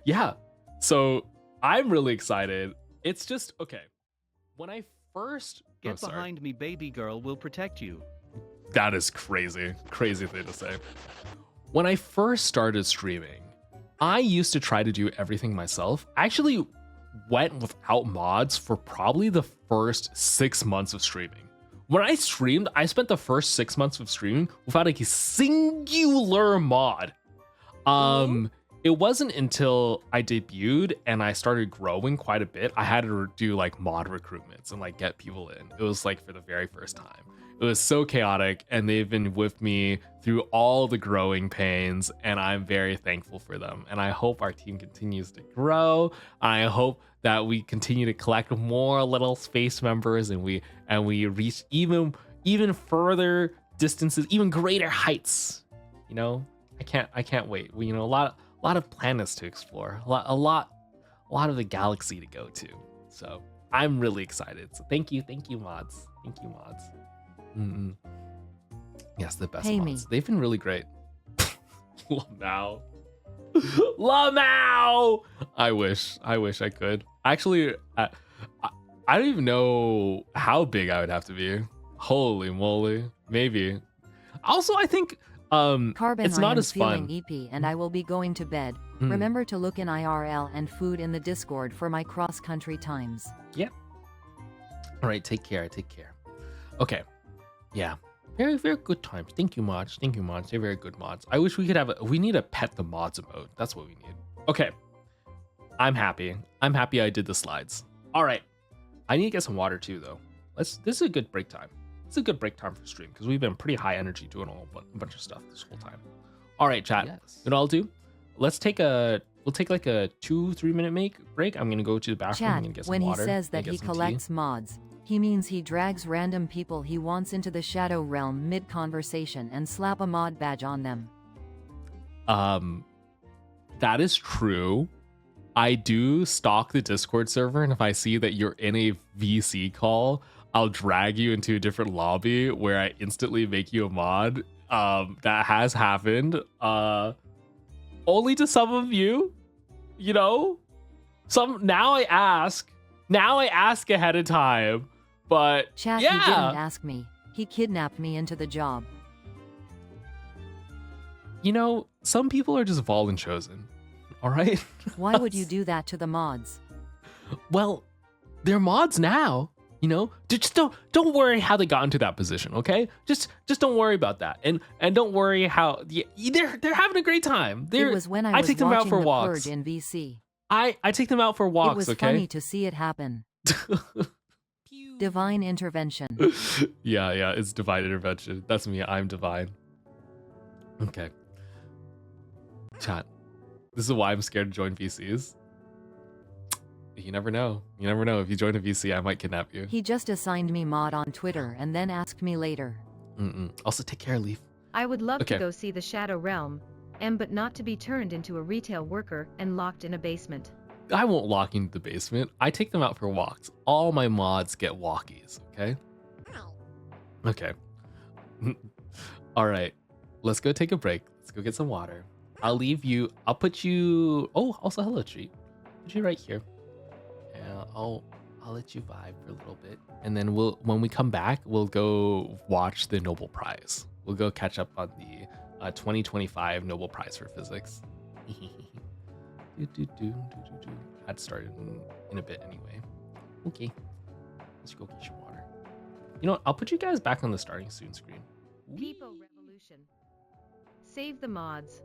S1: Yeah, so I'm really excited. It's just, okay. When I first...
S4: Get behind me, baby girl will protect you.
S1: That is crazy. Crazy thing to say. When I first started streaming, I used to try to do everything myself. I actually went without mods for probably the first 6 months of streaming. When I streamed, I spent the first 6 months of streaming without a singular mod. It wasn't until I debuted and I started growing quite a bit, I had to do like mod recruitments and like get people in. It was like for the very first time. It was so chaotic and they've been with me through all the growing pains and I'm very thankful for them. And I hope our team continues to grow. I hope that we continue to collect more little space members and we reach even further distances, even greater heights. You know, I can't wait. A lot of planets to explore, a lot of the galaxy to go to. So I'm really excited. So thank you mods. Yes, the best mods. They've been really great. Lamau. I wish I could. Actually, I don't even know how big I would have to be. Holy moly. Maybe. Also, I think
S3: Karbon,
S1: it's not
S3: I am
S1: as fun.
S3: feeling EP and I will be going to bed. Remember to look in IRL and food in the Discord for my cross-country times.
S1: Yep. All right, take care. Okay. Yeah. Very, very good times. Thank you, mods. They're very good mods. I wish we could we need a pet the mods emote. That's what we need. Okay. I'm happy I did the slides. All right. I need to get some water too, though. This is a good break time. It's a good break time for stream because we've been pretty high energy doing a bunch of stuff this whole time. All right, chat.
S8: Yes.
S1: You know what I'll do? We'll take like a 2-3 minute break. I'm gonna go to the bathroom. I'm
S3: Chat,
S1: gonna get some
S3: when
S1: water.
S3: he says that
S1: get
S3: he
S1: some tea.
S3: collects mods, he means he drags random people he wants into the shadow realm mid-conversation and slap a mod badge on them.
S1: That is true. I do stalk the Discord server, and if I see that you're in a VC call, I'll drag you into a different lobby where I instantly make you a mod That has happened. Only to some of you, you know. Now I ask ahead of time, but
S3: Chat,
S1: yeah.
S3: he didn't ask me. He kidnapped me into the job.
S1: You know, some people are just Volin chosen. All right?
S3: Why would you do that to the mods?
S1: Well, they're mods now. You know, just don't worry how they got into that position, okay? Just don't worry about that, and don't worry how they're having a great time.
S3: It was when I was
S1: take them out
S3: watching
S1: for
S3: the
S1: walks.
S3: Purge in VC.
S1: I take them out for walks.
S3: It was
S1: okay?
S3: funny to see it happen. Divine intervention.
S1: Yeah, it's divine intervention. That's me. I'm divine. Okay. Chat. This is why I'm scared to join VCs. You never know. You never know. If you join a VC, I might kidnap you.
S3: He just assigned me mod on Twitter and then asked me later.
S1: Also, take care, Leaf.
S9: I would love
S1: Okay.
S9: to go see the Shadow Realm, but not to be turned into a retail worker and locked in a basement.
S1: I won't lock you into the basement. I take them out for walks. All my mods get walkies, okay? Okay. All right. Let's go take a break. Let's go get some water. I'll leave you. I'll put you... Oh, also hello, Treat. Put you right here. Yeah, I'll let you vibe for a little bit. And then when we come back, we'll go watch the Nobel Prize. We'll go catch up on the 2025 Nobel Prize for Physics. I'd started in a bit anyway. Okay. Let's go get your water. You know what? I'll put you guys back on the starting soon screen.
S9: People revolution. Save the mods.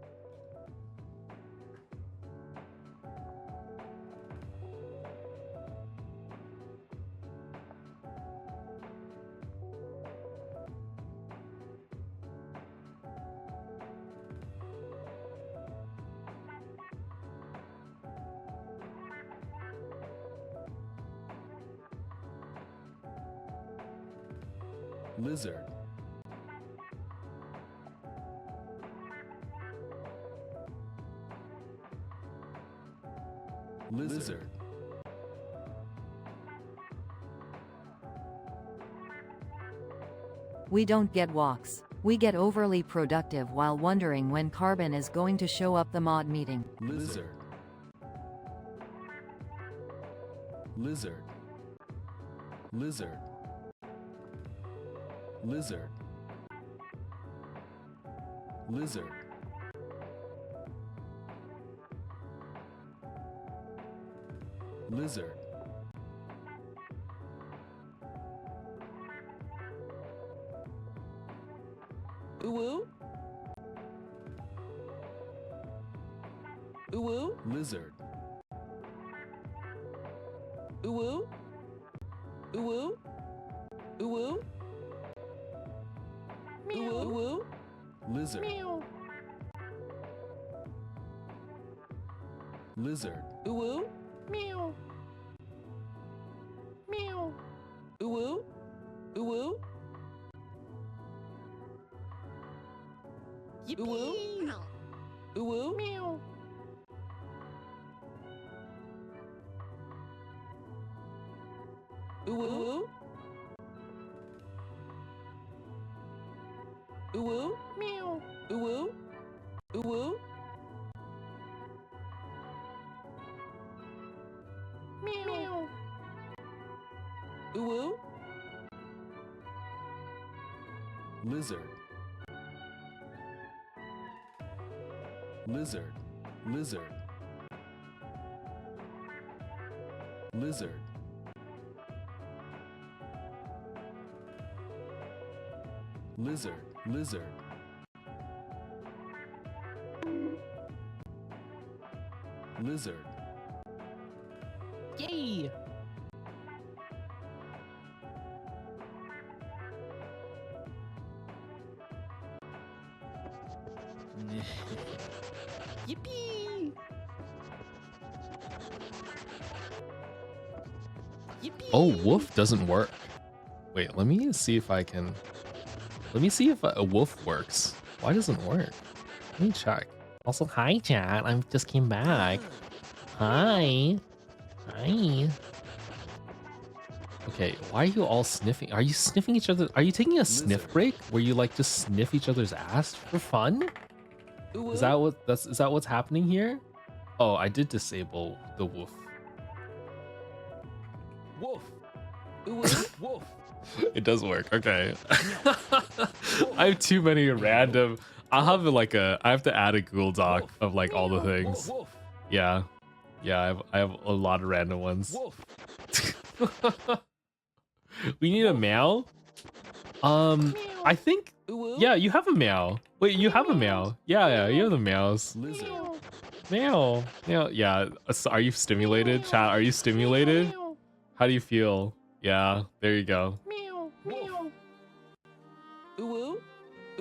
S1: Lizard. Lizard.
S3: We don't get walks. We get overly productive while wondering when Karbon is going to show up the mod meeting.
S1: Lizard. Lizard. Lizard. Lizard. Lizard. Lizard.
S8: Ooh. Ooh.
S1: Lizard.
S8: Ooh. Ooh. Ooh. Meow. Ooh.
S1: Lizard.
S8: Meow.
S1: Lizard.
S8: Ooh. Meow. Meow. Ooh. Ooh. Yippee. Ooh. Meow. Ooh. Ooh. Meow. Ooh. Ooh. Meow. Ooh.
S1: Lizard. Lizard. Lizard. Lizard. Lizard. Lizard. Lizard.
S8: Yay. Yippee. Yippee.
S1: Oh, woof doesn't work. Wait, let me see if I can. Let me see if a woof works. Why doesn't it work? Let me check. Also, hi, chat. I just came back. Hi. Hi. Okay, why are you all sniffing? Are you sniffing each other? Are you taking a sniff break where you like to sniff each other's ass for fun? Is that what's happening here? Oh, I did disable the woof.
S8: Woof. Woof. Woof.
S1: It does work. Okay. I have too many random. I'll have like I have to add a Google Doc of like all the things.
S8: Woof.
S1: Yeah. Yeah, I have a lot of random ones.
S8: Woof.
S1: We need a meow. I think. Yeah, you have a meow. Wait, you have a meow. Yeah, you have the meows.
S8: Lizard.
S1: Meow. Meow. Yeah. Are you stimulated, chat? Are you stimulated? How do you feel? Yeah. There you go.
S8: Meow. Meow. Ooh.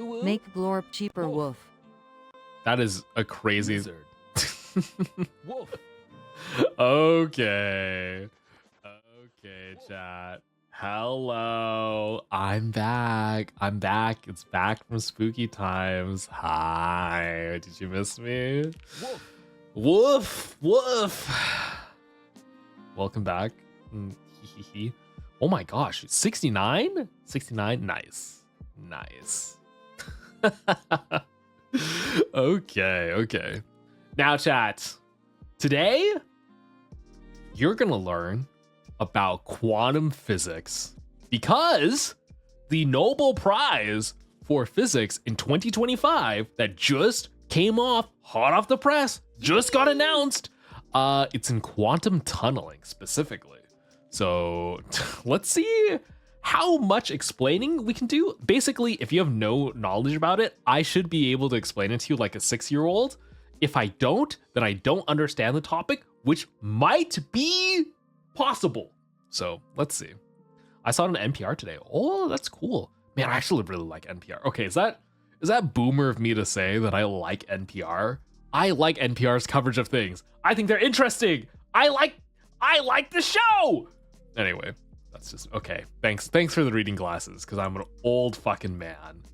S8: Ooh.
S3: Make glorp cheaper woof.
S1: That is a crazy.
S8: Lizard. Woof.
S1: Okay. Okay, chat. Hello. I'm back. It's back from spooky times. Hi. Did you miss me?
S8: Woof.
S1: Woof. Welcome back. Oh my gosh. 69? 69? Nice. Okay. Now, chat. Today, you're going to learn about quantum physics because the Nobel Prize for Physics in 2025 that just came hot off the press, just got announced. It's in quantum tunneling specifically. So let's see how much explaining we can do. Basically, if you have no knowledge about it, I should be able to explain it to you like a 6-year-old. If I don't, then I don't understand the topic, which might be possible. So let's see. I saw it on NPR today. Oh, that's cool. Man, I actually really like NPR. Okay, is that boomer of me to say that I like NPR? I like NPR's coverage of things. I think they're interesting. I like the show. Anyway, that's just okay. Thanks for the reading glasses, because I'm an old fucking man.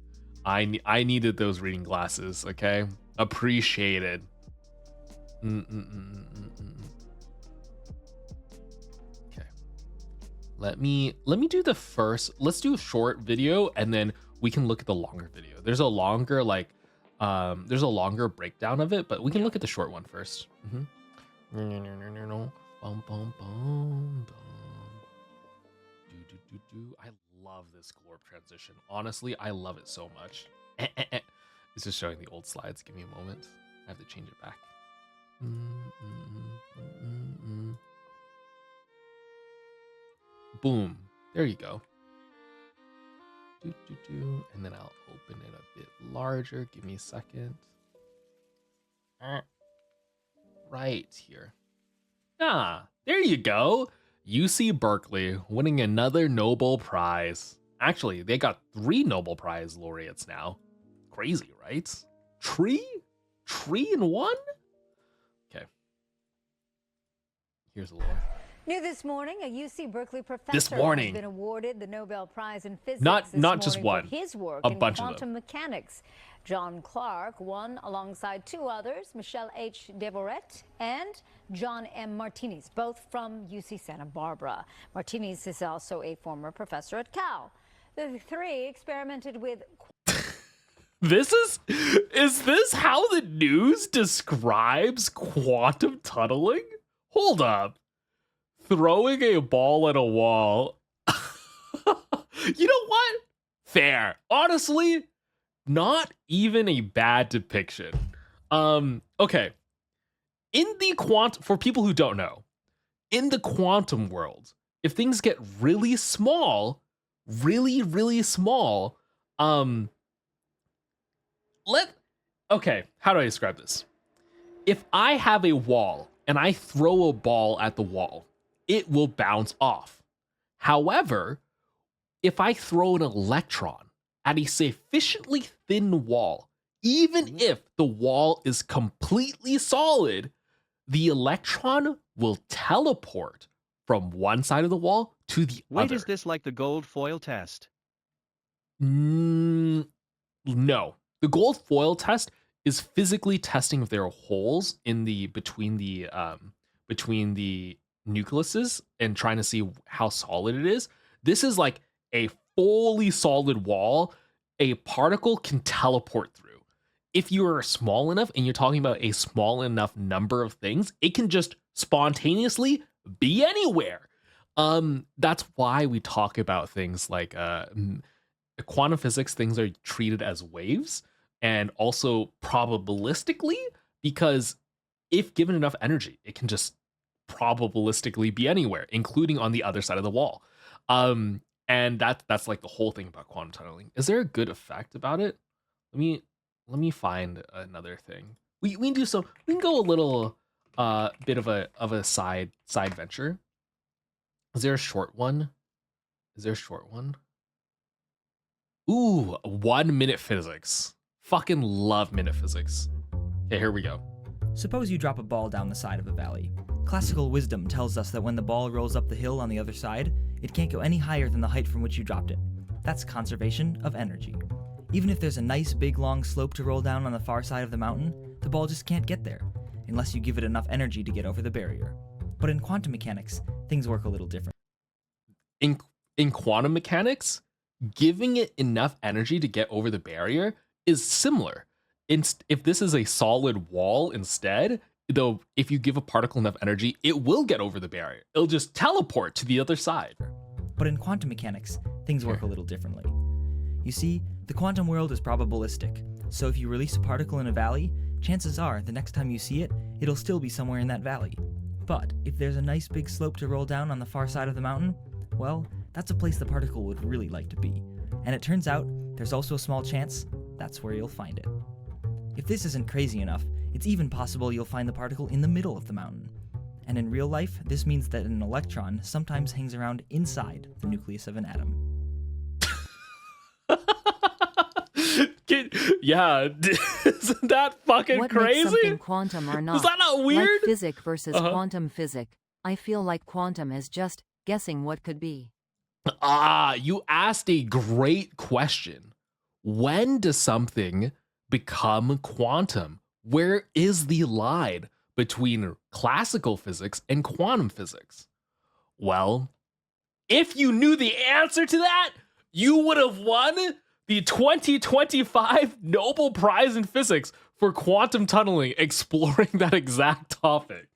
S1: I needed those reading glasses. Okay, appreciated. Okay, let me do the first. Let's do a short video, and then we can look at the longer video. There's a longer breakdown of it, but we can look at the short one first. I love this glorp transition. Honestly, I love it so much. It's just showing the old slides. Give me a moment. I have to change it back. Boom. There you go. And then I'll open it a bit larger. Give me a second. Right here. Ah, there you go. UC Berkeley winning another Nobel Prize. Actually, they got 3 Nobel Prize laureates now. Crazy, right? Tree in one? Okay. Here's a little.
S10: New this morning, a UC Berkeley professor
S1: This morning.
S10: has been awarded the Nobel Prize in Physics
S1: Not
S10: this
S1: just
S10: morning
S1: one.
S10: for his work
S1: A
S10: in
S1: bunch of
S10: quantum mechanics. John Clark won alongside 2 others, Michelle H. Devoret and John M. Martinez, both from UC Santa Barbara. Martinez is also a former professor at Cal. The 3 experimented with...
S1: Is this how the news describes quantum tunneling? Hold up. Throwing a ball at a wall. You know what? Fair. Honestly, not even a bad depiction. Okay. In the for people who don't know, in the quantum world, if things get really small, really small, okay, how do I describe this? If I have a wall and I throw a ball at the wall, it will bounce off. However, if I throw an electron at a sufficiently thin wall, even if the wall is completely solid, the electron will teleport from one side of the wall to the
S4: Wait,
S1: other.
S4: is this like the gold foil test?
S1: No. The gold foil test is physically testing if there are holes in the between the nucleuses and trying to see how solid it is. This is like a fully solid wall a particle can teleport through. If you're small enough and you're talking about a small enough number of things, it can just spontaneously be anywhere. That's why we talk about things like quantum physics. Things are treated as waves, and also probabilistically, because if given enough energy, it can just probabilistically be anywhere, including on the other side of the wall. And that's like the whole thing about quantum tunneling. Is there a good effect about it? Let me find another thing. We can do so. We can go a little bit of a side venture. Is there a short one? Ooh, 1 minute physics. Fucking love minute physics. Okay, here we go.
S11: Suppose you drop a ball down the side of a valley. Classical wisdom tells us that when the ball rolls up the hill on the other side, it can't go any higher than the height from which you dropped it. That's conservation of energy. Even if there's a nice big long slope to roll down on the far side of the mountain, the ball just can't get there, unless you give it enough energy to get over the barrier. But in quantum mechanics, things work a little different.
S1: In quantum mechanics, giving it enough energy to get over the barrier is similar. If this is a solid wall instead, though, if you give a particle enough energy, it will get over the barrier. It'll just teleport to the other side.
S11: But in quantum mechanics, things work a little differently. You see, the quantum world is probabilistic, so if you release a particle in a valley, chances are the next time you see it, it'll still be somewhere in that valley. But if there's a nice big slope to roll down on the far side of the mountain, well, that's a place the particle would really like to be. And it turns out, there's also a small chance that's where you'll find it. If this isn't crazy enough, it's even possible you'll find the particle in the middle of the mountain. And in real life, this means that an electron sometimes hangs around inside the nucleus of an atom.
S1: Yeah, isn't that fucking
S3: what
S1: crazy?
S3: Makes something quantum or not?
S1: Is that not weird?
S3: Like physic versus quantum physic. I feel like quantum is just guessing what could be.
S1: You asked a great question. When does something become quantum? Where is the line between classical physics and quantum physics? Well, if you knew the answer to that, you would have won the 2025 Nobel Prize in Physics for quantum tunneling, exploring that exact topic.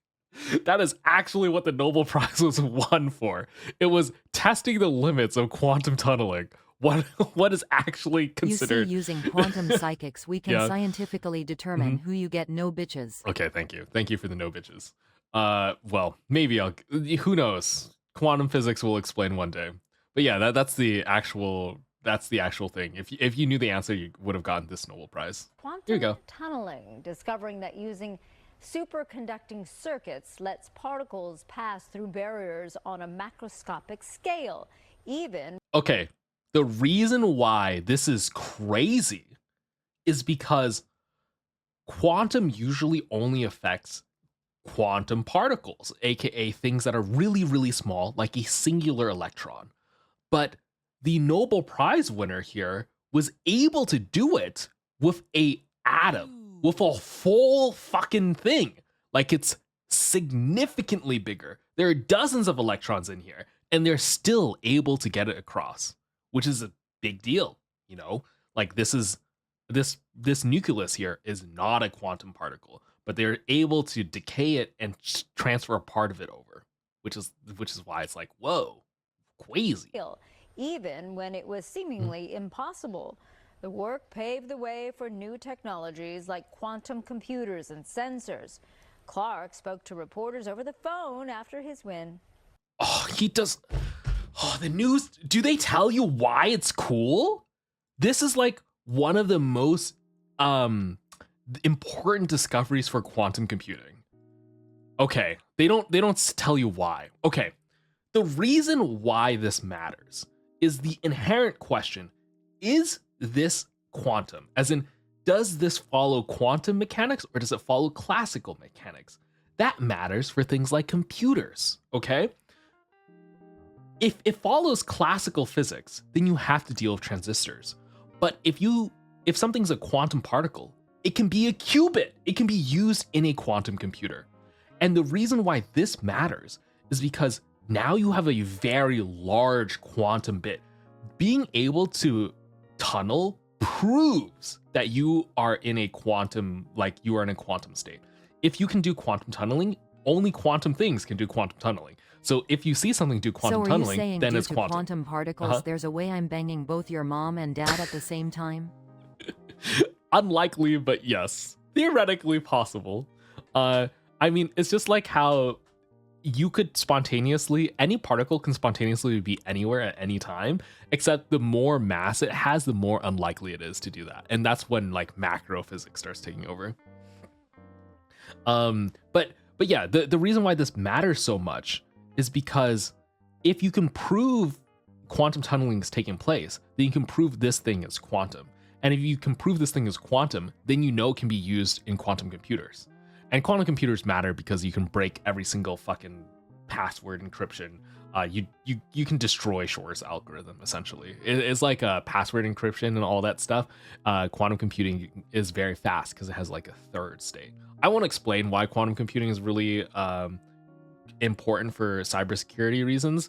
S1: That is actually what the Nobel Prize was won for. It was testing the limits of quantum tunneling. What is actually considered...
S3: You see, using quantum psychics, we can scientifically determine who you get no bitches.
S1: Okay, thank you. Thank you for the no bitches. Well, maybe who knows? Quantum physics will explain one day. But yeah, that's the actual thing. If you knew the answer, you would have gotten this Nobel Prize. Here you go.
S10: Tunneling, discovering that using superconducting circuits lets particles pass through barriers on a macroscopic scale.
S1: Okay, the reason why this is crazy is because quantum usually only affects quantum particles, aka things that are really, really small, like a singular electron. But the Nobel Prize winner here was able to do it with a atom, with a full fucking thing. Like, it's significantly bigger. There are dozens of electrons in here, and they're still able to get it across, which is a big deal, you know? Like, this nucleus here is not a quantum particle, but they're able to decay it and transfer a part of it over, which is why it's like, whoa, crazy.
S10: Even when it was seemingly impossible. The work paved the way for new technologies like quantum computers and sensors. Clark spoke to reporters over the phone after his win.
S1: Oh, he does. Oh, the news. Do they tell you why it's cool? This is like one of the most important discoveries for quantum computing. Okay, they don't tell you why. Okay, the reason why this matters is the inherent question: is this quantum? As in, does this follow quantum mechanics or does it follow classical mechanics? That matters for things like computers, okay? If it follows classical physics, then you have to deal with transistors. But if something's a quantum particle, it can be a qubit. It can be used in a quantum computer. And the reason why this matters is because now you have a very large quantum bit. Being able to tunnel proves that you are in a quantum, like you are in a quantum state. If you can do quantum tunneling, only quantum things can do quantum tunneling. So if you see something do quantum
S3: so
S1: tunneling,
S3: saying
S1: then
S3: due
S1: it's
S3: to
S1: quantum.
S3: particles, there's a way I'm banging both your mom and dad at the same time?
S1: Unlikely, but yes, theoretically possible. I mean, it's just like how you could spontaneously, any particle can spontaneously be anywhere at any time, except the more mass it has, the more unlikely it is to do that. And that's when like macro physics starts taking over. But yeah, the reason why this matters so much is because if you can prove quantum tunneling is taking place, then you can prove this thing is quantum. And if you can prove this thing is quantum, then you know it can be used in quantum computers. And quantum computers matter because you can break every single fucking password encryption. You can destroy Shor's algorithm, essentially. It's like a password encryption and all that stuff. Quantum computing is very fast because it has like a third state. I won't explain why quantum computing is really important for cybersecurity reasons.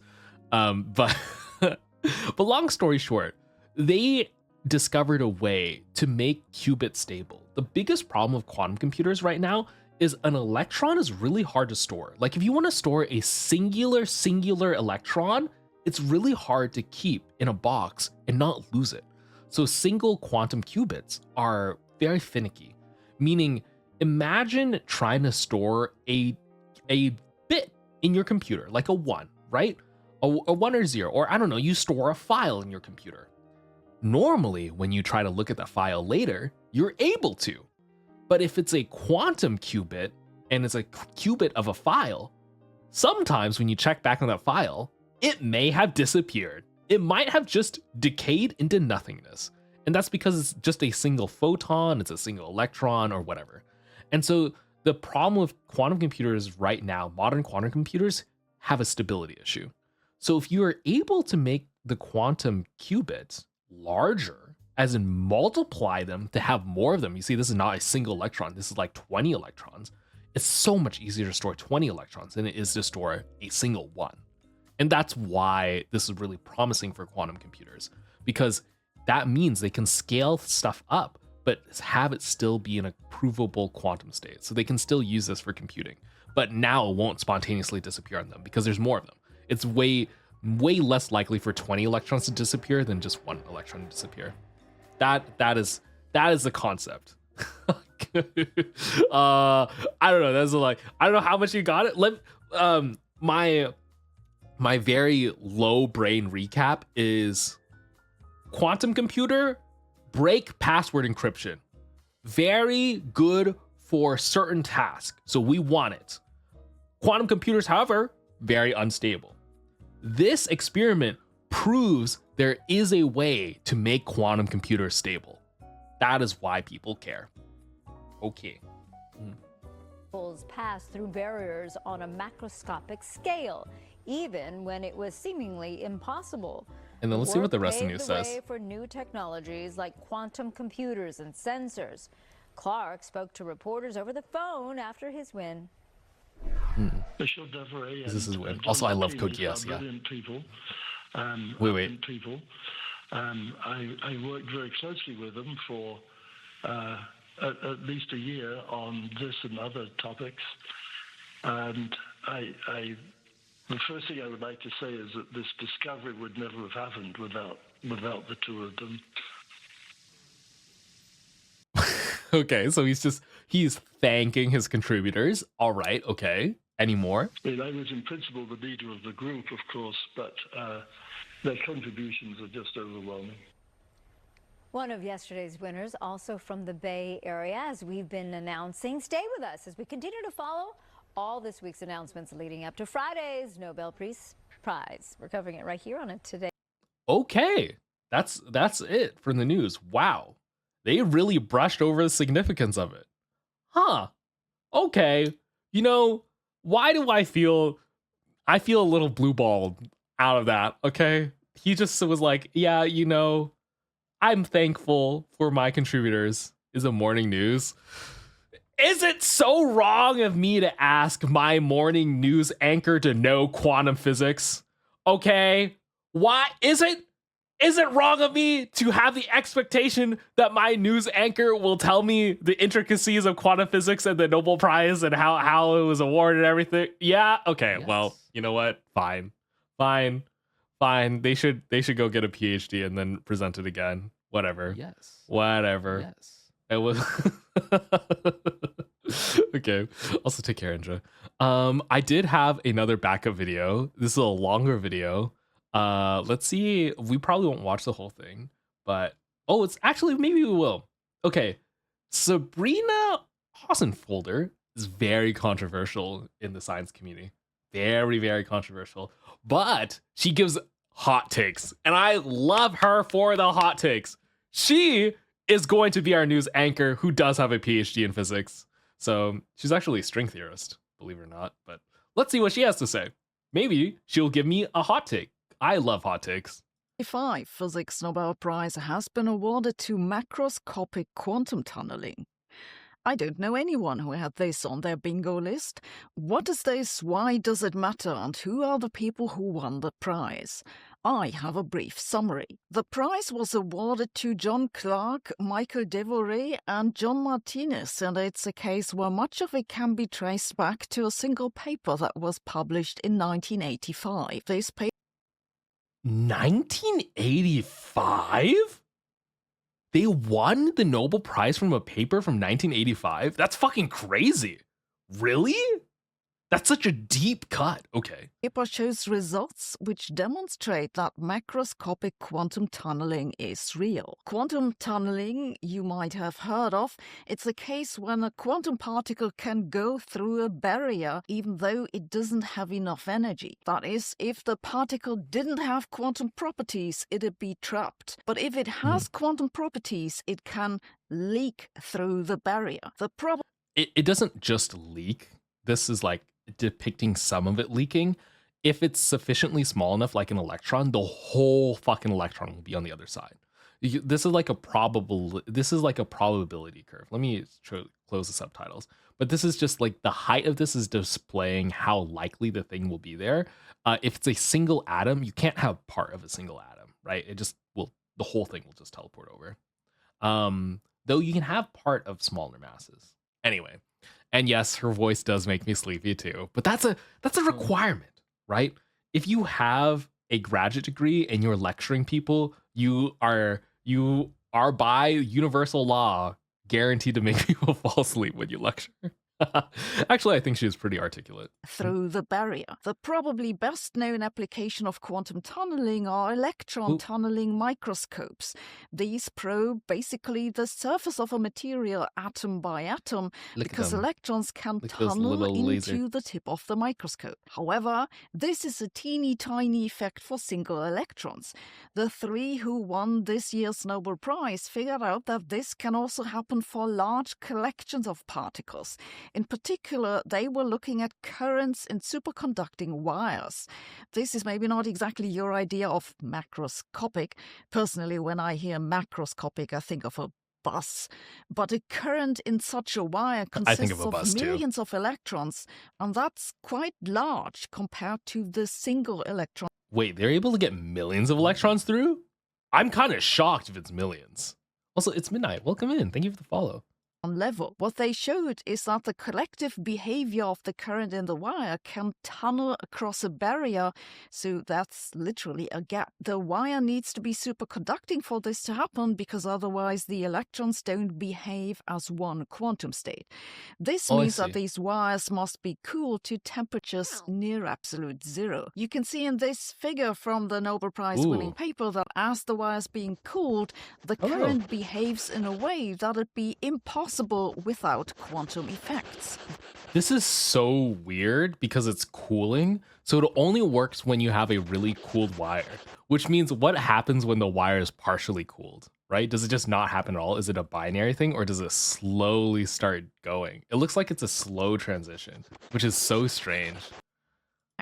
S1: But but long story short, they discovered a way to make qubits stable. The biggest problem of quantum computers right now is an electron is really hard to store. Like if you want to store a singular electron, it's really hard to keep in a box and not lose it. So single quantum qubits are very finicky, meaning imagine trying to store a bit in your computer, like a 1, right? A 1 or 0, or I don't know, you store a file in your computer. Normally, when you try to look at the file later, you're able to. But if it's a quantum qubit and it's a qubit of a file, sometimes when you check back on that file, it may have disappeared. It might have just decayed into nothingness. And that's because it's just a single photon, it's a single electron or whatever. And so the problem with quantum computers right now, modern quantum computers, have a stability issue. So if you are able to make the quantum qubits larger, as in multiply them to have more of them. You see, this is not a single electron. This is like 20 electrons. It's so much easier to store 20 electrons than it is to store a single 1. And that's why this is really promising for quantum computers, because that means they can scale stuff up, but have it still be in a provable quantum state. So they can still use this for computing, but now it won't spontaneously disappear on them because there's more of them. It's way less likely for 20 electrons to disappear than just 1 electron to disappear. That is the concept. I don't know. That's like, I don't know how much you got it. My very low brain recap is quantum computer, break password encryption. Very good for certain tasks. So we want it. Quantum computers, however, very unstable. This experiment proves there is a way to make quantum computers stable. That is why people care. Okay.
S10: Pass through barriers on a macroscopic scale, even when it was seemingly impossible.
S1: And then let's see what the rest of the news says.
S10: Way for new technologies like quantum computers and sensors. Clark spoke to reporters over the phone after his win.
S1: This is his win. Also, I love Code Geass, yeah.
S12: People.
S1: Wait.
S12: People. I worked very closely with them for at least a year on this and other topics. And the first thing I would like to say is that this discovery would never have happened without the two of them.
S1: Okay, so he's thanking his contributors. All right, okay. Any more?
S12: I was in principle the leader of the group, of course, but their contributions are just overwhelming.
S10: One of yesterday's winners, also from the Bay Area, as we've been announcing. Stay with us as we continue to follow all this week's announcements leading up to Friday's Nobel Peace Prize. We're covering it right here on it today.
S1: Okay, that's it for the news. Wow, they really brushed over the significance of it. Huh. Okay. You know, why do I feel a little blue balled out of that? Okay. He just was like, yeah, you know, I'm thankful for my contributors is a morning news. Is it so wrong of me to ask my morning news anchor to know quantum physics? Okay. Why is it wrong of me to have the expectation that my news anchor will tell me the intricacies of quantum physics and the Nobel Prize and how it was awarded and everything? Yeah, okay. Yes. Well, you know what? Fine. They should go get a PhD and then present it again. Whatever.
S8: Yes.
S1: Whatever.
S8: Yes.
S1: It was okay. Also, take care, Andrea. I did have another backup video. This is a longer video. Let's see. We probably won't watch the whole thing, but it's actually maybe we will. Okay, Sabrina Hossenfolder is very controversial in the science community. Very, very controversial. But she gives hot takes, and I love her for the hot takes. She is going to be our news anchor who does have a PhD in physics. So she's actually a string theorist, believe it or not. But let's see what she has to say. Maybe she'll give me a hot take. I love hot takes.
S13: 5 Physics Nobel Prize has been awarded to macroscopic quantum tunneling. I don't know anyone who had this on their bingo list. What is this? Why does it matter? And who are the people who won the prize? I have a brief summary. The prize was awarded to John Clark, Michael Devoret, and John Martinez, and it's a case where much of it can be traced back to a single paper that was published in 1985. This paper
S1: 1985? They won the Nobel Prize from a paper from 1985? That's fucking crazy. Really? That's such a deep cut. Okay.
S13: Paper shows results which demonstrate that macroscopic quantum tunneling is real. Quantum tunneling, you might have heard of, it's a case when a quantum particle can go through a barrier even though it doesn't have enough energy. That is, if the particle didn't have quantum properties, it'd be trapped. But if it has quantum properties, it can leak through the barrier. The problem...
S1: It doesn't just leak. This is like depicting some of it leaking. If it's sufficiently small enough, like an electron, the whole fucking electron will be on the other side. This is like a probability curve. Let me close the subtitles. But this is just like the height of this is displaying how likely the thing will be there. If it's a single atom, you can't have part of a single atom, right? It just will, the whole thing will just teleport over. Though you can have part of smaller masses. Anyway. And yes, her voice does make me sleepy too, but that's a requirement, right? If you have a graduate degree and you're lecturing people, you are by universal law guaranteed to make people fall asleep when you lecture. Actually, I think she was pretty articulate.
S13: Through the barrier. The probably best known application of quantum tunneling are electron tunneling microscopes. These probe basically the surface of a material atom by atom because electrons can tunnel into the tip of the microscope. However, this is a teeny tiny effect for single electrons. The 3 who won this year's Nobel Prize figured out that this can also happen for large collections of particles. In particular, they were looking at currents in superconducting wires. This is maybe not exactly your idea of macroscopic. Personally, when I hear macroscopic, I think of a bus. But a current in such a wire consists of millions of electrons, and that's quite large compared to the single electron.
S1: Wait, they're able to get millions of electrons through? I'm kind of shocked if it's millions. Also, it's midnight. Welcome in. Thank you for the follow.
S13: Level. What they showed is that the collective behavior of the current in the wire can tunnel across a barrier, so that's literally a gap. The wire needs to be superconducting for this to happen because otherwise the electrons don't behave as one quantum state. This means that these wires must be cooled to temperatures near absolute zero. You can see in this figure from the Nobel Prize winning paper that as the wire is being cooled, the current behaves in a way that it'd be impossible without quantum effects.
S1: This is so weird because it's cooling, so it only works when you have a really cooled wire, which means what happens when the wire is partially cooled, right? Does it just not happen at all? Is it a binary thing or does it slowly start going? It looks like it's a slow transition, which is so strange.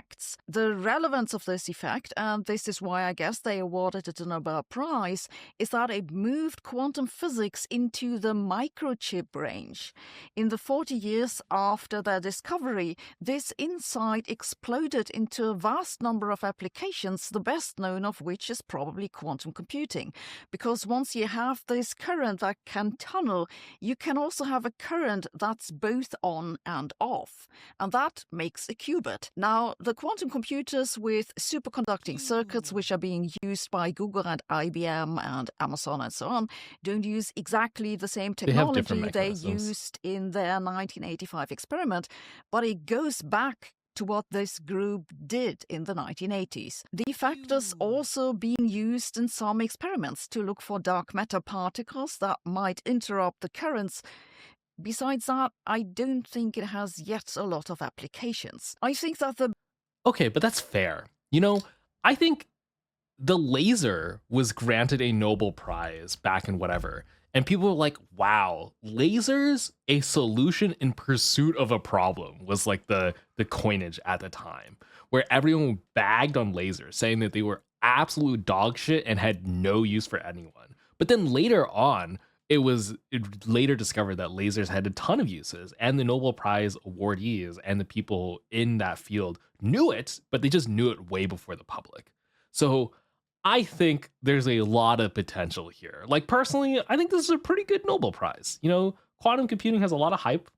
S13: effects. The relevance of this effect, and this is why I guess they awarded it a Nobel Prize, is that it moved quantum physics into the microchip range. In the 40 years after their discovery, this insight exploded into a vast number of applications, the best known of which is probably quantum computing. Because once you have this current that can tunnel, you can also have a current that's both on and off. And that makes a qubit. Now, the quantum computers with superconducting circuits, which are being used by Google and IBM and Amazon and so on, don't use exactly the same technology they used in their 1985 experiment, but it goes back to what this group did in the 1980s. The factors also being used in some experiments to look for dark matter particles that might interrupt the currents. Besides that, I don't think it has yet a lot of applications. I think that the...
S1: Okay, but that's fair. You know, I think the laser was granted a Nobel Prize back in whatever, and people were like, wow, lasers, a solution in pursuit of a problem, was like the coinage at the time, where everyone bagged on lasers, saying that they were absolute dog shit and had no use for anyone. But then later on, it later discovered that lasers had a ton of uses, and the Nobel Prize awardees and the people in that field knew it, but they just knew it way before the public. So I think there's a lot of potential here. Like, personally, I think this is a pretty good Nobel Prize. You know, quantum computing has a lot of hype,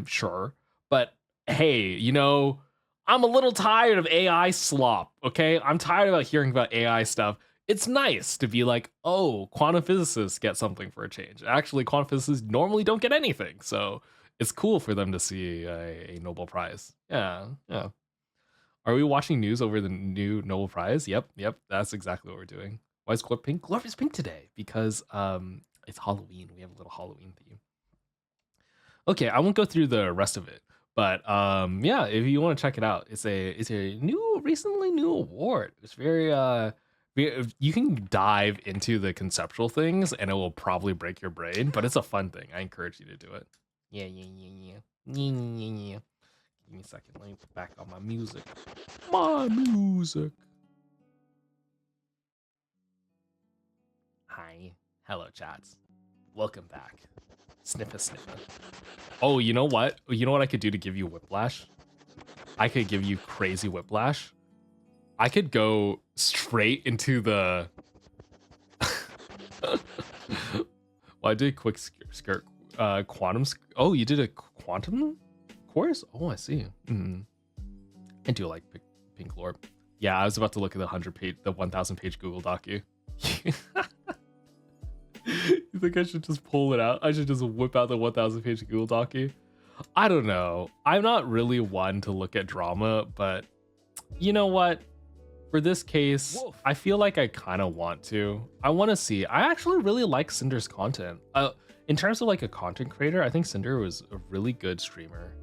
S1: sure, but hey, you know, I'm a little tired of AI slop, okay? I'm tired of hearing about AI stuff. It's nice to be like, oh, quantum physicists get something for a change. Actually, quantum physicists normally don't get anything, so it's cool for them to see a Nobel Prize. Yeah. Are we watching news over the new Nobel Prize? Yep. That's exactly what we're doing. Why is Glorp pink? Glorp is pink today because it's Halloween. We have a little Halloween theme. Okay, I won't go through the rest of it, but yeah, if you want to check it out, it's a recently new award. It's very you can dive into the conceptual things and it will probably break your brain, but it's a fun thing. I encourage you to do it. Yeah. Give me a second. Let me put back on my music. Hi. Hello, chats. Welcome back. Sniffa. Oh, you know what? You know what I could do to give you whiplash? I could give you crazy whiplash. I could go straight into the... Well, I did a quick skirt. Quantum... Oh, you did a quantum course? Oh, I see. I do like Pink Lord. Yeah, I was about to look at the 1,000-page Google docu. You think I should just pull it out? I should just whip out the 1,000-page Google docu? I don't know. I'm not really one to look at drama, but you know what? For this case, I feel like I kind of want to. I want to see. I actually really like Cinder's content. In terms of like a content creator, I think Cinder was a really good streamer.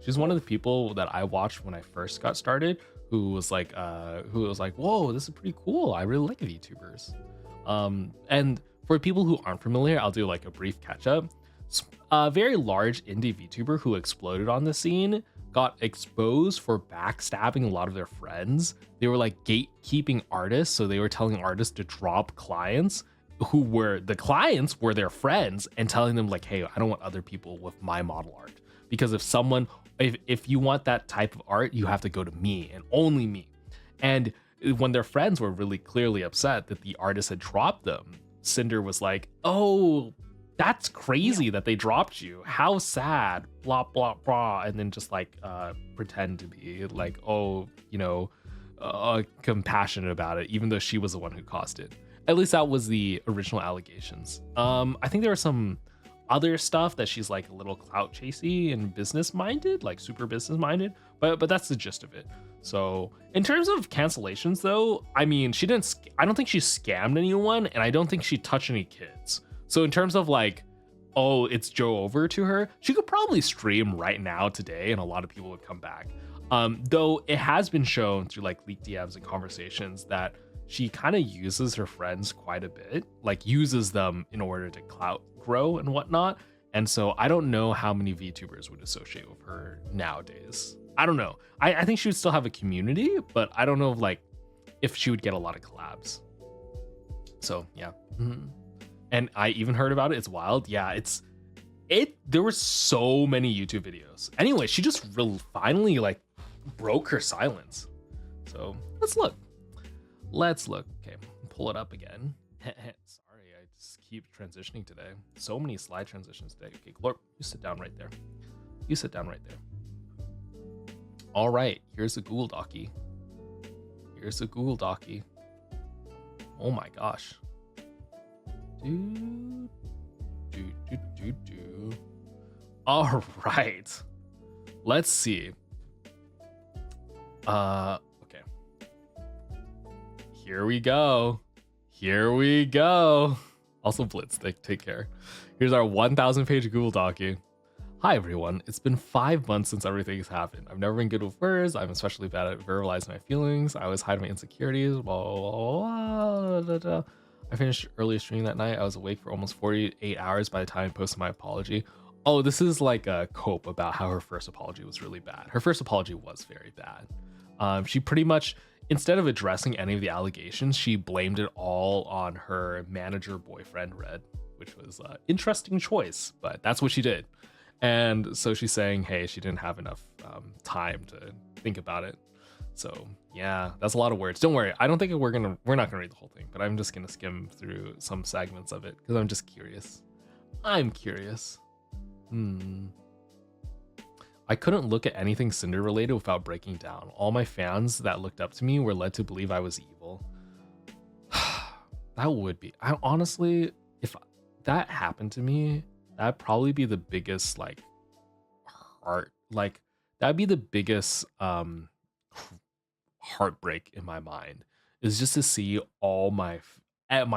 S1: She's one of the people that I watched when I first got started, who was like, whoa, this is pretty cool. I really like VTubers. And for people who aren't familiar, I'll do like a brief catch up. A very large indie VTuber who exploded on the scene got exposed for backstabbing a lot of their friends. They were like gatekeeping artists, so they were telling artists to drop clients who were the clients were their friends and telling them like, hey, I don't want other people with my model art, because if you want that type of art, you have to go to me and only me. And when their friends were really clearly upset that the artist had dropped them, Cinder was like, oh, that's crazy that they dropped you. How sad, blah, blah, blah. And then just like pretend to be like, oh, you know, compassionate about it, even though she was the one who caused it. At least that was the original allegations. I think there was some other stuff that she's like a little clout chasey and business minded, like super business minded, but that's the gist of it. So in terms of cancellations though, I mean, I don't think she scammed anyone, and I don't think she touched any kids. So in terms of like, oh, it's Joe over to her, she could probably stream right now today and a lot of people would come back. Though it has been shown through like leaked DMs and conversations that she kind of uses her friends quite a bit, like uses them in order to clout grow and whatnot. And so I don't know how many VTubers would associate with her nowadays. I don't know. I think she would still have a community, but I don't know if she would get a lot of collabs. So yeah. And I even heard about it. It's wild. Yeah, there were so many YouTube videos. Anyway, she just finally broke her silence. So let's look. Okay, pull it up again. Sorry, I just keep transitioning today. So many slide transitions today. Okay, Glorp, you sit down right there. All right, here's a Google Docky. Oh my gosh. All right. Let's see. Okay. Here we go. Also Blitz, take care. Here's our 1,000 page Google Docky. Hi everyone, it's been 5 months since everything has happened. I've never been good with words. I'm especially bad at verbalizing my feelings. I always hide my insecurities. Blah, blah, blah, blah, blah. I finished early streaming that night. I was awake for almost 48 hours by the time I posted my apology. Oh, this is like a cope about how her first apology was really bad. Her first apology was very bad. She pretty much, instead of addressing any of the allegations, she blamed it all on her manager boyfriend, Red, which was an interesting choice, but that's what she did. And so she's saying, hey, she didn't have enough time to think about it. So yeah, that's a lot of words. Don't worry, I don't think we're not gonna read the whole thing, but I'm just gonna skim through some segments of it because I'm just curious. I'm curious. I couldn't look at anything Cinder related without breaking down. All my fans that looked up to me were led to believe I was evil. That would be. I honestly, if that happened to me, that'd probably be the biggest that'd be the biggest heartbreak in my mind, is just to see all my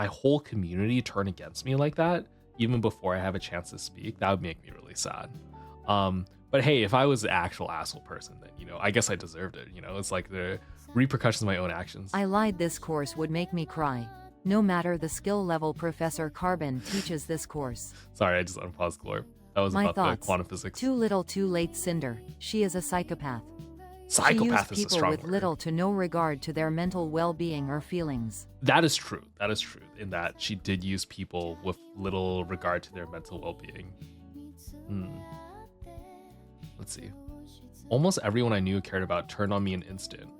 S1: whole community turn against me like that, even before I have a chance to speak. That would make me really sad. But hey, if I was the actual asshole person, then I guess I deserved it. It's like the repercussions of my own actions.
S3: I lied. This course would make me cry. No matter the skill level, Professor Karbon teaches this course.
S1: Sorry, I just unpaused Glorp. That was
S3: My
S1: about
S3: thoughts.
S1: the quantum physics.
S3: Too little, too late, Cinder. She is a psychopath.
S1: Psychopath
S3: she
S1: is
S3: used
S1: a
S3: people
S1: strong
S3: with
S1: word.
S3: little to no regard to their mental well-being or feelings.
S1: That is true. In that she did use people with little regard to their mental well-being. Let's see. Almost everyone I knew cared about turned on me in an instant.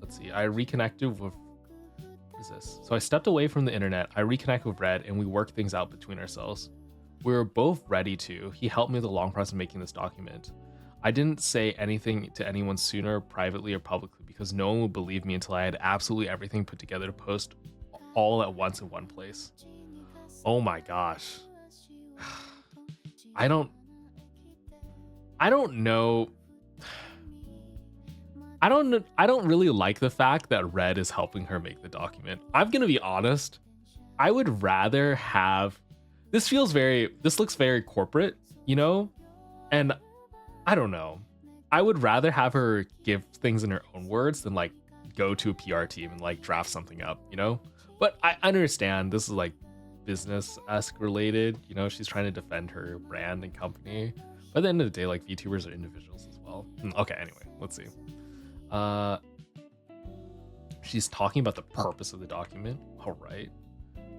S1: Let's see. I reconnected with. What is this? So I stepped away from the internet. I reconnected with Red, and we worked things out between ourselves. We were both ready to. He helped me with the long process of making this document. I didn't say anything to anyone sooner, privately or publicly, because no one would believe me until I had absolutely everything put together to post all at once in one place. Oh my gosh. I don't know. I don't really like the fact that Red is helping her make the document. I'm gonna be honest. I would rather have. This looks very corporate, and I don't know. I would rather have her give things in her own words than go to a PR team and draft something up, But I understand this is business-esque related, she's trying to defend her brand and company. But at the end of the day, VTubers are individuals as well. Okay, anyway, let's see. She's talking about the purpose of the document. All right.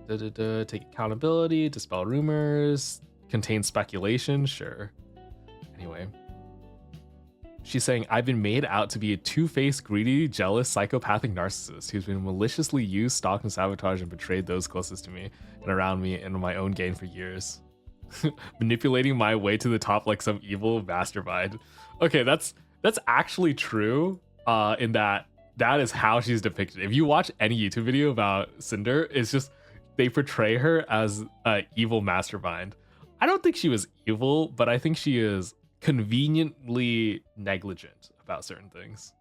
S1: Take accountability, dispel rumors, contain speculation. Sure. Anyway. She's saying, I've been made out to be a two-faced, greedy, jealous, psychopathic narcissist who's been maliciously used, stalked, and sabotaged and betrayed those closest to me and around me and my own gain for years. Manipulating my way to the top like some evil mastermind. Okay, that's actually true. In that is how she's depicted. If you watch any YouTube video about Cinder, it's just they portray her as an evil mastermind. I don't think she was evil, but I think she is conveniently negligent about certain things.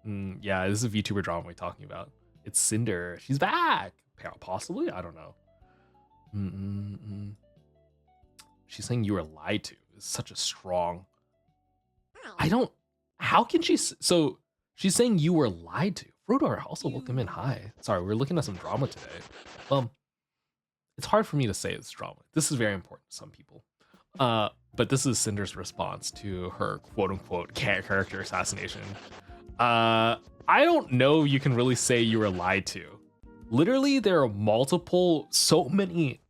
S1: Yeah, this is a VTuber drama we're talking about. It's Cinder. She's back. Possibly? I don't know. She's saying you were lied to. It's such a strong. How can she? So she's saying you were lied to. Frodor, also welcome in. Hi. Sorry, we're looking at some drama today. It's hard for me to say it's drama. This is very important to some people. But this is Cinder's response to her quote-unquote character assassination. I don't know you can really say you were lied to. Literally, there are so many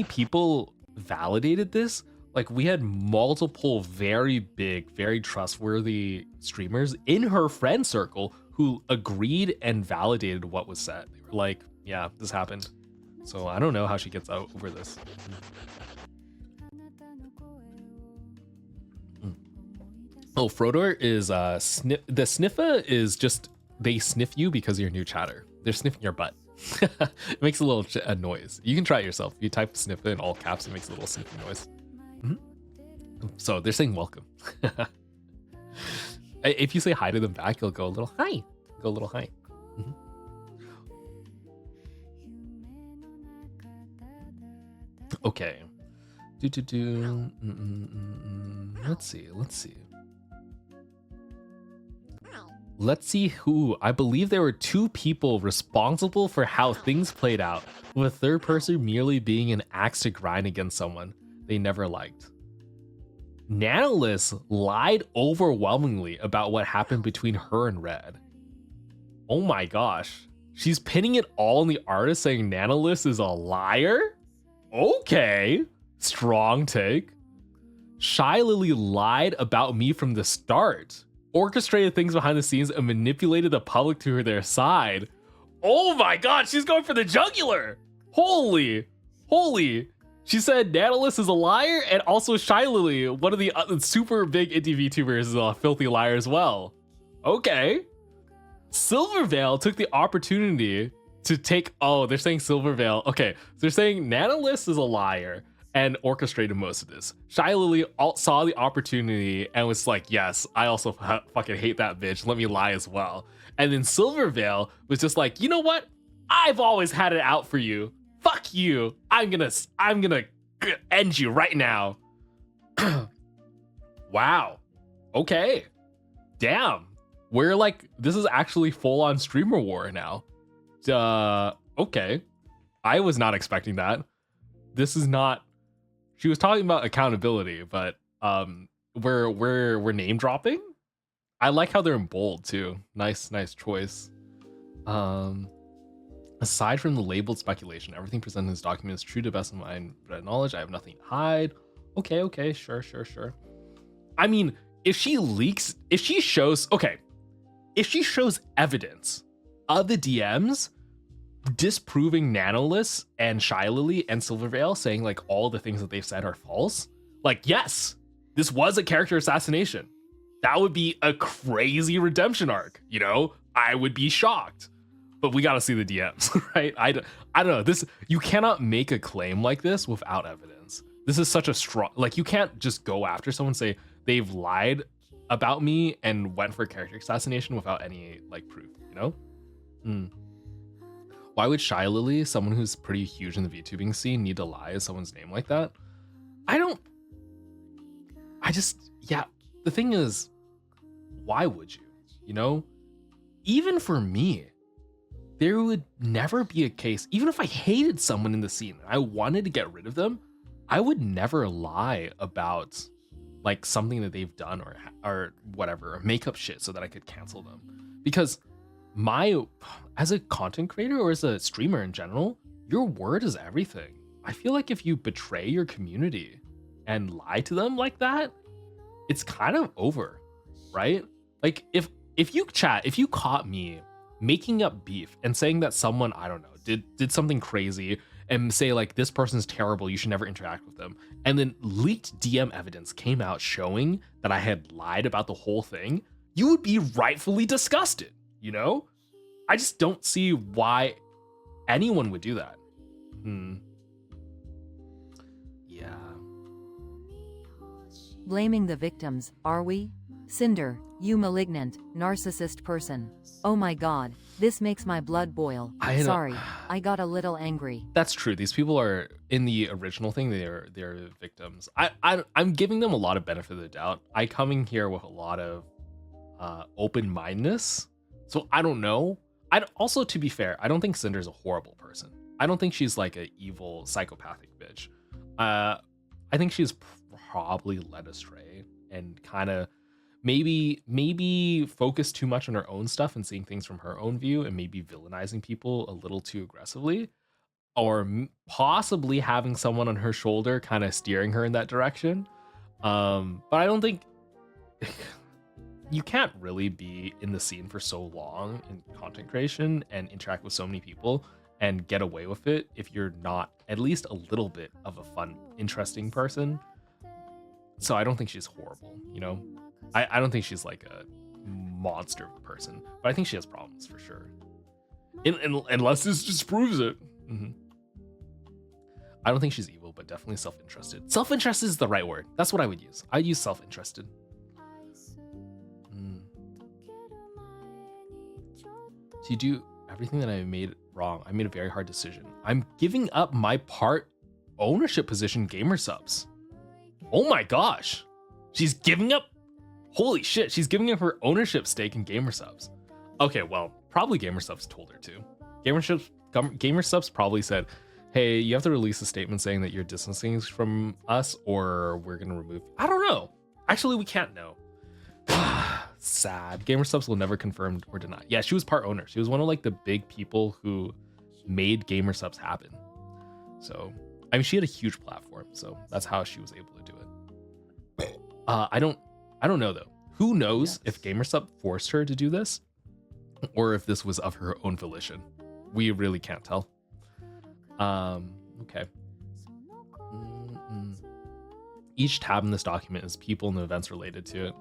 S1: people validated this. Like, we had multiple very big, very trustworthy streamers in her friend circle who agreed and validated what was said. They were like, yeah, this happened. So I don't know how she gets out over this. Oh, Frodor is the sniffa is just, they sniff you because you're a new chatter. They're sniffing your butt. It makes a little noise. You can try it yourself. You type sniffa in all caps, it makes a little sniffing noise. So they're saying welcome. If you say hi to them back, you'll go a little hi. Go a little hi. Okay. Let's see. Let's see who. I believe there were 2 people responsible for how things played out, with a third person merely being an axe to grind against someone they never liked. Nanolis lied overwhelmingly about what happened between her and Red. Oh my gosh. She's pinning it all on the artist, saying Nanolis is a liar? Okay. Strong take. Shy Lily lied about me from the start, orchestrated things behind the scenes, and manipulated the public to their side. Oh my god, she's going for the jugular! Holy. She said Nanolis is a liar, and also Shy Lily, one of the super big indie VTubers, is a filthy liar as well. Okay. Silvervale took the opportunity to take, oh, they're saying Silvervale. Okay, so they're saying Nanolis is a liar and orchestrated most of this. Shy Lily saw the opportunity and was like, yes, I also fucking hate that bitch. Let me lie as well. And then Silvervale was just like, you know what? I've always had it out for you. Fuck you. I'm gonna end you right now. Wow. Okay. Damn. We're like, this is actually full on streamer war now. Okay. I was not expecting that. This is not, she was talking about accountability, but we're name dropping. I like how they're in bold too. Nice choice. Aside from the labeled speculation, everything presented in this document is true to the best of my knowledge. I have nothing to hide. Okay, sure. I mean, if she shows evidence of the DMs disproving Nanolis and Shy Lily and Silvervale, saying like all the things that they've said are false, like, yes, this was a character assassination. That would be a crazy redemption arc, you know? I would be shocked. But we gotta see the DMs, right? I don't know. This, you cannot make a claim like this without evidence. This is such a strong, like, you can't just go after someone and say they've lied about me and went for character assassination without any like proof, you know? Why would Shy Lily, someone who's pretty huge in the VTubing scene, need to lie as someone's name like that? Yeah, the thing is, why would you? You know? Even for me, there would never be a case, even if I hated someone in the scene and I wanted to get rid of them, I would never lie about like something that they've done or whatever, or make up shit so that I could cancel them. Because as a content creator or as a streamer in general, your word is everything. I feel like if you betray your community and lie to them like that, it's kind of over, right? Like if you caught me making up beef and saying that someone, I don't know, did something crazy and say like, this person's terrible, you should never interact with them, and then leaked DM evidence came out showing that I had lied about the whole thing, you would be rightfully disgusted, you know? I just don't see why anyone would do that. Yeah.
S3: Blaming the victims, are we? Cinder, you malignant, narcissist person. Oh my god, this makes my blood boil. Sorry, I got a little angry.
S1: That's true. These people are, in the original thing, they're victims. I'm giving them a lot of benefit of the doubt. I coming here with a lot of open-mindedness, so I don't know. To be fair, I don't think Cinder's a horrible person. I don't think she's like an evil psychopathic bitch. I think she's probably led astray and kind of maybe focused too much on her own stuff and seeing things from her own view, and maybe villainizing people a little too aggressively, or possibly having someone on her shoulder kind of steering her in that direction. But I don't think you can't really be in the scene for so long in content creation and interact with so many people and get away with it if you're not at least a little bit of a fun, interesting person. So I don't think she's horrible, you know? I don't think she's like a monster person, but I think she has problems for sure. Unless this just proves it. Mm-hmm. I don't think she's evil, but definitely self-interested. Self-interested is the right word. That's what I would use. I'd use self-interested. To do everything that I made wrong, I made a very hard decision. I'm giving up my part ownership position gamer subs. Oh my gosh. She's giving up. Holy shit. She's giving up her ownership stake in gamer subs. Okay, well, probably gamer subs told her to. Gamer subs probably said, hey, you have to release a statement saying that you're distancing from us or we're going to remove. I don't know. Actually, we can't know. Sad. Gamer subs will never confirm or deny. Yeah, she was part owner. She was one of like the big people who made gamer subs happen. So, I mean, she had a huge platform, so that's how she was able to do it. I don't know though. Who knows if GamerSub forced her to do this or if this was of her own volition. We really can't tell. Okay. Each tab in this document is people and events related to it.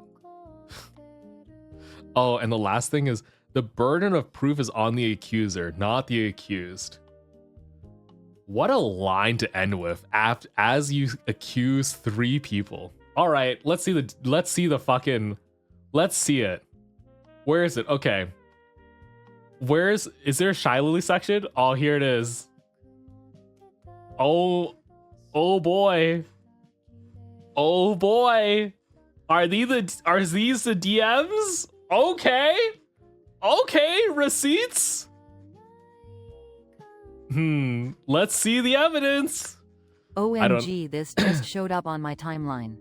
S1: Oh, and the last thing is the burden of proof is on the accuser, not the accused. What a line to end with as you accuse 3 people. All right, let's see it. Where is it? Okay. Is there a Shy Lily section? Oh, here it is. Oh boy. Oh boy. Are these the DMs? Okay, receipts. Let's see the evidence.
S3: OMG, this just showed up on my timeline.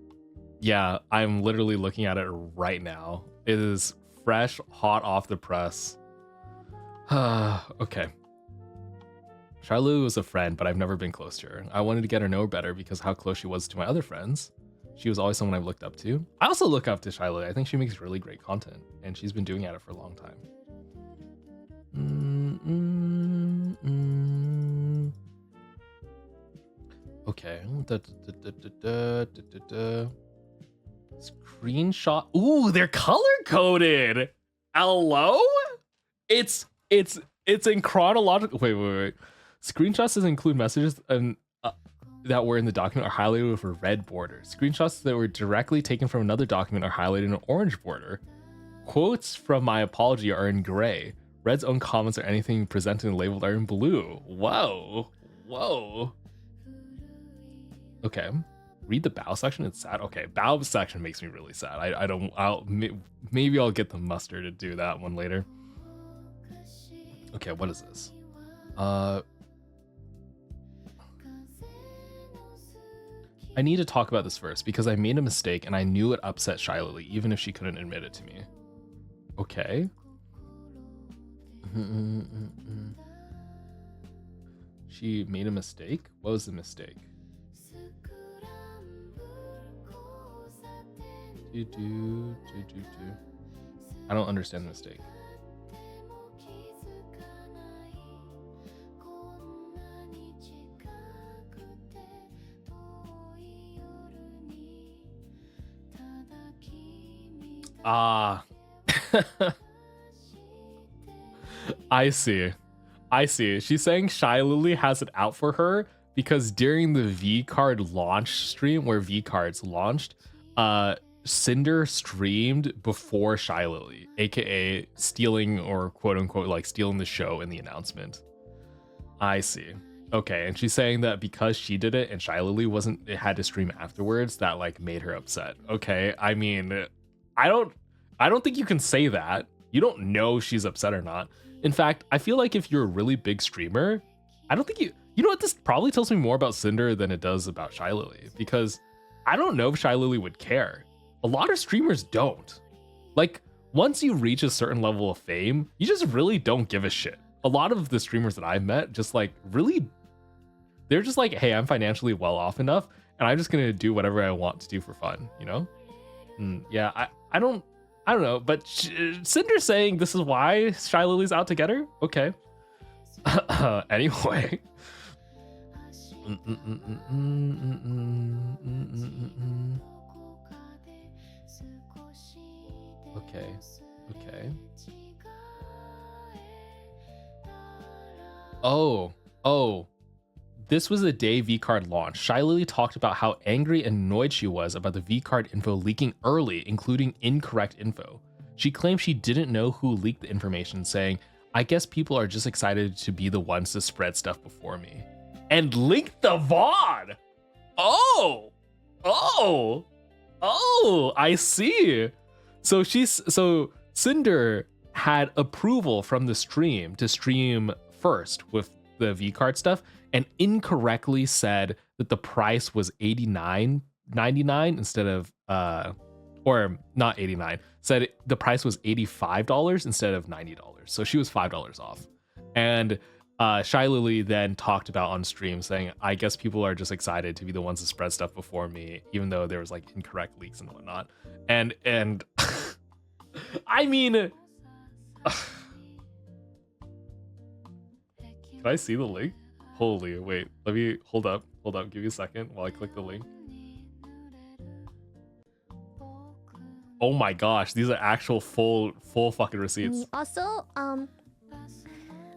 S1: Yeah, I'm literally looking at it right now. It is fresh, hot off the press. Okay. Charlotte was a friend, but I've never been close to her. I wanted to get her know better because how close she was to my other friends. She was always someone I've looked up to. I also look up to Shiloh. I think she makes really great content, and she's been doing it for a long time. Okay. Screenshot. Ooh, they're color coded. Hello? It's in chronological. Wait. Screenshots doesn't include messages and that were in the document are highlighted with a red border. Screenshots that were directly taken from another document are highlighted in an orange border. Quotes from my apology are in gray. Red's own comments or anything presented and labeled are in blue. Whoa. Okay. Read the bow section. It's sad. Okay, bow section makes me really sad. Maybe I'll get the muster to do that one later. Okay, what is this? I need to talk about this first because I made a mistake and I knew it upset Shy Lily, even if she couldn't admit it to me. Okay. She made a mistake? What was the mistake? I don't understand the mistake. I see. She's saying Shy Lily has it out for her because during the V card launch stream where V cards launched, Cinder streamed before Shy Lily, aka stealing or quote unquote like stealing the show in the announcement. I see. Okay, and she's saying that because she did it and Shy Lily had to stream afterwards, that like made her upset. Okay, I mean, I don't think you can say that. You don't know she's upset or not. In fact, I feel like if you're a really big streamer, I don't think You know what? This probably tells me more about Cinder than it does about Shy Lily, because I don't know if Shy Lily would care. A lot of streamers don't. Like, once you reach a certain level of fame, you just really don't give a shit. A lot of the streamers that I've met just like really, they're just like, hey, I'm financially well off enough, and I'm just gonna do whatever I want to do for fun, you know? Yeah, I don't know, but Cinder's saying this is why Shy Lily's out to get her? Okay. Anyway. Okay. Oh. This was the day VCard launched. Shy Lily talked about how angry and annoyed she was about the VCard info leaking early, including incorrect info. She claimed she didn't know who leaked the information, saying, I guess people are just excited to be the ones to spread stuff before me. And linked the VOD! Oh, I see. So Cinder had approval from the stream to stream first with the VCard stuff, and incorrectly said that the price was $89.99 instead of or not 89, said the price was $85 instead of $90. So she was $5 off. And Shy Lily then talked about on stream saying, I guess people are just excited to be the ones to spread stuff before me, even though there was like incorrect leaks and whatnot. And I mean, can I see the link? Holy, wait, let me, hold up, give me a second while I click the link. Oh my gosh, these are actual full fucking receipts.
S14: Also,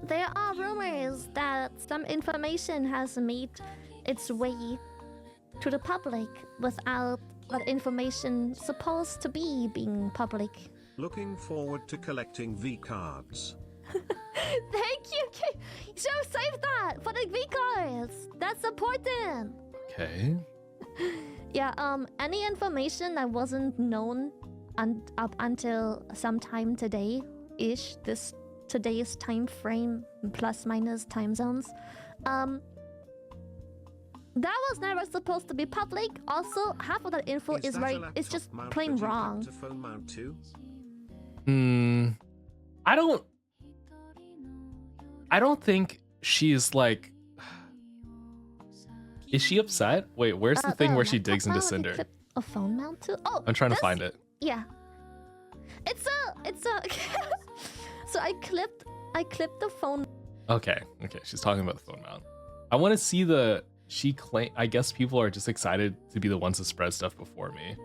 S14: there are rumors that some information has made its way to the public without that information supposed to be being public.
S15: Looking forward to collecting V-cards.
S14: Thank you. So save that for the V-cards. That's important.
S1: Okay.
S14: Yeah. Any information that wasn't known up until sometime today-ish, today's time frame plus minus time zones, that was never supposed to be public. Also, half of that info is right. It's just plain wrong.
S1: I don't think she's like. Is she upset? Wait, where's the thing where she digs into Cinder?
S14: A phone mount too? Oh,
S1: I'm trying to find it.
S14: Yeah. It's a So I clipped the phone.
S1: Okay, she's talking about the phone mount. I want to see I guess people are just excited to be the ones to spread stuff before me.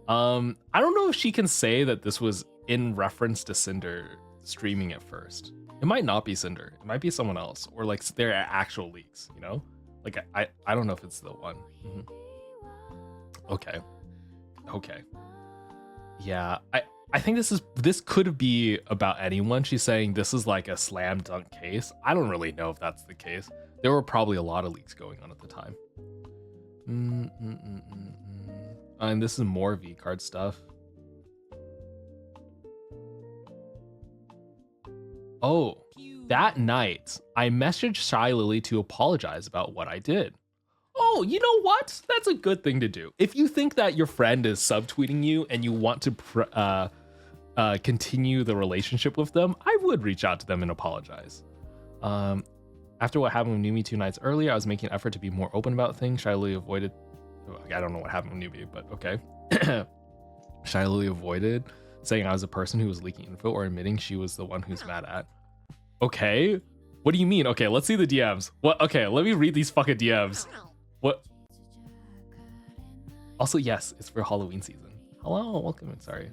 S1: I don't know if she can say that this was in reference to Cinder streaming it first. It might not be Cinder. It might be someone else, or like there are actual leaks, you know? Like I don't know if it's the one. Okay. Yeah, I think this could be about anyone. She's saying this is like a slam dunk case. I don't really know if that's the case. There were probably a lot of leaks going on at the time. And this is more V-card stuff. Oh, that night, I messaged Shy Lily to apologize about what I did. Oh, you know what? That's a good thing to do. If you think that your friend is subtweeting you and you want to continue the relationship with them, I would reach out to them and apologize. After what happened with Numi 2 nights earlier, I was making an effort to be more open about things. Shy Lily avoided... I don't know what happened with Numi, but okay. Shy Lily avoided saying I was the person who was leaking info or admitting she was the one who's mad at. Okay, what do you mean? Okay, let's see the DMs. What? Okay, let me read these fucking DMs. What? Also, yes, it's for Halloween season. Hello, welcome in. Sorry.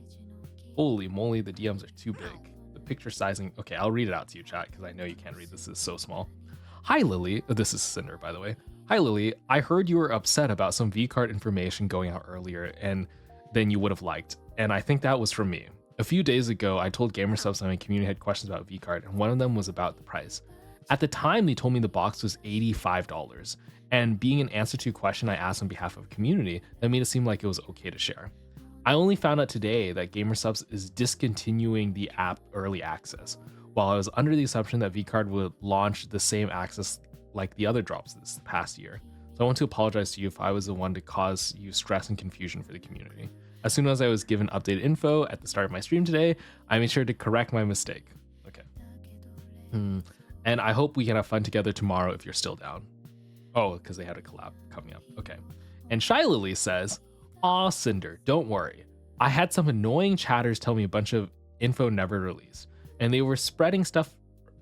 S1: Holy moly, the DMs are too big. The picture sizing. Okay, I'll read it out to you, chat, because I know you can't read. This is so small. Hi, Lily. This is Cinder, by the way. Hi, Lily. I heard you were upset about some V-card information going out earlier and than you would have liked, and I think that was from me. A few days ago, I told GamerSubs that my community had questions about V-card, and one of them was about the price. At the time, they told me the box was $85, and being an answer to a question I asked on behalf of the community, that made it seem like it was okay to share. I only found out today that GamerSubs is discontinuing the app early access, while I was under the assumption that V-card would launch the same access like the other drops this past year. So I want to apologize to you if I was the one to cause you stress and confusion for the community. As soon as I was given updated info at the start of my stream today, I made sure to correct my mistake. Okay. And I hope we can have fun together tomorrow if you're still down. Oh, because they had a collab coming up. Okay. And Shy Lily says, "Aw, Cinder, don't worry. I had some annoying chatters tell me a bunch of info never released, and they were spreading stuff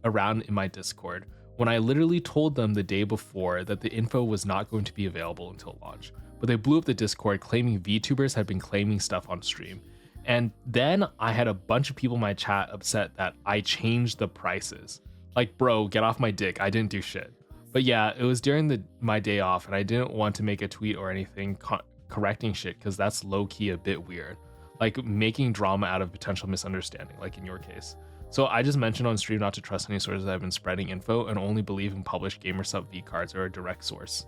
S1: around in my Discord when I literally told them the day before that the info was not going to be available until launch. But they blew up the Discord claiming VTubers had been claiming stuff on stream. And then I had a bunch of people in my chat upset that I changed the prices. Like, bro, get off my dick. I didn't do shit. But yeah, it was during my day off, and I didn't want to make a tweet or anything correcting shit because that's low-key a bit weird. Like making drama out of potential misunderstanding, like in your case. So I just mentioned on stream not to trust any sources that have been spreading info and only believe in published GamerSup V cards or a direct source.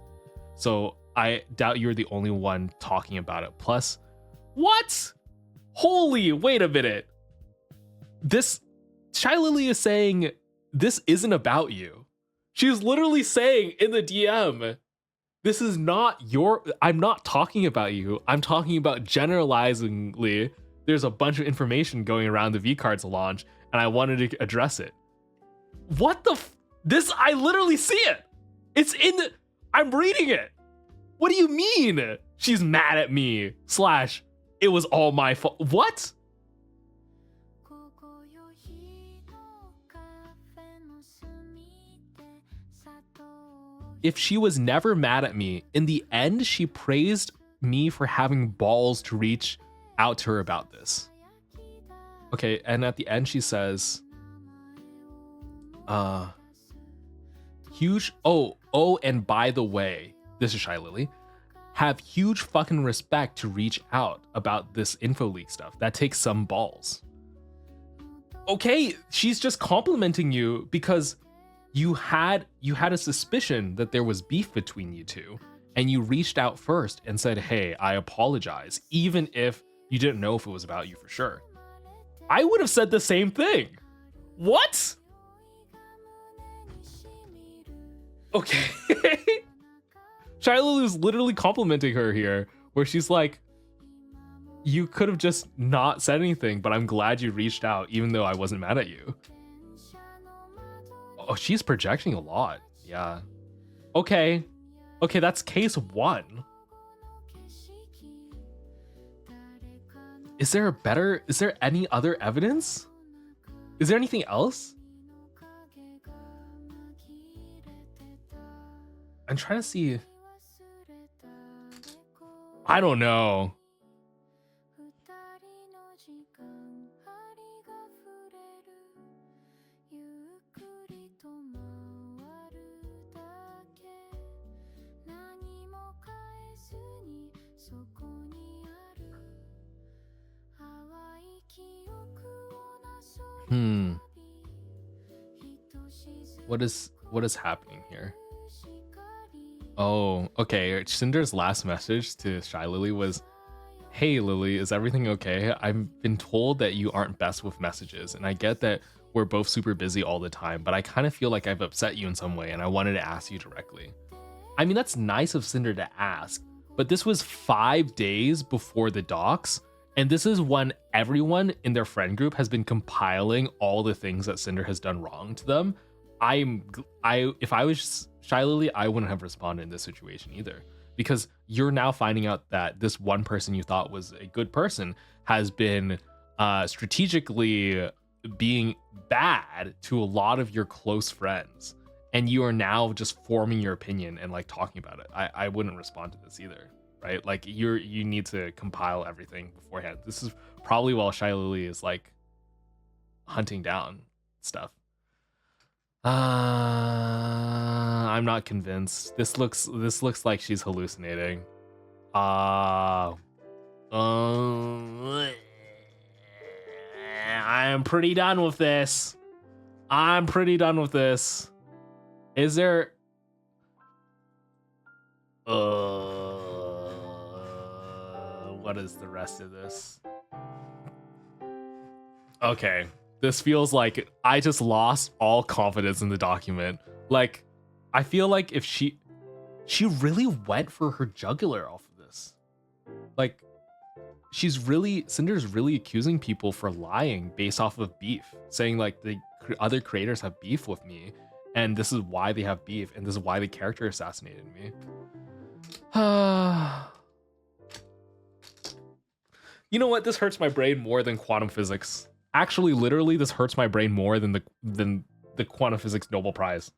S1: So I doubt you're the only one talking about it. Plus, what? Holy, wait a minute. This Shy Lily is saying this isn't about you. She's literally saying in the DM, this is not I'm not talking about you. I'm talking about generalizingly. There's a bunch of information going around the V cards launch, and I wanted to address it. What the I literally see it. It's in the, I'm reading it. What do you mean? She's mad at me. / it was all my fault. What? If she was never mad at me, in the end, she praised me for having balls to reach out to her about this. Okay, and at the end she says, huge, and by the way, this is Shy Lily, have huge fucking respect to reach out about this info leak stuff. That takes some balls. Okay, she's just complimenting you because you had a suspicion that there was beef between you two, and you reached out first and said, hey, I apologize, even if you didn't know if it was about you for sure. I would have said the same thing. What? Okay. Shy Lily's literally complimenting her here, where she's like, you could have just not said anything, but I'm glad you reached out, even though I wasn't mad at you. Oh, she's projecting a lot. Yeah. Okay. Okay, that's case one. Is there any other evidence? Is there anything else? I'm trying to see. I don't know. What is happening here? Oh, okay. Cinder's last message to Shy Lily was, hey Lily, is everything okay? I've been told that you aren't best with messages, and I get that we're both super busy all the time, but I kind of feel like I've upset you in some way, and I wanted to ask you directly. I mean, that's nice of Cinder to ask, but this was 5 days before the docs, and this is when everyone in their friend group has been compiling all the things that Cinder has done wrong to them. If I was Shy Lily, I wouldn't have responded in this situation either, because you're now finding out that this one person you thought was a good person has been strategically being bad to a lot of your close friends, and you are now just forming your opinion and like talking about it. I wouldn't respond to this either, right? Like you need to compile everything beforehand. This is probably while Shy Lily is like hunting down stuff. I'm not convinced. This looks like she's hallucinating. I am pretty done with this. Is there what is the rest of this? Okay. This feels like I just lost all confidence in the document. Like, I feel like if she really went for her jugular off of this. Like, Cinder's really accusing people for lying based off of beef, saying like the other creators have beef with me, and this is why they have beef, and this is why the character assassinated me. You know what? This hurts my brain more than quantum physics. Actually, literally, this hurts my brain more than the quantum physics Nobel Prize.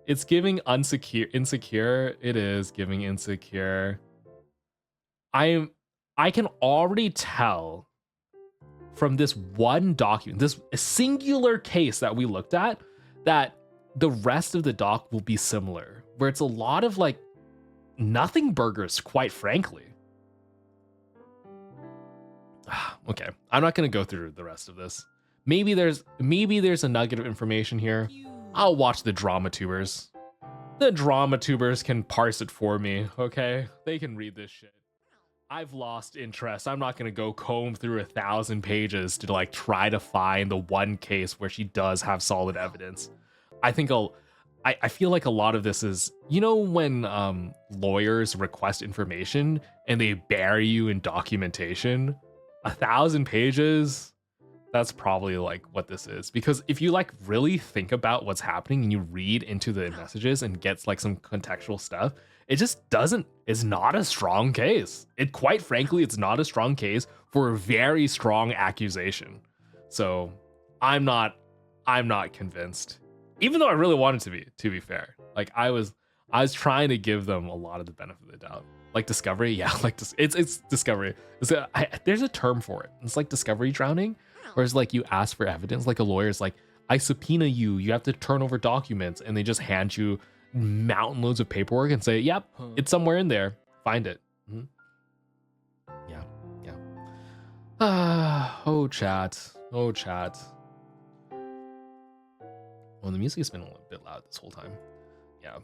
S1: It's giving insecure. It is giving insecure. I can already tell from this one document, this singular case that we looked at, that the rest of the doc will be similar, where it's a lot of like nothing burgers, quite frankly. Okay, I'm not gonna go through the rest of this. Maybe there's a nugget of information here. I'll watch the drama tubers. The drama tubers can parse it for me, okay? They can read this shit. I've lost interest. I'm not gonna go comb through 1,000 pages to like try to find the one case where she does have solid evidence. I feel like a lot of this is, you know, when lawyers request information and they bury you in documentation. 1,000 pages, that's probably like what this is. Because if you like really think about what's happening and you read into the messages and gets like some contextual stuff, it just doesn't, it's not a strong case. It quite frankly, it's not a strong case for a very strong accusation. So I'm not convinced. Even though I really wanted to be fair. Like I was trying to give them a lot of the benefit of the doubt. Like discovery, yeah, like it's discovery. There's a term for it. It's like discovery drowning, whereas like you ask for evidence, like a lawyer's like, I subpoena you, you have to turn over documents, and they just hand you mountain loads of paperwork and say, yep, it's somewhere in there, find it. Mm-hmm. Yeah. Oh chat. Well, the music has been a little bit loud this whole time. Yeah,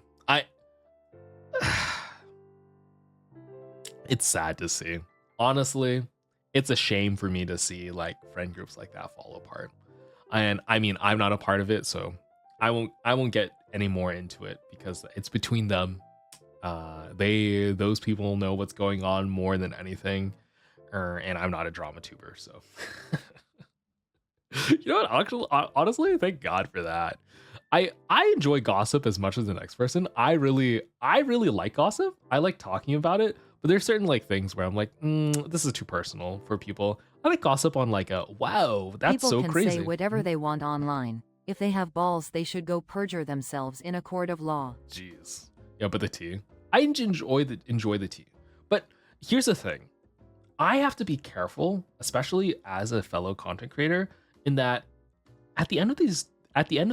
S1: it's sad to see. Honestly, it's a shame for me to see like friend groups like that fall apart. And I mean, I'm not a part of it, so I won't get any more into it because it's between them. Those people know what's going on more than anything. And I'm not a drama tuber, so you know what? Actually, honestly, thank God for that. I enjoy gossip as much as the next person. I really like gossip. I like talking about it. But there's certain like things where I'm like, this is too personal for people. I like gossip on like a, wow, that's
S3: people
S1: so
S3: can
S1: crazy.
S3: Say whatever they want online. If they have balls, they should go perjure themselves in a court of law.
S1: Jeez. Yeah, but the tea. I enjoy the tea. But here's the thing. I have to be careful, especially as a fellow content creator, in that at the end of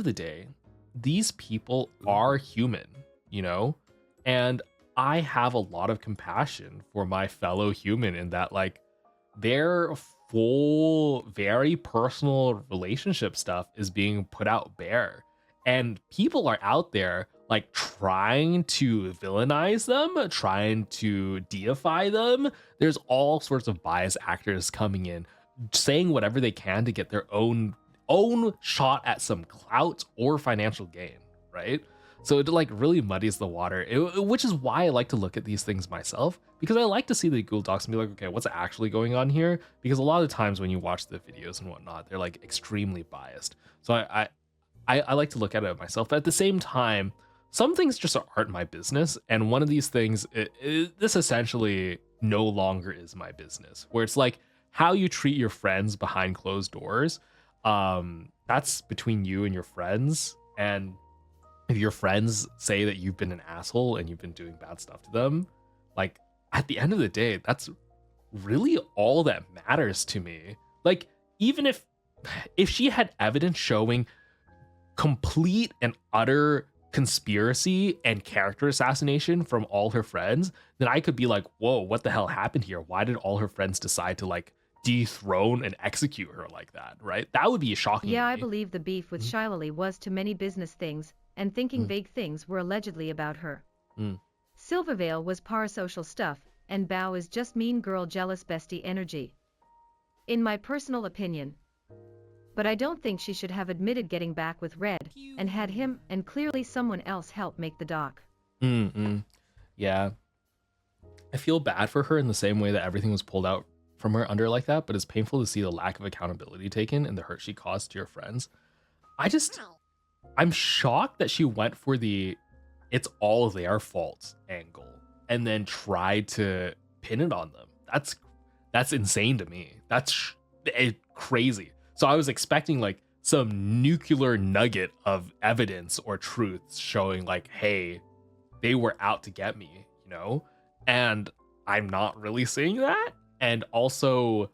S1: the day, these people are human, you know? And I have a lot of compassion for my fellow human in that like their full, very personal relationship stuff is being put out bare. And people are out there like trying to villainize them, trying to deify them. There's all sorts of biased actors coming in, saying whatever they can to get their own shot at some clout or financial gain, right? So it like really muddies the water, which is why I like to look at these things myself, because I like to see the Google Docs and be like, okay, what's actually going on here? Because a lot of the times when you watch the videos and whatnot, they're like extremely biased. So I like to look at it myself. But at the same time, some things just aren't my business. And one of these things, this essentially no longer is my business, where it's like how you treat your friends behind closed doors. That's between you and your friends. And if your friends say that you've been an asshole and you've been doing bad stuff to them, like at the end of the day, that's really all that matters to me. Like, even if she had evidence showing complete and utter conspiracy and character assassination from all her friends, then I could be like, whoa, what the hell happened here? Why did all her friends decide to like dethrone and execute her like that, right? That would be shocking.
S9: Yeah, I believe the beef with Shiley was to many business things, and thinking vague things were allegedly about her. Silvervale was parasocial stuff, and Bao is just mean girl jealous bestie energy. In my personal opinion, but I don't think she should have admitted getting back with Red and had him and clearly someone else help make the doc.
S1: Yeah. I feel bad for her in the same way that everything was pulled out from her under like that, but it's painful to see the lack of accountability taken and the hurt she caused to your friends. I'm shocked that she went for the it's all their fault angle and then tried to pin it on them. That's insane to me. That's crazy. So I was expecting like some nuclear nugget of evidence or truth showing like, hey, they were out to get me, you know? And I'm not really seeing that. And also,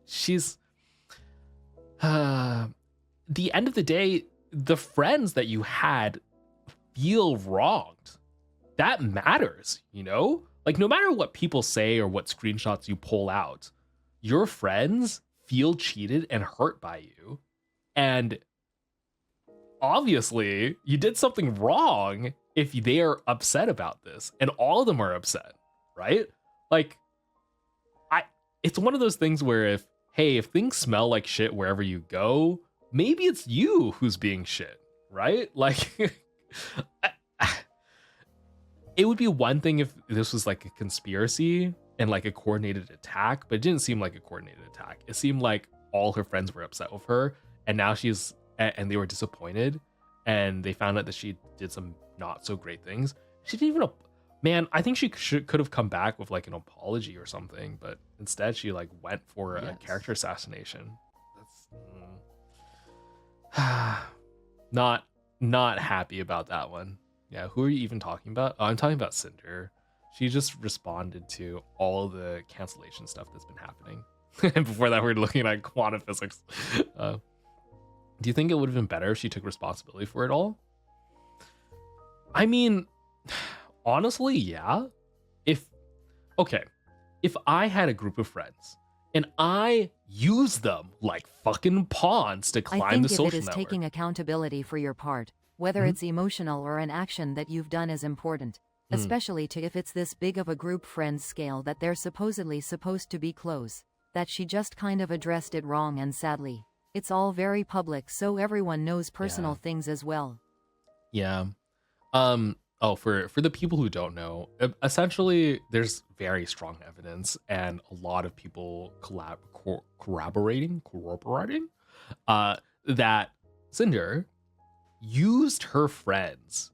S1: she's the end of the day, the friends that you had feel wronged. That matters, you know? Like, no matter what people say or what screenshots you pull out, your friends feel cheated and hurt by you. And obviously, you did something wrong if they are upset about this. And all of them are upset, right? Like, it's one of those things where if things smell like shit wherever you go, maybe it's you who's being shit, right? Like, it would be one thing if this was like a conspiracy and like a coordinated attack, but it didn't seem like a coordinated attack. It seemed like all her friends were upset with her, and now and they were disappointed, and they found out that she did some not so great things. She didn't even, man, I think she could have come back with like an apology or something, but instead she like went for a character assassination. That's not happy about that one. Yeah, who are you even talking about? Oh, I'm talking about Cinder. She just responded to all the cancellation stuff that's been happening. And before that, we were looking at quantum physics. Do you think it would have been better if she took responsibility for it all? I mean, honestly, yeah. If I had a group of friends and I use them like fucking pawns to climb the social network. I think if it is
S3: taking accountability for your part, whether it's emotional or an action that you've done is important, especially if it's this big of a group friends scale that they're supposedly supposed to be close, that she just kind of addressed it wrong, and sadly, it's all very public, so everyone knows personal things as well.
S1: Yeah. For the people who don't know, essentially there's very strong evidence and a lot of people corroborating that Cinder used her friends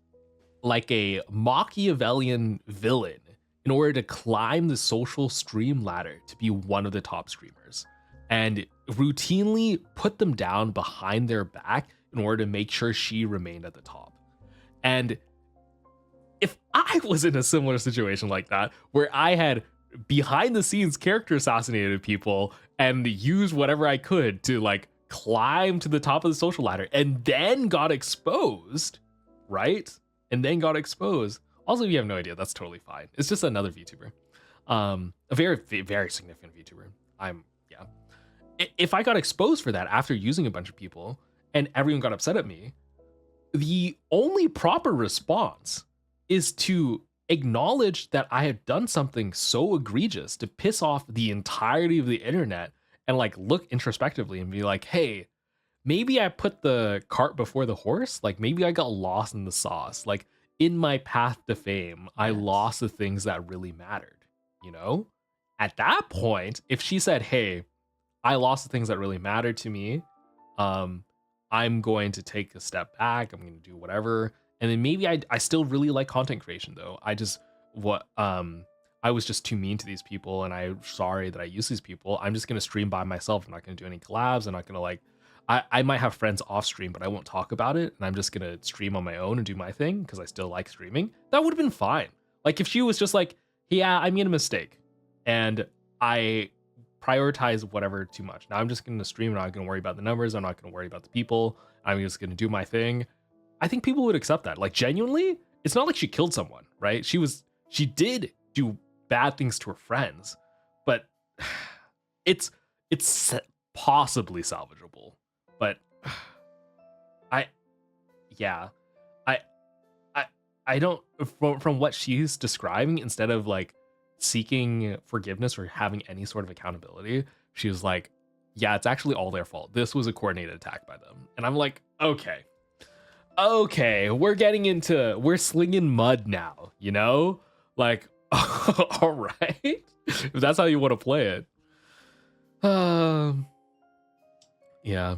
S1: like a Machiavellian villain in order to climb the social stream ladder to be one of the top streamers, and routinely put them down behind their back in order to make sure she remained at the top. And if I was in a similar situation like that, where I had behind the scenes character assassinated people and used whatever I could to like climb to the top of the social ladder and then got exposed, right? And then got exposed. Also, if you have no idea, that's totally fine. It's just another VTuber. A very, very significant VTuber. If I got exposed for that after using a bunch of people and everyone got upset at me, the only proper response is to acknowledge that I had done something so egregious to piss off the entirety of the internet and like look introspectively and be like, hey, maybe I put the cart before the horse. Like maybe I got lost in the sauce. Like in my path to fame, I lost the things that really mattered, you know? At that point, if she said, hey, I lost the things that really mattered to me, I'm going to take a step back, I'm going to do whatever. And then maybe I still really like content creation though. I was just too mean to these people and I'm sorry that I use these people. I'm just going to stream by myself. I'm not going to do any collabs. I'm not going to like, I might have friends off stream, but I won't talk about it. And I'm just going to stream on my own and do my thing because I still like streaming. That would have been fine. Like if she was just like, yeah, I made a mistake and I prioritize whatever too much. Now I'm just going to stream. I'm not going to worry about the numbers. I'm not going to worry about the people. I'm just going to do my thing. I think people would accept that. Like genuinely, it's not like she killed someone, right? She did do bad things to her friends, but it's possibly salvageable. But I don't, from what she's describing, instead of like seeking forgiveness or having any sort of accountability, she was like, yeah, it's actually all their fault. This was a coordinated attack by them. And I'm like, okay, we're slinging mud now, you know? Like, all right, if that's how you want to play it. Yeah.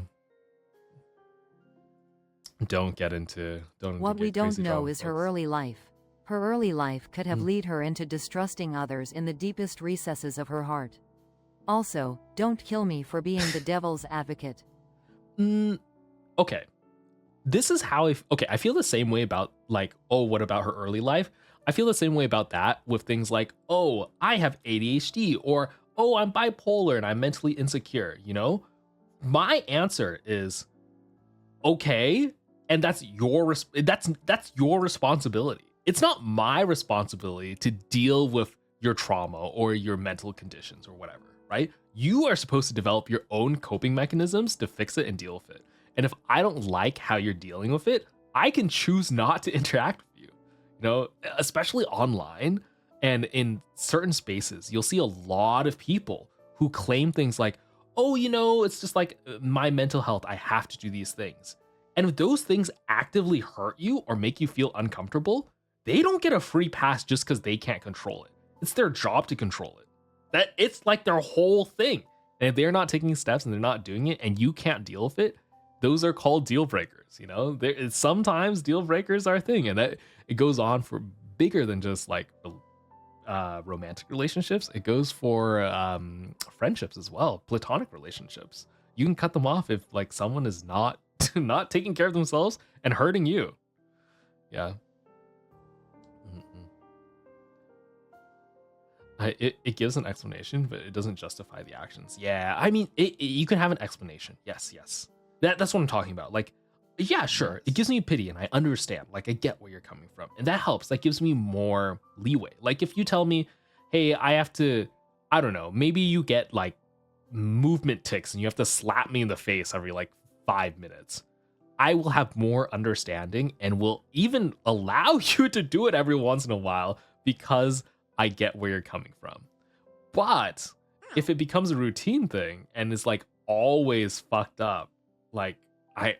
S1: Don't get into.
S3: What we don't know is her early life. Her early life could have led her into distrusting others in the deepest recesses of her heart. Also, don't kill me for being the devil's advocate.
S1: Okay. This is how I feel the same way about like, oh, what about her early life? I feel the same way about that with things like, oh, I have ADHD, or oh, I'm bipolar and I'm mentally insecure, you know? My answer is okay, and that's your responsibility. It's not my responsibility to deal with your trauma or your mental conditions or whatever, right? You are supposed to develop your own coping mechanisms to fix it and deal with it. And if I don't like how you're dealing with it, I can choose not to interact with you. You know, especially online and in certain spaces, you'll see a lot of people who claim things like, oh, you know, it's just like my mental health, I have to do these things. And if those things actively hurt you or make you feel uncomfortable, they don't get a free pass just because they can't control it. It's their job to control it. That it's like their whole thing. And if they're not taking steps and they're not doing it and you can't deal with it, those are called deal breakers. You know, sometimes deal breakers are a thing, and that it goes on for bigger than just like romantic relationships. It goes for friendships as well, platonic relationships. You can cut them off if like someone is not not taking care of themselves and hurting you. Yeah. It gives an explanation, but it doesn't justify the actions. Yeah, I mean, you can have an explanation. Yes. That's what I'm talking about. Like, yeah, sure. It gives me pity and I understand. Like, I get where you're coming from. And that helps. That gives me more leeway. Like, if you tell me, hey, I have to, I don't know, maybe you get like movement tics and you have to slap me in the face every like 5 minutes. I will have more understanding and will even allow you to do it every once in a while because I get where you're coming from. But if it becomes a routine thing and is like always fucked up, like I'm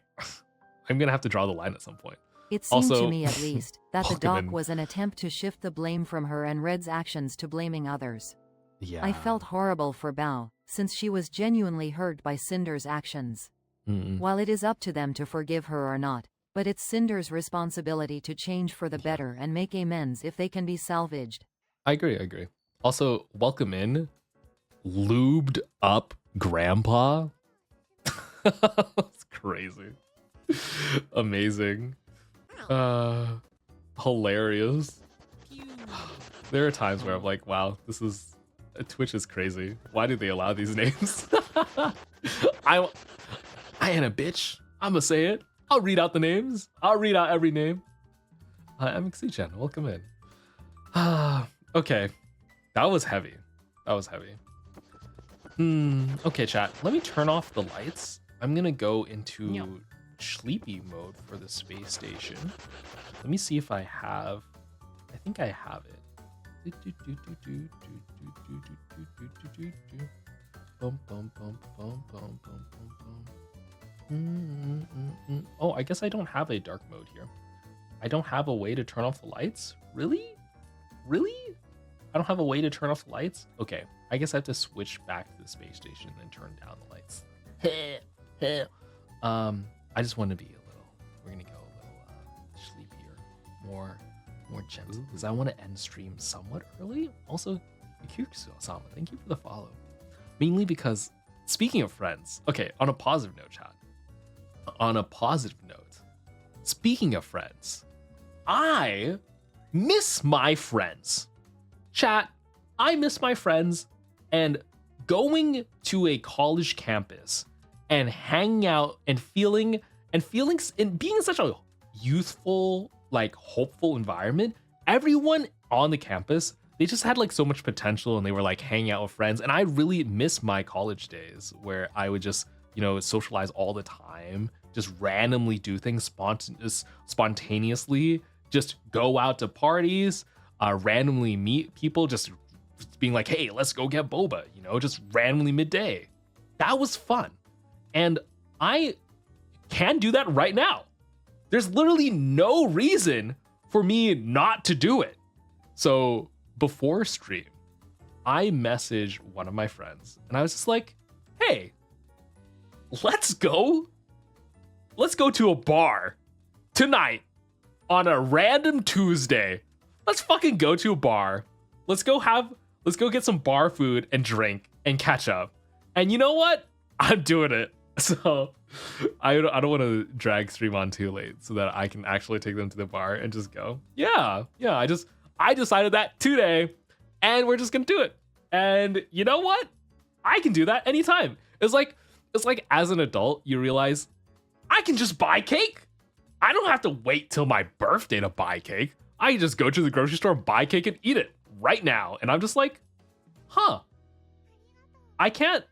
S1: gonna have to draw the line at some point.
S3: It seemed
S1: also,
S3: to me at least that the doc
S1: Pokemon.
S3: was an attempt to shift the blame from her and Red's actions to blaming others.
S1: Yeah.
S3: I felt horrible for Bao, since she was genuinely hurt by Cinder's actions. While it is up to them to forgive her or not, but it's Cinder's responsibility to change for the better and make amends if they can be salvaged.
S1: I agree. Also, welcome in, lubed up grandpa. That's crazy. Amazing. Hilarious. There are times where I'm like, wow, Twitch is crazy. Why do they allow these names? I ain't a bitch. I'ma say it. I'll read out the names. I'll read out every name. MXC-chan, welcome in. Okay. That was heavy. Okay, chat. Let me turn off the lights. I'm gonna go into sleepy mode for the space station. Let me see if I have. I think I have it. Oh, I guess I don't have a dark mode here. I don't have a way to turn off the lights? Really? I don't have a way to turn off the lights? Okay, I guess I have to switch back to the space station and turn down the lights. I just want to be we're gonna go a little sleepier, more gentle, because I want to end stream somewhat early. Also, Kyuku-sama, thank you for the follow. Mainly because, speaking of friends, okay, on a positive note, chat. On a positive note, speaking of friends, I miss my friends. Chat, I miss my friends, and going to a college campus and hanging out and feeling and being in such a youthful, like hopeful environment. Everyone on the campus, they just had like so much potential and they were like hanging out with friends. And I really miss my college days where I would just, socialize all the time, just randomly do things spontaneously, just go out to parties, randomly meet people, just being like, hey, let's go get boba, just randomly midday. That was fun. And I can do that right now. There's literally no reason for me not to do it. So before stream, I messaged one of my friends and I was just like, hey, let's go to a bar tonight on a random Tuesday. Let's fucking go to a bar. Let's go get some bar food and drink and catch up. And you know what? I'm doing it. So I don't want to drag stream on too late so that I can actually take them to the bar and just go. Yeah. I decided that today and we're just gonna do it. And you know what? I can do that anytime. It's like as an adult, you realize I can just buy cake. I don't have to wait till my birthday to buy cake. I can just go to the grocery store, buy cake, and eat it right now. And I'm just like, huh. I can't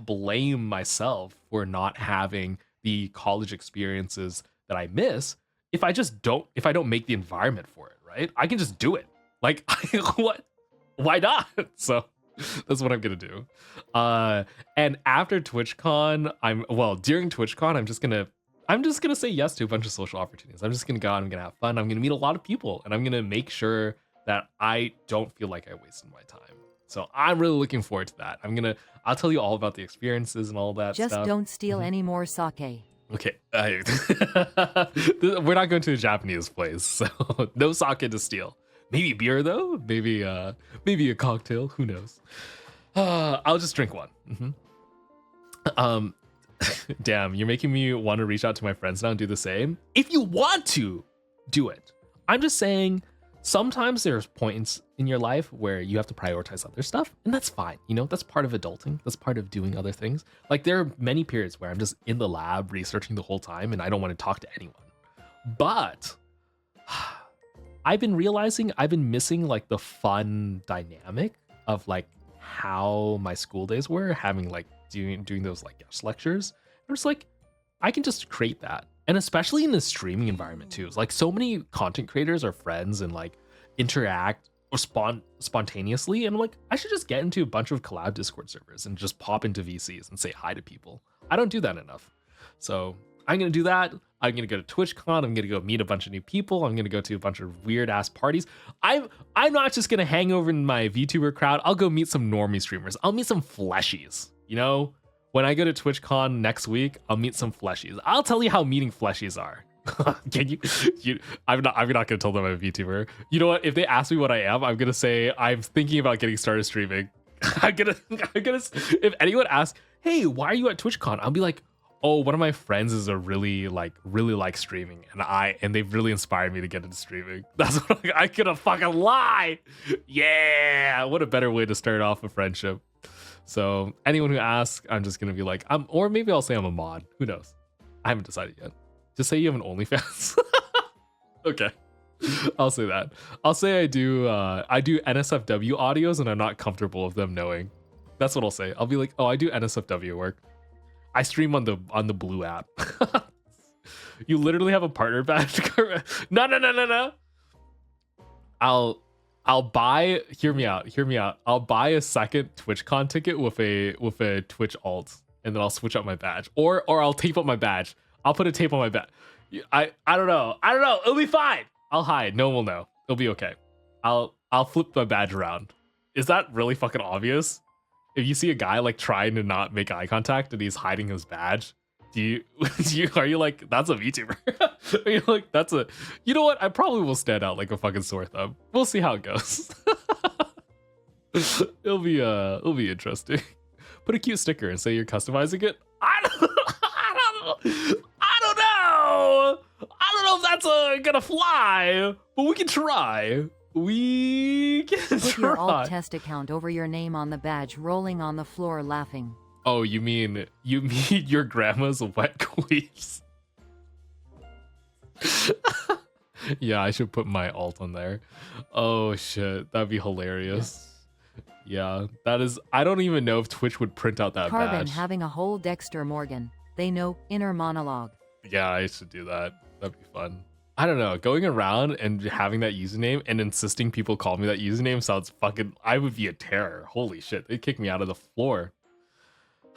S1: blame myself for not having the college experiences that I miss if I don't make the environment for it, right? I can just do it. Like, what? Why not? So that's what I'm gonna do. And after TwitchCon, during TwitchCon, I'm just gonna say yes to a bunch of social opportunities. I'm just gonna go out, I'm gonna have fun, I'm gonna meet a lot of people, and I'm gonna make sure that I don't feel like I wasted my time. So I'm really looking forward to that. I'll tell you all about the experiences and all that
S3: Just
S1: stuff.
S3: don't steal any more sake.
S1: Okay. We're not going to a Japanese place, so no sake to steal. Maybe beer though. Maybe a cocktail. Who knows? I'll just drink one. Damn, you're making me want to reach out to my friends now and do the same. If you want to, do it. I'm just saying, sometimes there's points in your life where you have to prioritize other stuff, and that's fine. You know, that's part of adulting. That's part of doing other things. Like, there are many periods where I'm just in the lab researching the whole time, and I don't want to talk to anyone. But I've been realizing I've been missing like the fun dynamic of like how my school days were, having like doing those like guest lectures. I'm just like, I can just create that. And especially in the streaming environment too. It's like so many content creators are friends and like interact or spontaneously. And I'm like, I should just get into a bunch of collab Discord servers and just pop into VCs and say hi to people. I don't do that enough. So I'm going to do that. I'm going to go to TwitchCon. I'm going to go meet a bunch of new people. I'm going to go to a bunch of weird ass parties. I'm not just going to hang over in my VTuber crowd. I'll go meet some normie streamers. I'll meet some fleshies, you know? When I go to TwitchCon next week, I'll meet some fleshies. I'll tell you how meeting fleshies are. Can you? I'm not going to tell them I'm a VTuber. You know what? If they ask me what I am, I'm going to say I'm thinking about getting started streaming. I'm gonna. If anyone asks, hey, why are you at TwitchCon? I'll be like, oh, one of my friends is really like streaming, and they've really inspired me to get into streaming. That's what I could have fucking lie. Yeah, what a better way to start off a friendship. So anyone who asks, I'm just gonna be like, or maybe I'll say I'm a mod. Who knows? I haven't decided yet. Just say you have an OnlyFans. Okay, I'll say that. I'll say I do NSFW audios, and I'm not comfortable with them knowing. That's what I'll say. I'll be like, oh, I do NSFW work. I stream on the Blue app. You literally have a partner badge. No. I'll buy. Hear me out. I'll buy a second TwitchCon ticket with a Twitch alt, and then I'll switch out my badge, or I'll tape up my badge. I'll put a tape on my badge. I don't know. It'll be fine. I'll hide. No one will know. It'll be okay. I'll flip my badge around. Is that really fucking obvious? If you see a guy like trying to not make eye contact and he's hiding his badge, are you like, that's a VTuber? Are you like, that's a, you know what? I probably will stand out like a fucking sore thumb. We'll see how it goes. It'll be interesting. Put a cute sticker and say you're customizing it. I don't know if that's gonna fly, but we can try. We can
S3: Put your alt test account over your name on the badge, rolling on the floor laughing.
S1: Oh, you mean your grandma's wet queefs? Yeah, I should put my alt on there. Oh shit, that'd be hilarious. Yeah, that is. I don't even know if Twitch would print out that
S3: Karbon
S1: badge.
S3: having a whole Dexter Morgan. They know inner monologue.
S1: Yeah, I should do that. That'd be fun. I don't know, going around and having that username and insisting people call me that username sounds fucking, I would be a terror. Holy shit, they'd kick me out of the floor.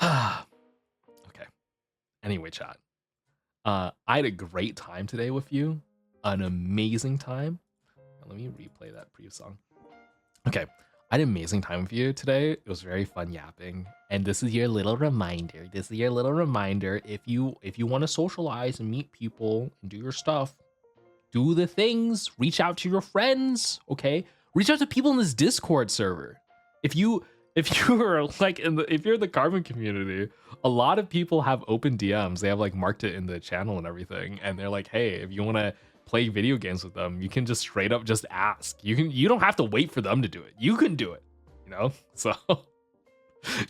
S1: Okay. Anyway, chat. I had a great time today with you. An amazing time. Let me replay that previous song. Okay. I had an amazing time with you today. It was very fun yapping. And this is your little reminder. If you want to socialize and meet people and do your stuff, do the things, reach out to your friends, okay? Reach out to people in this Discord server. If you're like if you're in the Karbon community, a lot of people have open DMs. They have like marked it in the channel and everything. And they're like, hey, if you want to play video games with them, you can just straight up just ask. You don't have to wait for them to do it. You can do it, you know? So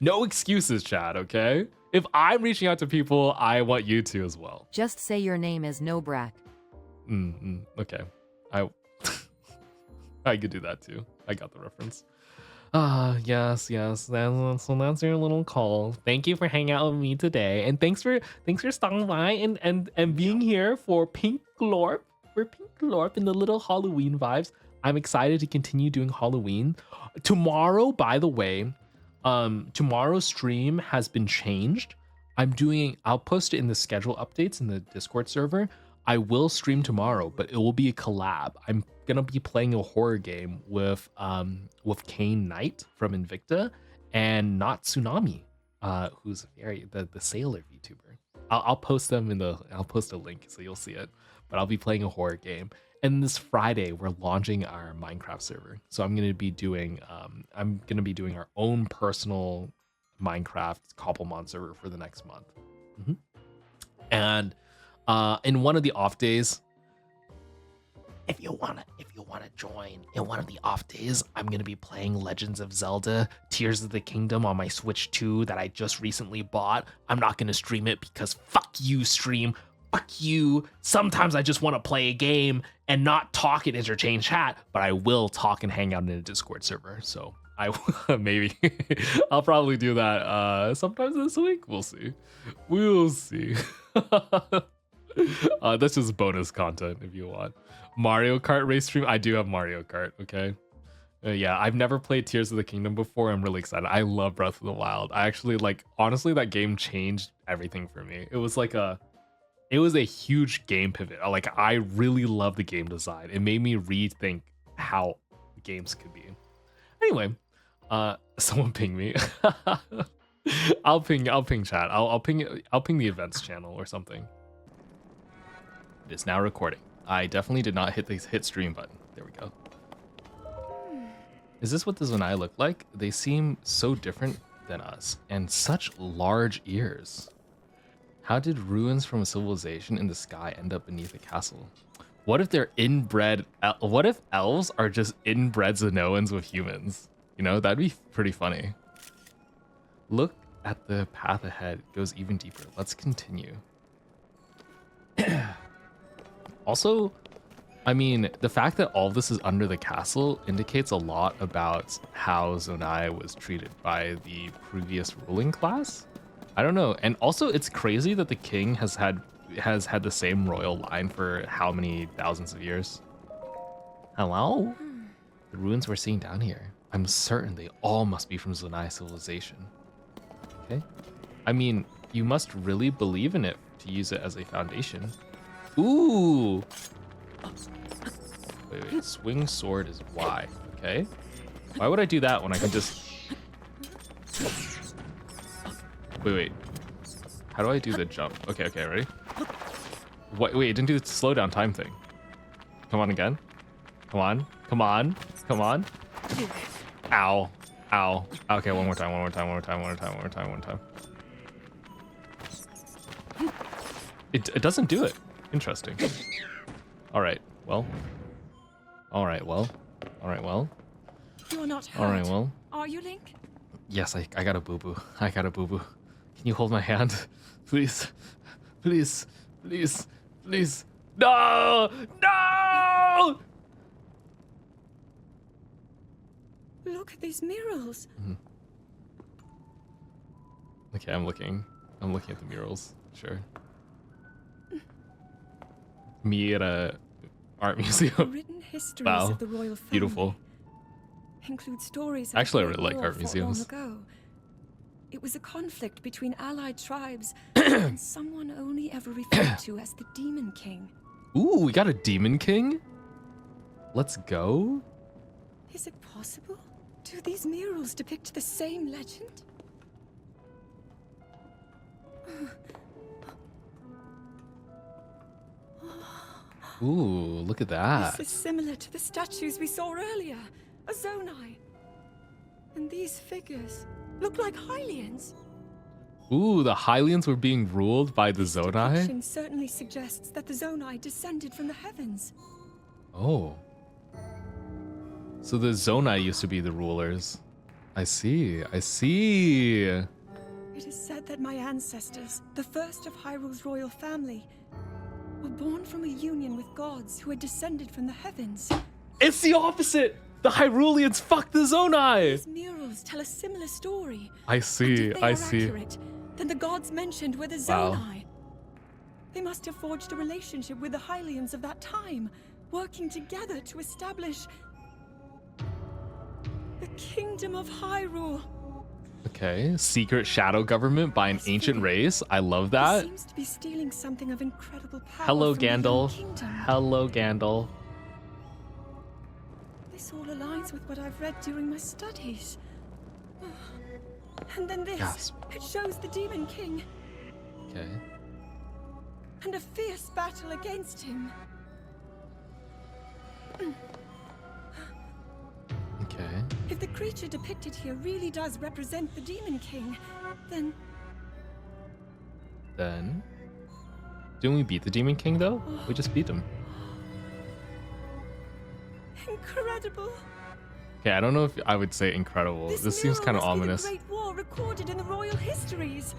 S1: no excuses, chat, okay? If I'm reaching out to people, I want you to as well.
S3: Just say your name is Nobrak.
S1: Okay. I could do that too. I got the reference. Yes. So that's your little call. Thank you for hanging out with me today, and thanks for stopping by and being here for Pink Glorp. For Pink Glorp and the little Halloween vibes. I'm excited to continue doing Halloween. Tomorrow, by the way, tomorrow's stream has been changed. I'll post it in the schedule updates in the Discord server. I will stream tomorrow, but it will be a collab. I'm gonna be playing a horror game with Kane Knight from Invicta and Not Tsunami, who's the sailor VTuber. I'll post them I'll post a link so you'll see it. But I'll be playing a horror game. And this Friday we're launching our Minecraft server. So I'm gonna be doing our own personal Minecraft Koppelmon server for the next month. And in one of the off days, if you wanna join in one of the off days, I'm gonna be playing Legends of Zelda Tears of the Kingdom on my Switch 2 that I just recently bought. I'm not gonna stream it because fuck you, stream. Fuck you. Sometimes I just want to play a game and not talk and interchange chat, but I will talk and hang out in a Discord server. So maybe I'll probably do that sometimes this week. We'll see. That's just bonus content if you want. Mario Kart race stream. I do have Mario Kart. Okay. Yeah, I've never played Tears of the Kingdom before. I'm really excited. I love Breath of the Wild. I actually honestly, that game changed everything for me. It was a huge game pivot. I really love the game design. It made me rethink how games could be. Anyway, someone ping me. I'll ping chat. I'll ping the events channel or something. It is now recording. I definitely did not hit the hit stream button. There we go. Is this what the Zonai look like? They seem so different than us and such large ears. How did ruins from a civilization in the sky end up beneath a castle? What if they're inbred? What if elves are just inbred Zenoans with humans? You know, that'd be pretty funny. Look at the path ahead. It goes even deeper. Let's continue. Also, I mean, the fact that all of this is under the castle indicates a lot about how Zonai was treated by the previous ruling class. I don't know. And also, it's crazy that the king has had the same royal line for how many thousands of years. Hello? The ruins we're seeing down here. I'm certain they all must be from Zonai civilization. Okay. I mean, you must really believe in it to use it as a foundation. Ooh! Wait. Swing sword is Y. Okay. Why would I do that when I can just... Wait. How do I do the jump? Okay, ready? Wait, it didn't do the slow down time thing. Come on again. Come on. Ow. Okay, one more time. It doesn't do it. Interesting. Alright, well.
S16: You're not hurt.
S1: Alright, well.
S16: Are you, Link?
S1: Yes, I got a boo-boo. Can you hold my hand? Please. No!
S16: Look at these murals.
S1: Okay, I'm looking at the murals. Sure. Me at a art museum.
S16: Written histories
S1: Wow.
S16: of the royal family.
S1: Beautiful.
S16: Include stories.
S1: Actually, I
S16: of
S1: really like
S16: war
S1: art
S16: fought
S1: museums.
S16: long ago. It was a conflict between allied tribes and someone only ever referred to as the Demon King.
S1: Ooh, we got a Demon King? Let's go.
S16: Is it possible? Do these murals depict the same legend?
S1: Ooh, look at that.
S16: This is similar to the statues we saw earlier. A Zonai. And these figures look like Hylians.
S1: Ooh, the Hylians were being ruled by the Zonai?
S16: Depiction certainly suggests that the Zonai descended from the heavens.
S1: Oh. So the Zonai used to be the rulers. I see, I see.
S16: It is said that my ancestors, the first of Hyrule's royal family, were born from a union with gods who had descended from the heavens.
S1: It's the opposite! The Hyruleans fuck the Zonai!
S16: These murals tell a similar story.
S1: I see,
S16: And if they
S1: I
S16: are
S1: see.
S16: accurate, then the gods mentioned were the
S1: Wow.
S16: Zonai. They must have forged a relationship with the Hylians of that time, working together to establish the Kingdom of Hyrule.
S1: Okay, secret shadow government by an ancient race. I love that.
S16: He seems to be stealing something of incredible power.
S1: Hello,
S16: from the young
S1: Gandalf.
S16: kingdom.
S1: Hello, Gandalf.
S16: This all aligns with what I've read during my studies. And then this.
S1: Gasp.
S16: It shows the Demon King
S1: Okay.
S16: and a fierce battle against him.
S1: Okay.
S16: If the creature depicted here really does represent the Demon King, then
S1: Then. Didn't we beat the Demon King though? We just beat him.
S16: incredible.
S1: Okay, I don't know if I would say incredible. This seems
S16: mural
S1: kind of
S16: must be
S1: ominous.
S16: The Great War recorded in the royal histories.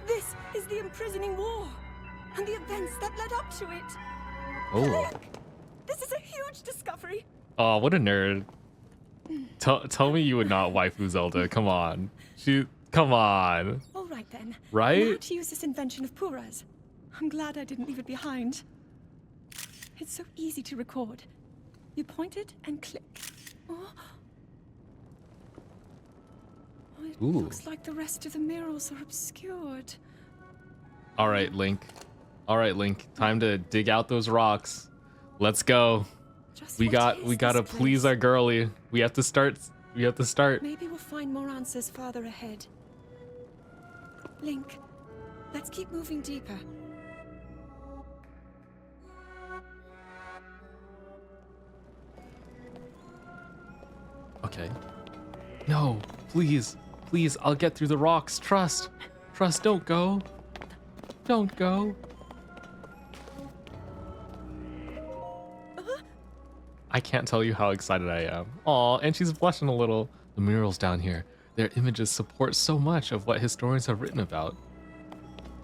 S16: This is the imprisoning war and the events that led up to it.
S1: Oh.
S16: Look, this is a huge discovery.
S1: Oh, what a nerd. Tell me you would not waifu Zelda. Come on. Come on.
S16: All right then.
S1: Right?
S16: Now to use this invention of Pura's. I'm glad I didn't leave it behind. It's so easy to record. You point it and click. Oh. Oh, it
S1: Ooh.
S16: looks like the rest of the murals are obscured.
S1: All right, Link. All right, Link. Time to dig out those rocks. Let's go. We gotta please our girlie. We have to start.
S16: Maybe we'll find more answers farther ahead. Link, let's keep moving deeper.
S1: Okay. No, please. Please, I'll get through the rocks. Trust. Trust, don't go. Don't go. I can't tell you how excited I am. Aw, and she's blushing a little. The murals down here, their images support so much of what historians have written about.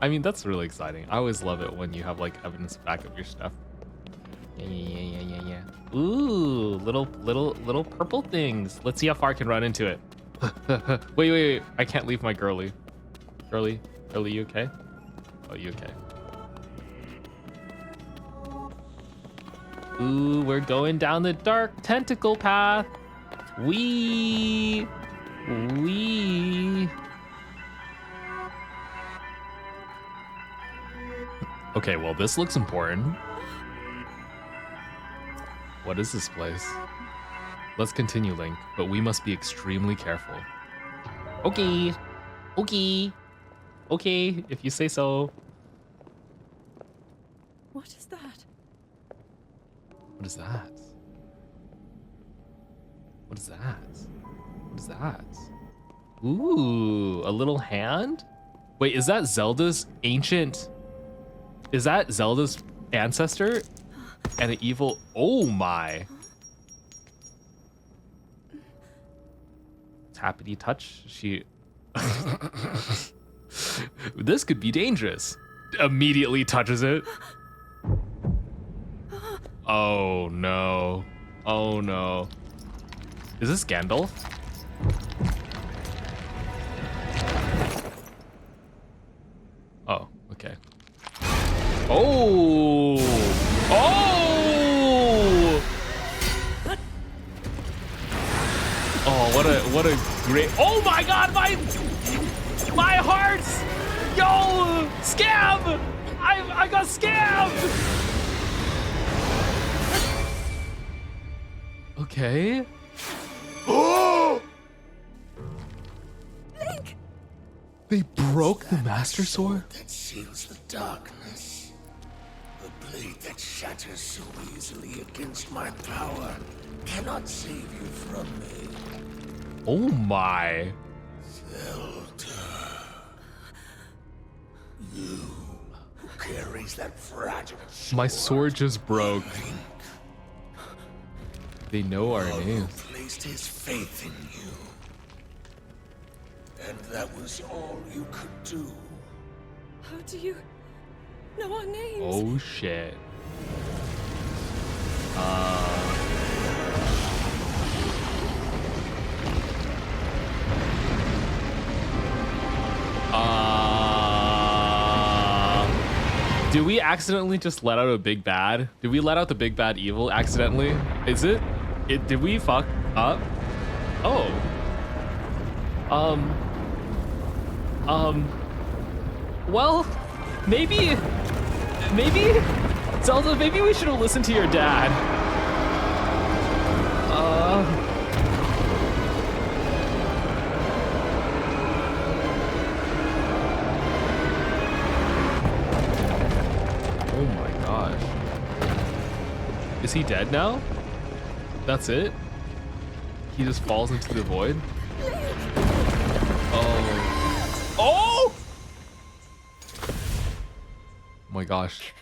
S1: I mean, that's really exciting. I always love it when you have like evidence to back up your stuff. Yeah. Ooh, little purple things. Let's see how far I can run into it. Wait. I can't leave my girly. Girly, you okay? Oh, you okay? Ooh, we're going down the dark tentacle path. Wee. Okay, well, this looks important. What is this place? Let's continue, Link, but we must be extremely careful. Okay, if you say so.
S16: What is that?
S1: What is that? What is that? What is that? Ooh, a little hand? Wait, is that Zelda's ancient... Is that Zelda's ancestor? And an evil... Oh my. Tappity touch? She... This could be dangerous. Immediately touches it. Oh no. Oh no. Is this Gandalf? Oh, okay. Oh! Oh! Oh, what a great. Oh my god, my heart! Yo, scam! I got scammed! Okay. Oh!
S14: Link!
S1: They broke the Master Sword?
S17: That seals the darkness. The blade that shatters so easily against my power cannot save you from me.
S1: Oh my.
S17: Zelda. You who carries that fragile sword.
S1: My sword just broke. They know our names.
S17: Placed his faith in you. And that was all you could do.
S16: How do you know our names?
S1: Oh shit. Did we accidentally just let out a big bad? Did we let out the big bad evil accidentally? Is it? Did we fuck up? Oh. Well, maybe, Zelda, maybe we should have listened to your dad. Oh my gosh. Is he dead now? That's it? He just falls into the void? Oh. Oh! Oh my gosh.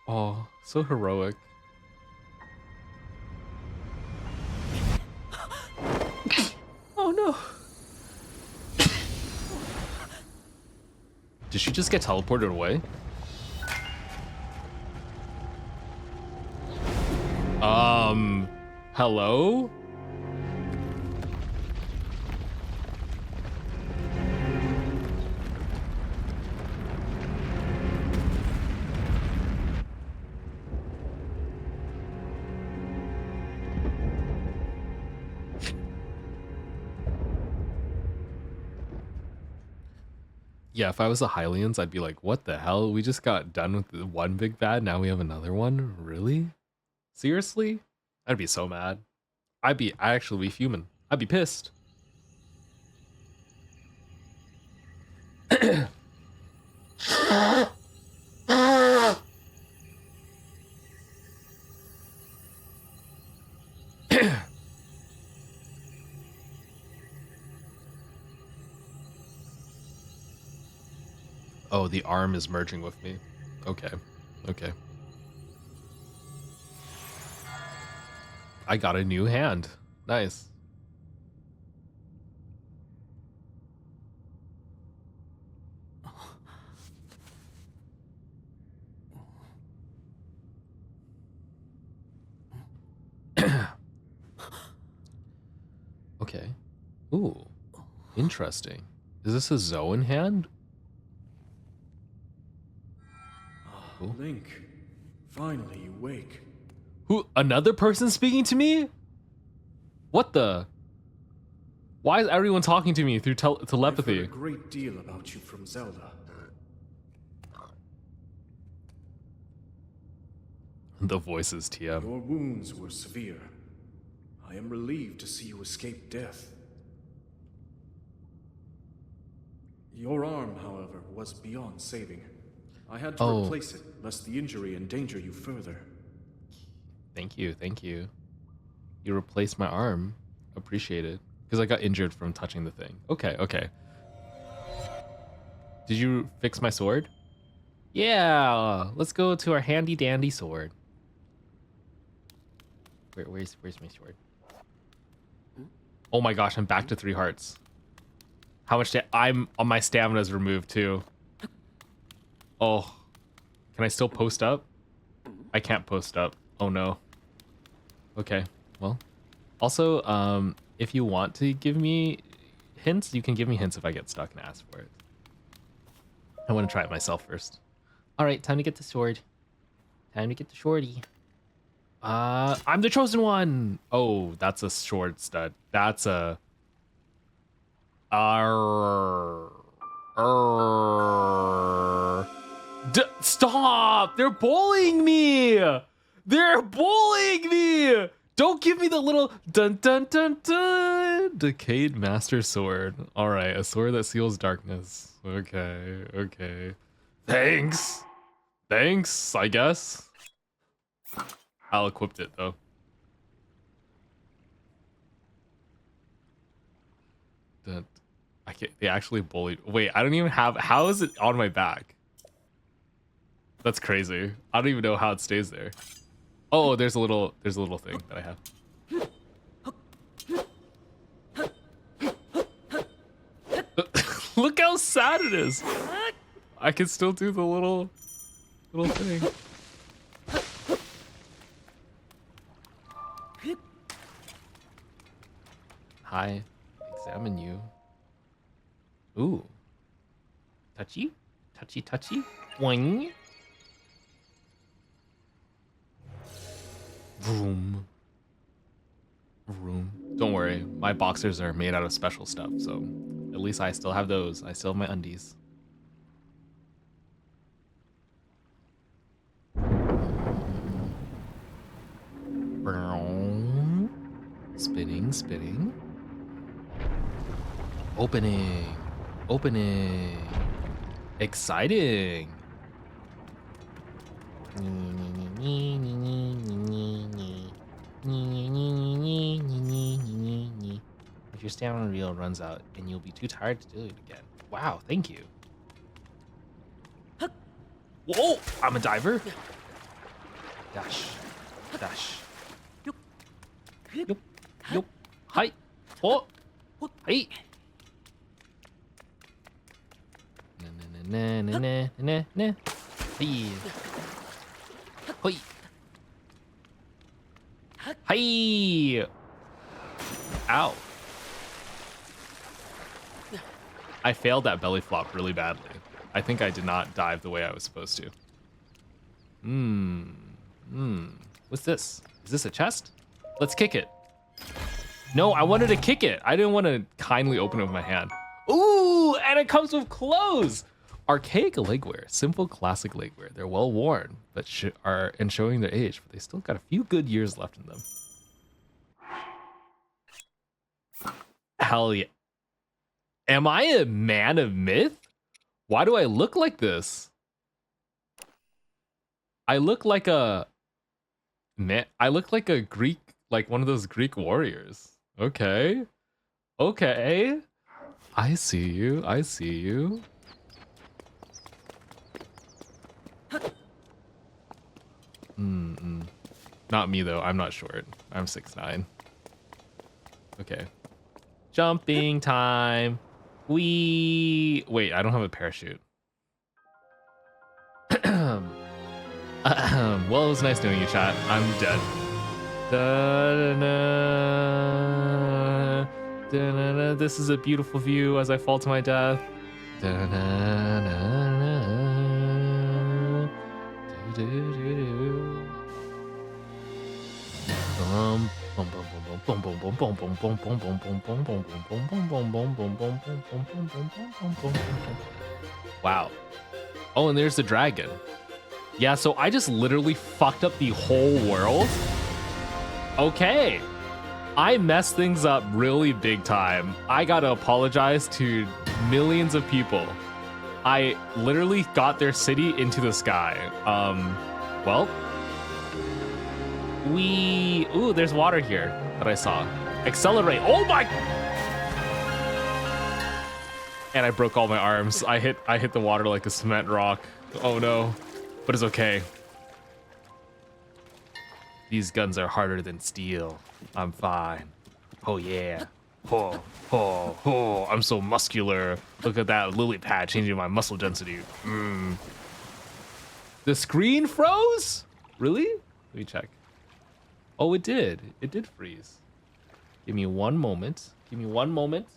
S1: Oh, so heroic. Oh no. Did she just get teleported away? Hello? Yeah, if I was the Hylians, I'd be like, what the hell? We just got done with the one big bad, now we have another one? Really? Seriously? I'd be so mad. I'd actually be fuming. I'd be pissed. Oh, the arm is merging with me. Okay. Okay. I got a new hand. Nice. Okay. Ooh. Interesting. Is this a Zoan hand? Cool.
S18: Link, finally you wake.
S1: Who? Another person speaking to me? What the? Why is everyone talking to me through telepathy?
S18: I've heard a great deal about you from Zelda.
S1: The voices, TM.
S18: Your wounds were severe. I am relieved to see you escape death. Your arm, however, was beyond saving. I had to replace it, lest the injury endanger you further.
S1: Thank you, thank you. You replaced my arm. Appreciate it. Because I got injured from touching the thing. Okay, okay. Did you fix my sword? Yeah, let's go to our handy dandy sword. Where's my sword? Oh my gosh, I'm back to 3 hearts. How much I'm on my stamina's removed too. Oh, can I still post up? I can't post up. Oh no. Okay, well. Also, if you want to give me hints, you can give me hints if I get stuck and ask for it. I want to try it myself first. All right, time to get the sword. Time to get the shorty. I'm the chosen one. Oh, that's a short stud. That's a. Stop! They're bullying me. They're bullying me. Don't give me the little dun dun dun dun. Decayed Master Sword. All right, a sword that seals darkness. Okay, okay. Thanks. Thanks, I guess. I'll equip it though. I can't. They actually bullied. Wait, I don't even have. How is it on my back? That's crazy. I don't even know how it stays there. Oh, there's a little thing that I have. Look how sad it is. I can still do the little thing. Hi, examine you. Ooh. Touchy? Touchy, touchy? Boing. Vroom. Vroom. Don't worry, my boxers are made out of special stuff, so at least I still have those. I still have my undies. Spinning, spinning. Opening. Opening. Exciting. If your stamina reel runs out and you'll be too tired to do it again. Wow, thank you. Whoa, I'm a diver. Dash. Dash. Yup. Yup. Hi. Oh. Hey. Na na na na na na. Hey. Hoi. Hey. Ow. I failed that belly flop really badly. I think I did not dive the way I was supposed to. What's this? Is this a chest? Let's kick it. No, I wanted to kick it. I didn't want to kindly open it with my hand. Ooh, and it comes with clothes. Archaic legwear, simple classic legwear. They're well worn, but are showing their age, but they still got a few good years left in them. Hell yeah. Am I a man of myth? Why do I look like this? I look like a man. I look like a Greek, like one of those Greek warriors. Okay. Okay. I see you. I see you. Not me though. I'm not short. I'm 6'9". Okay. Jumping time. Wait, I don't have a parachute. Well, it was nice knowing you, chat. I'm dead. Da-da-da. Da-da-da. This is a beautiful view as I fall to my death. Da-da-da-da. Wow. Oh, and there's the dragon. Yeah, so I just literally fucked up the whole world. Okay. I messed things up really big time. I gotta apologize to millions of people. I literally got their city into the sky. Well, ooh, there's water here that I saw. Accelerate. Oh my! And I broke all my arms. I hit the water like a cement rock. Oh no. But it's okay. These guns are harder than steel. I'm fine. Oh yeah. Oh, oh, oh, I'm so muscular. Look at that lily pad changing my muscle density. The screen froze? Really? Let me check. Oh, it did. It did freeze. Give me one moment. Give me one moment.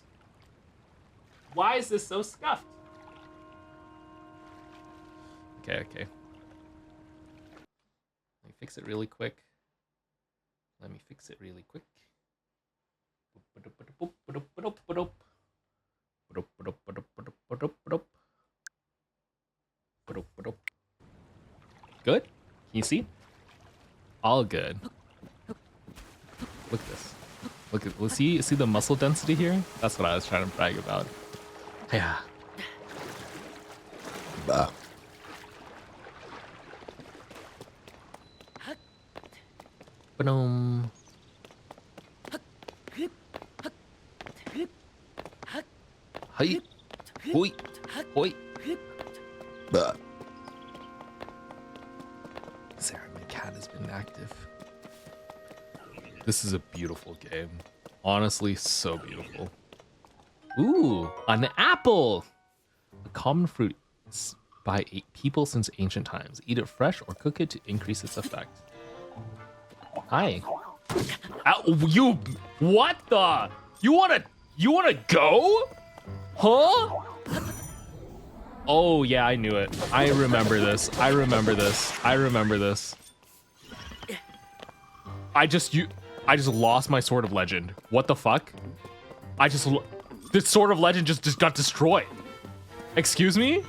S1: Why is this so scuffed? Okay, okay. Let me fix it really quick. Let me fix it really quick. Good? Can you see? All good. Look at this. Look at, let's see the muscle density here? That's what I was trying to brag about. Yeah. Bah. Ba-dum. Hi. Hoi. Hoi. Bah. Sarah, my cat has been active. This is a beautiful game. Honestly, so beautiful. Ooh, an apple! A common fruit by people since ancient times. Eat it fresh or cook it to increase its effect. Hi. You, what the? You wanna go? Huh? Oh yeah, I knew it. I remember this. I remember this. I remember this. I just lost my Sword of Legend. What the fuck? The Sword of Legend just got destroyed. Excuse me?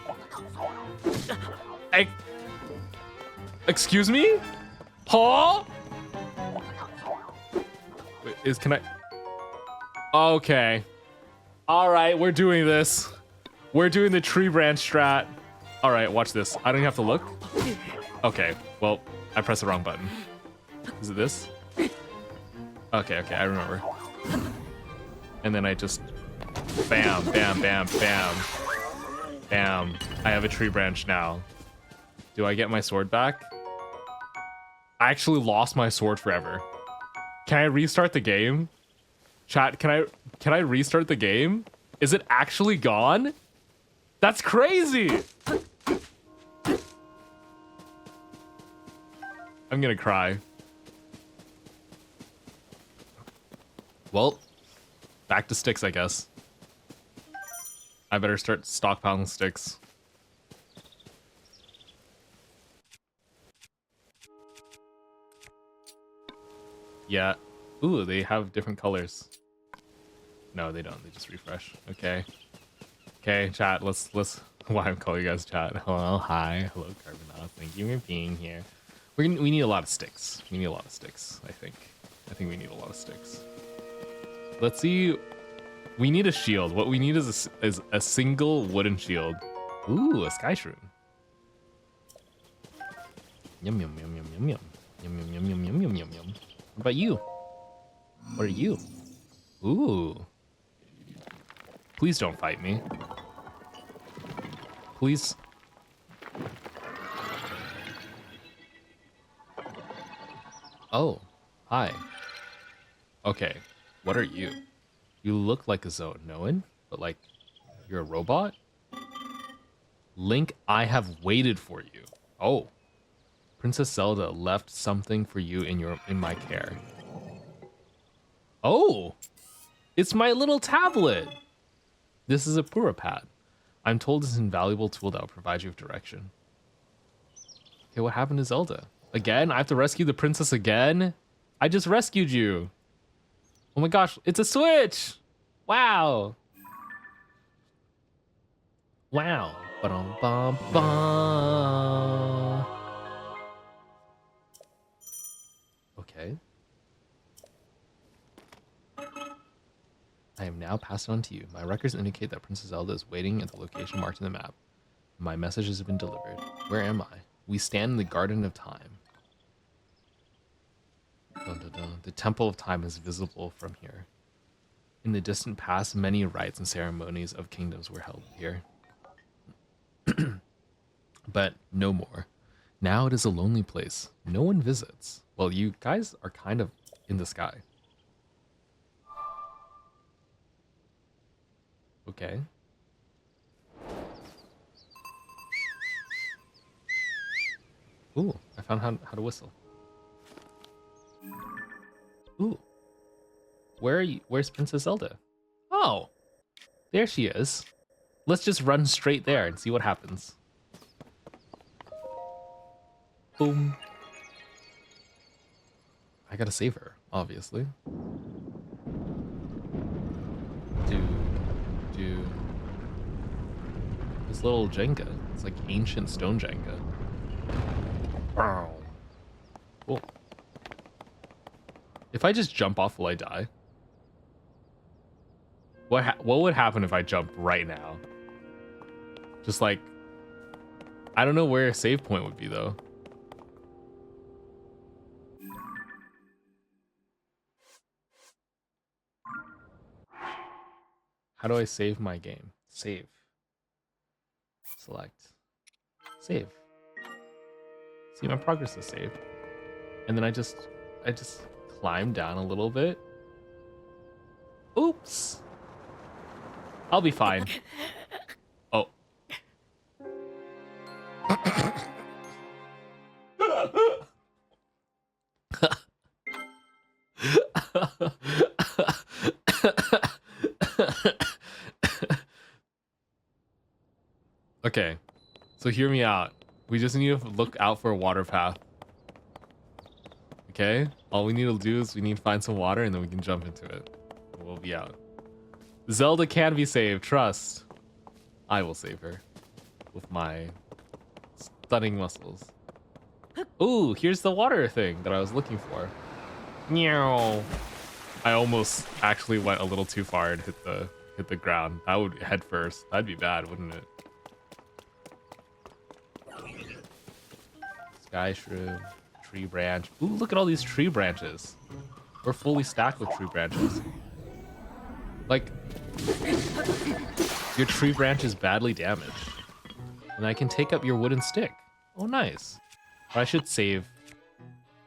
S1: Excuse me? Huh? Wait, can I? Okay. All right, we're doing this. We're doing the tree branch strat. All right, watch this. I don't even have to look. Okay, well, I pressed the wrong button. Is it this? Okay, I remember. And then I just bam, bam, bam, bam, bam. I have a tree branch now. Do I get my sword back? I actually lost my sword forever. Can I restart the game? Chat, can I restart the game? Is it actually gone? That's crazy. I'm gonna cry. Well, back to sticks, I guess. I better start stockpiling sticks. Yeah. Ooh, they have different colors. No, they don't. They just refresh. Okay. Okay, chat. Let's. Why I'm calling you guys chat? Hello, hi, hello, Karbon. Thank you for being here. We need a lot of sticks. We need a lot of sticks. I think we need a lot of sticks. Let's see. We need a shield. What we need is a single wooden shield. Ooh, a sky shroom. Yum yum yum yum yum yum yum yum yum yum yum yum yum. What about you? What are you? Ooh. Please don't fight me. Please. Oh, hi. Okay, what are you? You look like a Zoanoan, but like you're a robot? Link, I have waited for you. Oh. Princess Zelda left something for you in my care. Oh, it's my little tablet. This is a Pura pad. I'm told it's an invaluable tool that will provide you with direction. Okay, what happened to Zelda? Again? I have to rescue the princess again? I just rescued you. Oh my gosh, it's a Switch. Wow. Wow. Ba-dum-bum-bum. Okay. I am now passed on to you. My records indicate that Princess Zelda is waiting at the location marked in the map. My messages have been delivered. Where am I? We stand in the Garden of Time. Dun, dun, dun. The Temple of Time is visible from here. In the distant past, many rites and ceremonies of kingdoms were held here. But no more. Now it is a lonely place. No one visits. Well, you guys are kind of in the sky. Okay. Ooh, I found how to whistle. Ooh. Where are you? Where's Princess Zelda? Oh, there she is. Let's just run straight there and see what happens. Boom. I gotta save her. obviously. This little Jenga. It's like ancient stone Jenga. Wow. Cool. If I just jump off, will I die? What would happen if I jump right now? Just like, I don't know where a save point would be though. How do I save my game? Save. Select. Save. See, my progress is saved. And then I just climb down a little bit. Oops. I'll be fine. Oh. Okay, so hear me out. We just need to look out for a water path. Okay? All we need to do is we need to find some water and then we can jump into it. We'll be out. Zelda can be saved, trust. I will save her. With my stunning muscles. Ooh, here's the water thing that I was looking for. Meow. I almost actually went a little too far and hit the ground. I would head first. That'd be bad, wouldn't it? Sky shrew, tree branch. Ooh, look at all these tree branches. We're fully stacked with tree branches. Like, your tree branch is badly damaged. And I can take up your wooden stick. Oh, nice. But I should save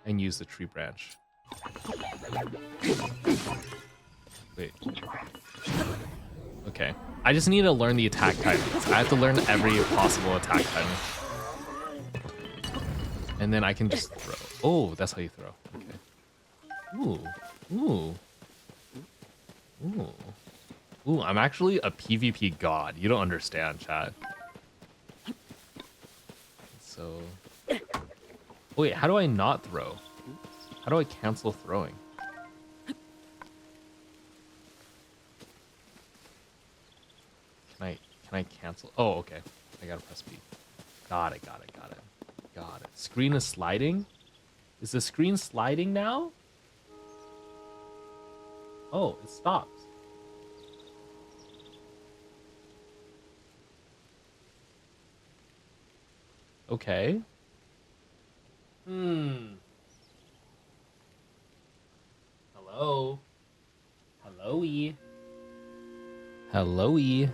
S1: and use the tree branch. Wait. Okay. I just need to learn the attack timings. I have to learn every possible attack timing. And then I can just throw. Oh, that's how you throw. Okay. Ooh. Ooh. Ooh. Ooh, I'm actually a PvP god. You don't understand, chat. So... Wait, how do I not throw? How do I cancel throwing? Can I cancel? Oh, okay. I gotta press B. Got it. Screen is sliding? Is the screen sliding now? Oh, it stopped. Okay. Hello? Hello-y? Hello-y?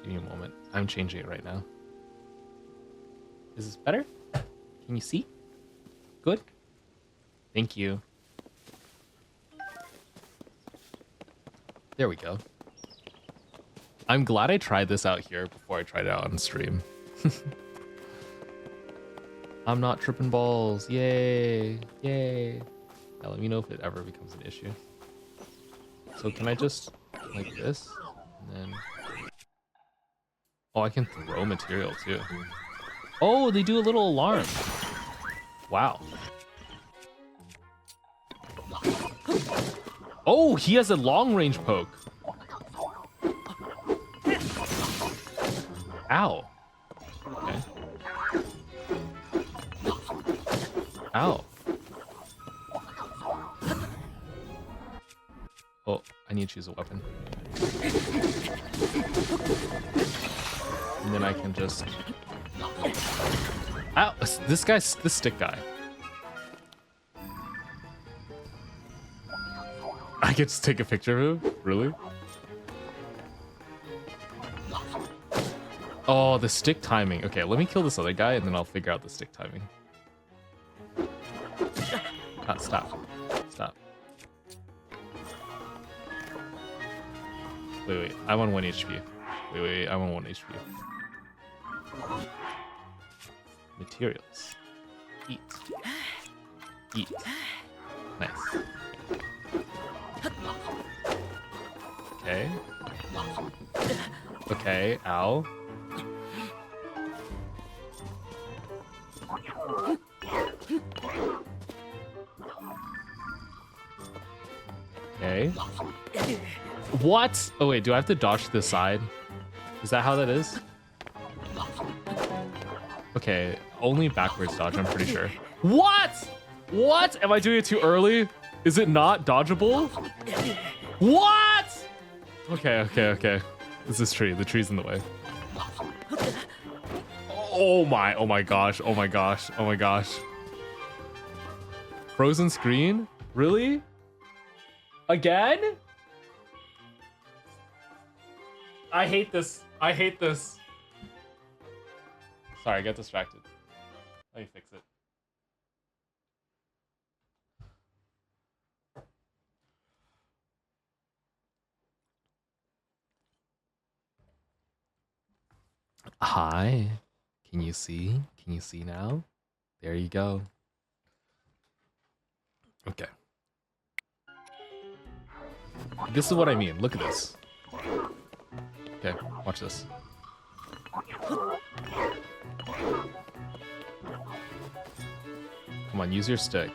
S1: Give me a moment. I'm changing it right now. Is this better? Can you see? Good? Thank you. There we go. I'm glad I tried this out here before I tried it out on stream. I'm not tripping balls. Yay. Yay. Now let me know if it ever becomes an issue. So can I just like this? And then... Oh, I can throw material too. Oh, they do a little alarm. Wow. Oh, he has a long range poke. Ow. Okay. Ow. Oh, I need to choose a weapon. And then I can just... Ow! This stick guy. I can just take a picture of him? Really? Oh, the stick timing. Okay, let me kill this other guy and then I'll figure out the stick timing. Ah, stop. Stop. Wait, I'm on 1 HP. Wait, I'm on 1 HP. Materials. Eat. Eat. Nice. Okay. Okay, ow. Okay. What? Oh wait, do I have to dodge to the side? Is that how that is? Okay, only backwards dodge, I'm pretty sure. What? What? Am I doing it too early? Is it not dodgeable? What? Okay. This is tree. The tree's in the way. Oh my gosh. Frozen screen? Really? Again? I hate this. Sorry, I got distracted. Let me fix it. Hi. Can you see? Can you see now? There you go. Okay. This is what I mean. Look at this. Okay, watch this. Come on, use your stick.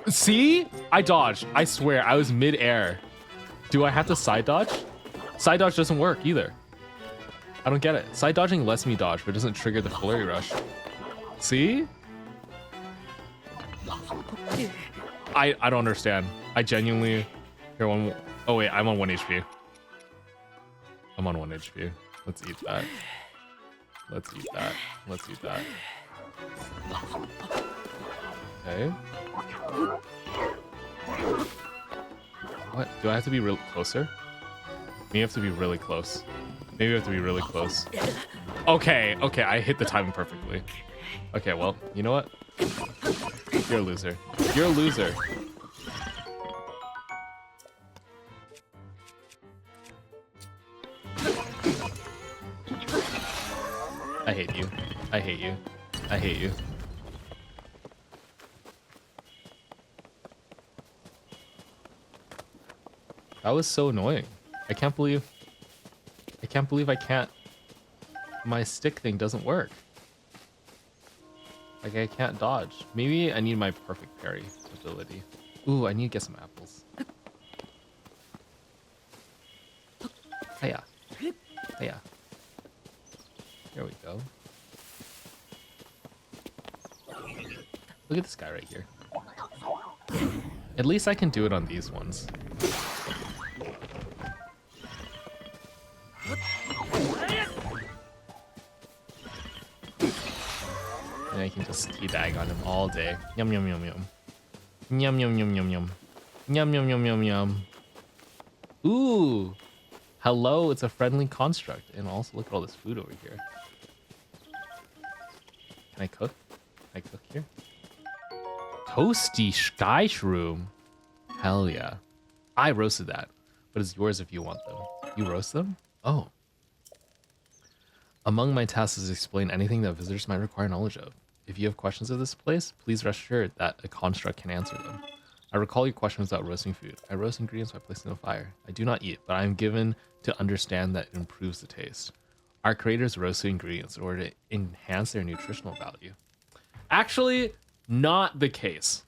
S1: See? I dodged. I swear, I was mid-air. Do I have to side dodge? Side dodge doesn't work either. I don't get it. Side dodging lets me dodge, but doesn't trigger the flurry rush. See? I don't understand. I genuinely... Here, one... Oh wait, I'm on 1 HP. I'm on 1 HP. Let's eat that. Let's eat that. Let's eat that. Okay. What? Do I have to be real closer? Maybe I have to be really close. Maybe I have to be really close. Okay, I hit the timing perfectly. Okay, well, you know what? You're a loser. You're a loser. I hate you. I hate you. I hate you. That was so annoying. I can't believe I can't. My stick thing doesn't work. Like, I can't dodge. Maybe I need my perfect parry ability. Ooh, I need to get some apples. Hiya. Hiya. There we go. Look at this guy right here. At least I can do it on these ones. And I can just teabag on him all day. Yum yum yum yum. Yum yum yum yum yum. Yum yum yum yum yum. Ooh. Hello, it's a friendly construct. And also look at all this food over here. Can I cook? Can I cook here? Toasty sky shroom. Hell yeah. I roasted that. But it's yours if you want them. You roast them? Oh. Among my tasks is explain anything that visitors might require knowledge of. If you have questions of this place, please rest assured that a construct can answer them. I recall your questions about roasting food. I roast ingredients by placing them on fire. I do not eat, but I am given to understand that it improves the taste. Our creators roast the ingredients in order to enhance their nutritional value. Actually, not the case.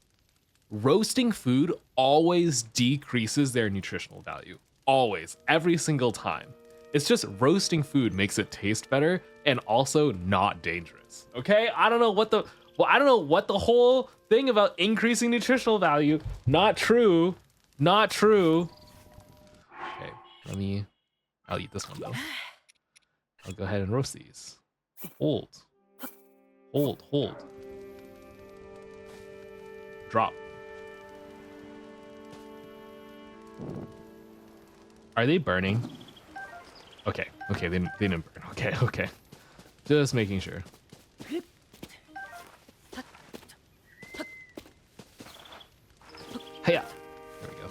S1: Roasting food always decreases their nutritional value. Always. Every single time. It's just roasting food makes it taste better and also not dangerous. Okay? I don't know what the whole thing about increasing nutritional value. Not true. Not true. Okay, I'll eat this one though. I'll go ahead and roast these. Hold. Drop. Are they burning? Okay, they didn't burn. Okay. Just making sure. Hiya. There we go.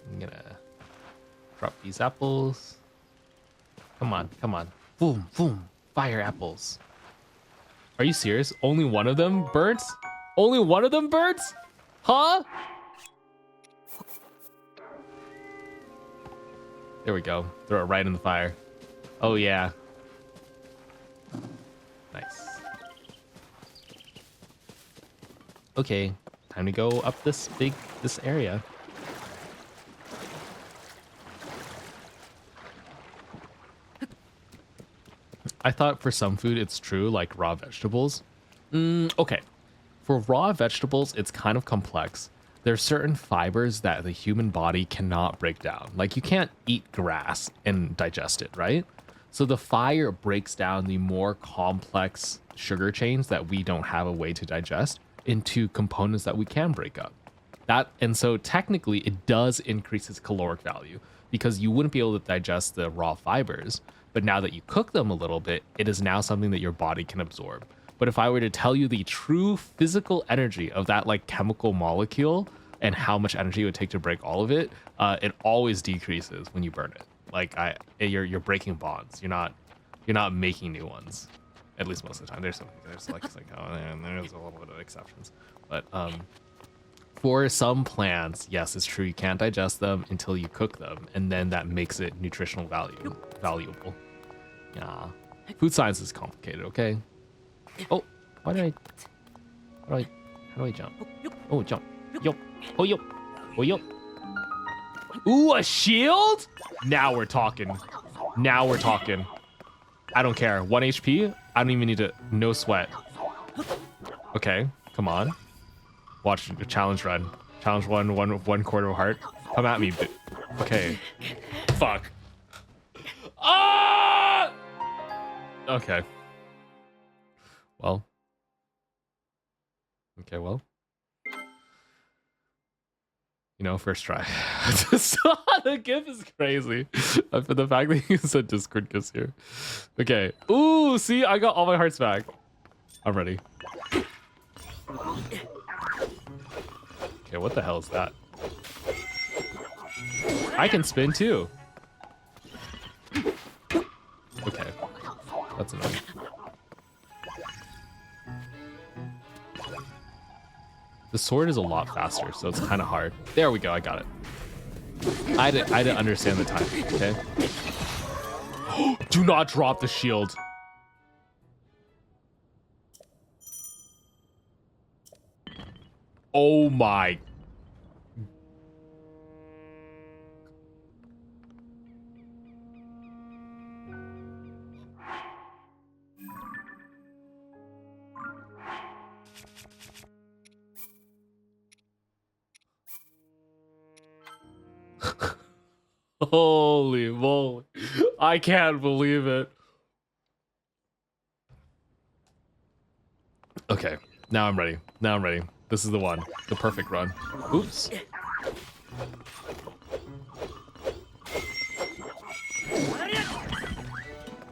S1: I'm gonna drop these apples. Come on. Boom. Fire apples. Are you serious? Only one of them burnt? Only one of them burnt? Huh? There we go. Throw it right in the fire. Oh yeah. Nice. Okay, time to go up this area. I thought for some food it's true, like raw vegetables. Okay, for raw vegetables, it's kind of complex. There's certain fibers that the human body cannot break down. Like you can't eat grass and digest it, right? So the fire breaks down the more complex sugar chains that we don't have a way to digest into components that we can break up. And so technically it does increase its caloric value because you wouldn't be able to digest the raw fibers. But now that you cook them a little bit, it is now something that your body can absorb. But if I were to tell you the true physical energy of that like chemical molecule and how much energy it would take to break all of it, it always decreases when you burn it. Like you're breaking bonds. You're not making new ones. At least most of the time. There's a little bit of exceptions. But for some plants, yes, it's true. You can't digest them until you cook them, and then that makes it nutritional valuable. Yeah, food science is complicated. Okay. Oh, how do I jump? Oh, jump. Yo. Oh, yo. Oh, yo. Ooh, a shield? Now we're talking. I don't care. 1 HP? I don't even need to. No sweat. Okay, come on. Watch the challenge run. Challenge one quarter of a heart. Come at me. Okay. Fuck. Ah! Okay. Well. Okay, well. You know, first try. The GIF is crazy. For the fact that you said Discord gifts here. Okay. Ooh, see, I got all my hearts back. I'm ready. Okay, what the hell is that? I can spin too. Okay, that's annoying. The sword is a lot faster, so it's kind of hard. There we go, I got it. I didn't understand the timing, okay? Do not drop the shield. Oh my. Holy moly. I can't believe it. Okay, now I'm ready. This is the one. The perfect run. Oops.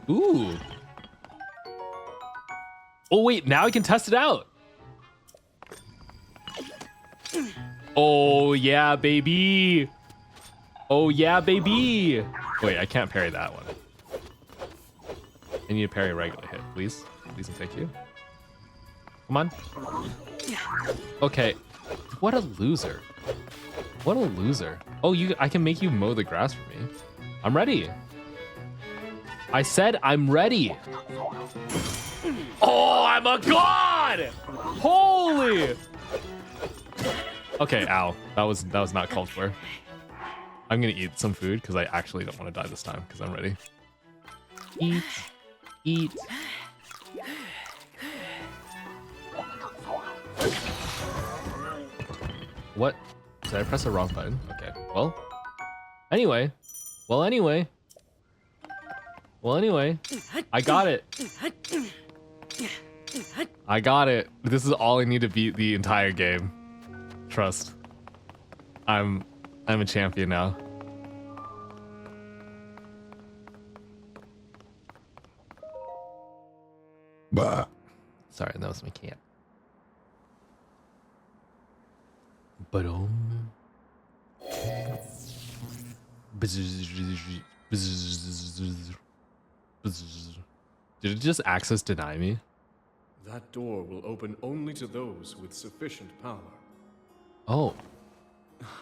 S1: Ooh. Oh wait, now I can test it out. Oh yeah, baby. Oh yeah, baby. Wait, I can't parry that one. I need to parry a regular hit, please. Please and thank you. Come on. Okay. What a loser. What a loser. Oh, I can make you mow the grass for me. I'm ready. I said I'm ready. Oh, I'm a god! Holy! Okay, ow. That was not called for. I'm gonna eat some food because I actually don't want to die this time because I'm ready. Eat. What? Did I press the wrong button? Okay, well. Anyway. I got it. I got it. This is all I need to beat the entire game. Trust. I'm a champion now. Bah. Sorry, that was my cat. But did it just access deny me?
S18: That door will open only to those with sufficient power.
S1: Oh.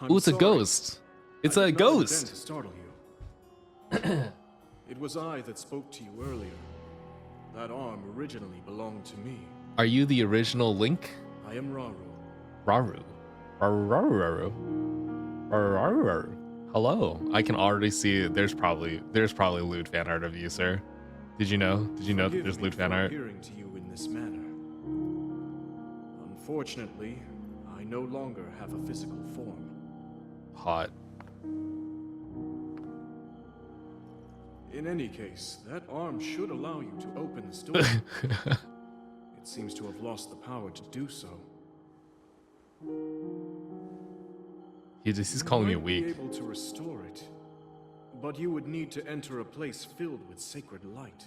S18: I'm
S1: It's a
S18: sorry.
S1: ghost. It's a
S18: I did not intend
S1: ghost.
S18: to startle you. It was I that spoke to you earlier. That arm originally belonged to me.
S1: Are you the original Link?
S18: I am Raru,
S1: Raru. Raru. Raru. Hello. I can already see there's probably lewd fan art of you, sir. Did you know? Did you know that there's lewd fan art?
S18: Appearing to you in this manner. Unfortunately, I no longer have a physical form.
S1: Hot.
S18: In any case, that arm should allow you to open the store. It seems to have lost the power to do so.
S1: He's calling me
S18: You might be
S1: weak.
S18: able to restore it, but you would need to enter a place filled with sacred light.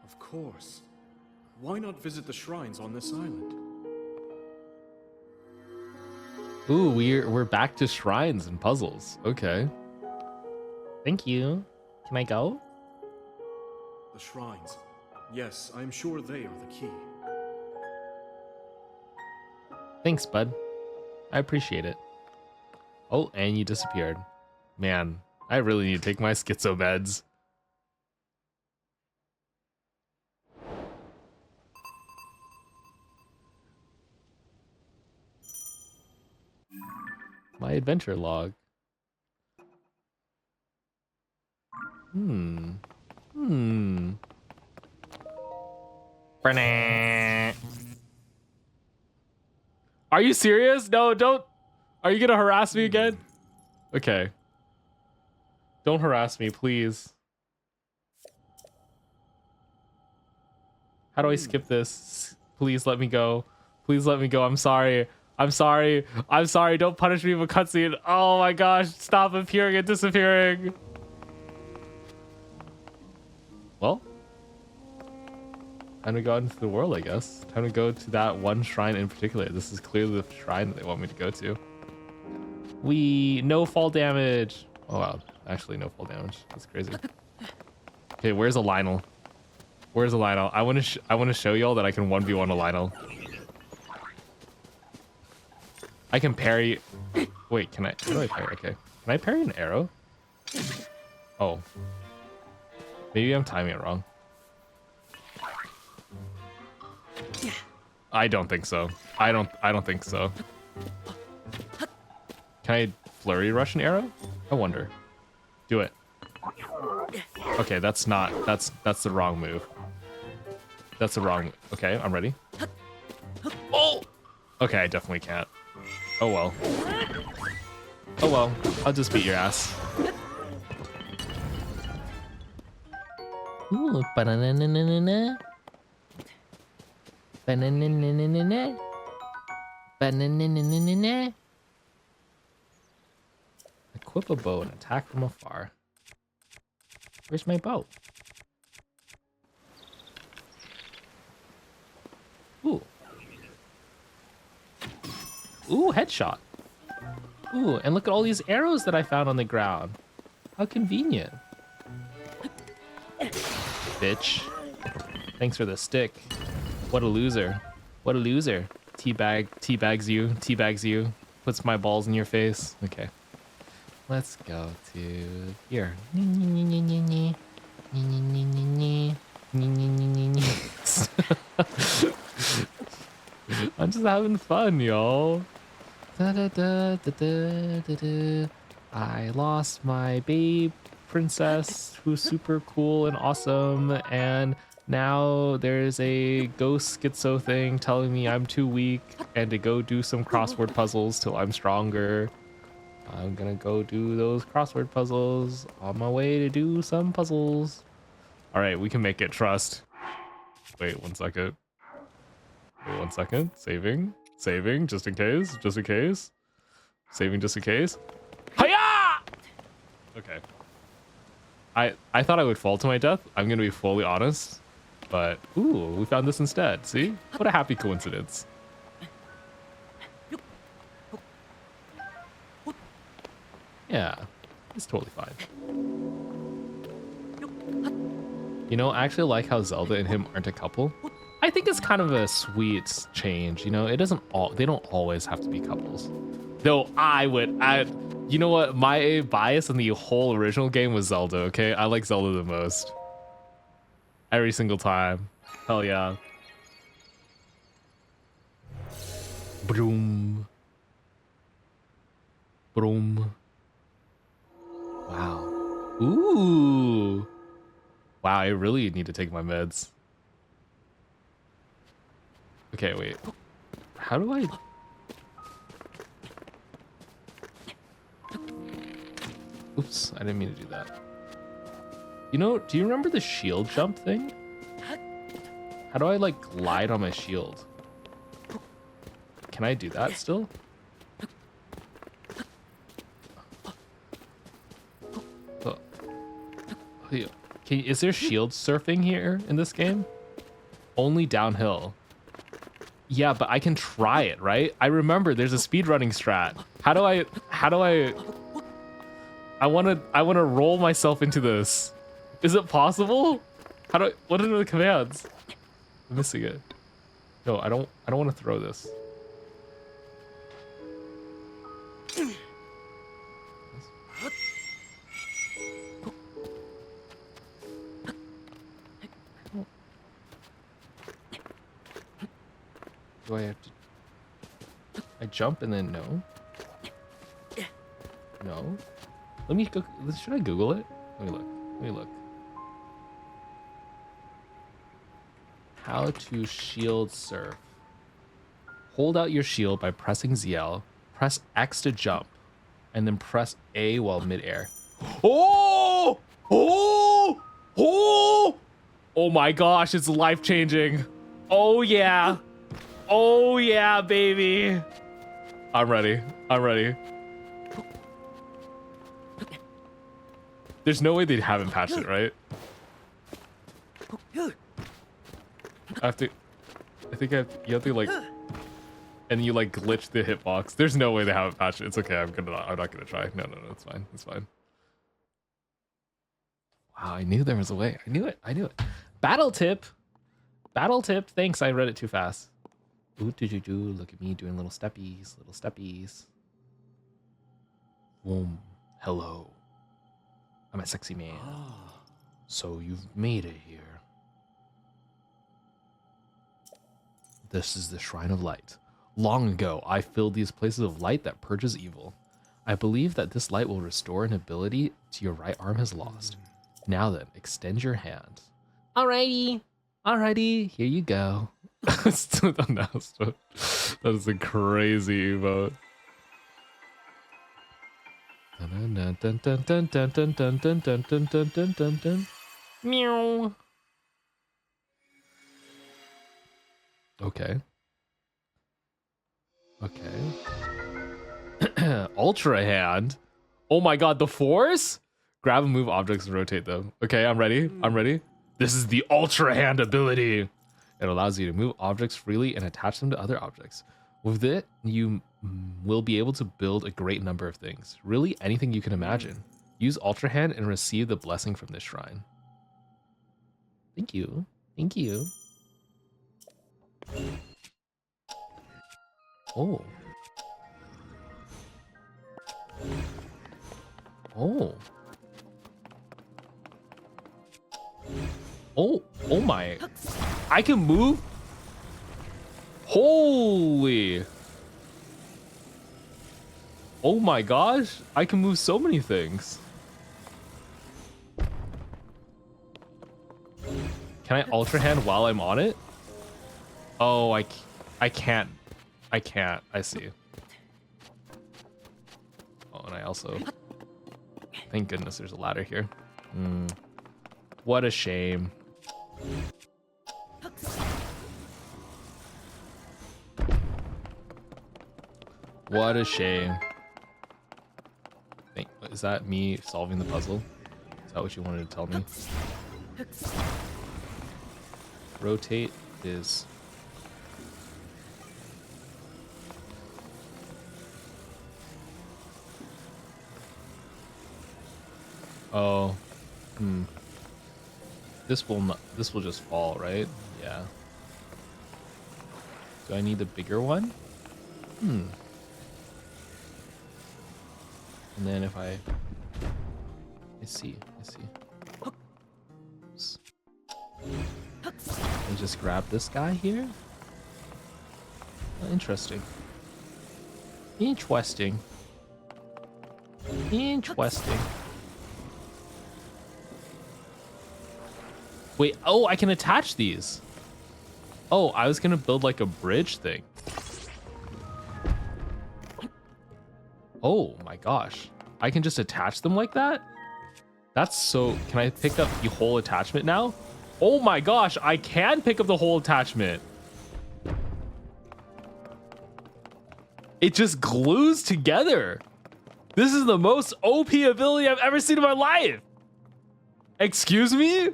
S18: Of course. Why not visit the shrines on this island?
S1: Ooh, we're back to shrines and puzzles. Okay. Thank you. Can I go?
S18: The shrines. Yes, I'm sure they are the key.
S1: Thanks, bud. I appreciate it. Oh, and you disappeared. Man, I really need to take my schizo meds. My adventure log. Are you serious? No, don't. Are you gonna harass me again? Okay. Don't harass me, please. How do I skip this? Please let me go. Please let me go. I'm sorry. I'm sorry. I'm sorry. Don't punish me with a cutscene. Oh my gosh. Stop appearing and disappearing. Well, time to go out into the world, I guess. Time to go to that one shrine in particular. This is clearly the shrine that they want me to go to. No fall damage. Oh wow, actually no fall damage. That's crazy. Okay, where's a Lionel? Where's a Lionel? I want to show y'all that I can 1v1 a Lionel. I can parry. Wait, can I? How do I parry? Okay, can I parry an arrow? Oh, maybe I'm timing it wrong. I don't think so. I don't think so. Can I flurry rush an arrow? I wonder. Do it. Okay, that's the wrong move. That's the wrong. Okay, I'm ready. Oh. Okay, I definitely can't. Oh well. Oh well. I'll just beat your ass. Ooh, banana. Banana. Banana. Equip a bow and attack from afar. Where's my bow? Ooh. Ooh, headshot. Ooh, and look at all these arrows that I found on the ground. How convenient. Bitch. Thanks for the stick. What a loser. What a loser. Teabags you. Puts my balls in your face. Okay. Let's go to here. I'm just having fun, y'all. I lost my babe princess who's super cool and awesome, and now there's a ghost schizo thing telling me I'm too weak and to go do some crossword puzzles till I'm stronger. I'm gonna go do those crossword puzzles on my way to do some puzzles. All right, we can make it. Trust. Wait 1 second. Wait 1 second. Saving, just in case. Saving just in case. Hiya! Okay. I thought I would fall to my death. I'm gonna be fully honest, but ooh, we found this instead. See? What a happy coincidence. Yeah, it's totally fine. You know, I actually like how Zelda and him aren't a couple. I think it's kind of a sweet change, you know? They don't always have to be couples. Though you know what? My bias in the whole original game was Zelda, okay? I like Zelda the most. Every single time. Hell yeah. Broom. Broom. Wow. Ooh. Wow, I really need to take my meds. Okay, wait. How do I... Oops, I didn't mean to do that. You know, do you remember the shield jump thing? How do I, like, glide on my shield? Can I do that still? Oh. Is there shield surfing here in this game? Only downhill. Yeah, but I can try it, right? I remember there's a speedrunning strat. How do I wanna roll myself into this. Is it possible? What are the commands? I'm missing it. No, I don't want to throw this. Do I have to... I jump and then no? No? Let me go... Should I Google it? Let me look. How to shield surf. Hold out your shield by pressing ZL. Press X to jump. And then press A while midair. Oh! Oh! Oh! Oh my gosh, it's life-changing. Oh yeah. Oh yeah, baby. I'm ready. There's no way they haven't patched it, right? You have to like, and you like glitch the hitbox. There's no way they haven't patched it. It's okay. I'm not gonna try. No, it's fine. It's fine. Wow, I knew there was a way. I knew it. Battle tip. Thanks. I read it too fast. Ooh, look at me doing little steppies. Boom. Hello. I'm a sexy man. So you've made it here. This is the Shrine of Light. Long ago, I filled these places of light that purges evil. I believe that this light will restore an ability to your right arm has lost. Now then, extend your hand. Alrighty, here you go. That is a crazy emote. Meow. Okay. Ultra hand. Oh my god, the force? Grab and move objects and rotate them. Okay, I'm ready. This is the Ultra Hand ability. It allows you to move objects freely and attach them to other objects. With it, you will be able to build a great number of things. Really, anything you can imagine. Use Ultra Hand and receive the blessing from this shrine. Thank you. Oh. Oh my. I can move? Holy. Oh my gosh. I can move so many things. Can I Ultra Hand while I'm on it? Oh, I can't. I see. Oh, and I also... Thank goodness there's a ladder here. What a shame. What a shame. Is that me solving the puzzle? Is that what you wanted to tell me? Rotate is... Oh. This will just fall, right? Yeah. Do I need the bigger one? And then if I see. Oops. And just grab this guy here. Oh, interesting. Interesting. Interesting. Wait, oh, I can attach these. Oh, I was gonna build like a bridge thing. Oh my gosh. I can just attach them like that? That's so, can I pick up the whole attachment now? Oh my gosh, I can pick up the whole attachment. It just glues together. This is the most OP ability I've ever seen in my life. Excuse me?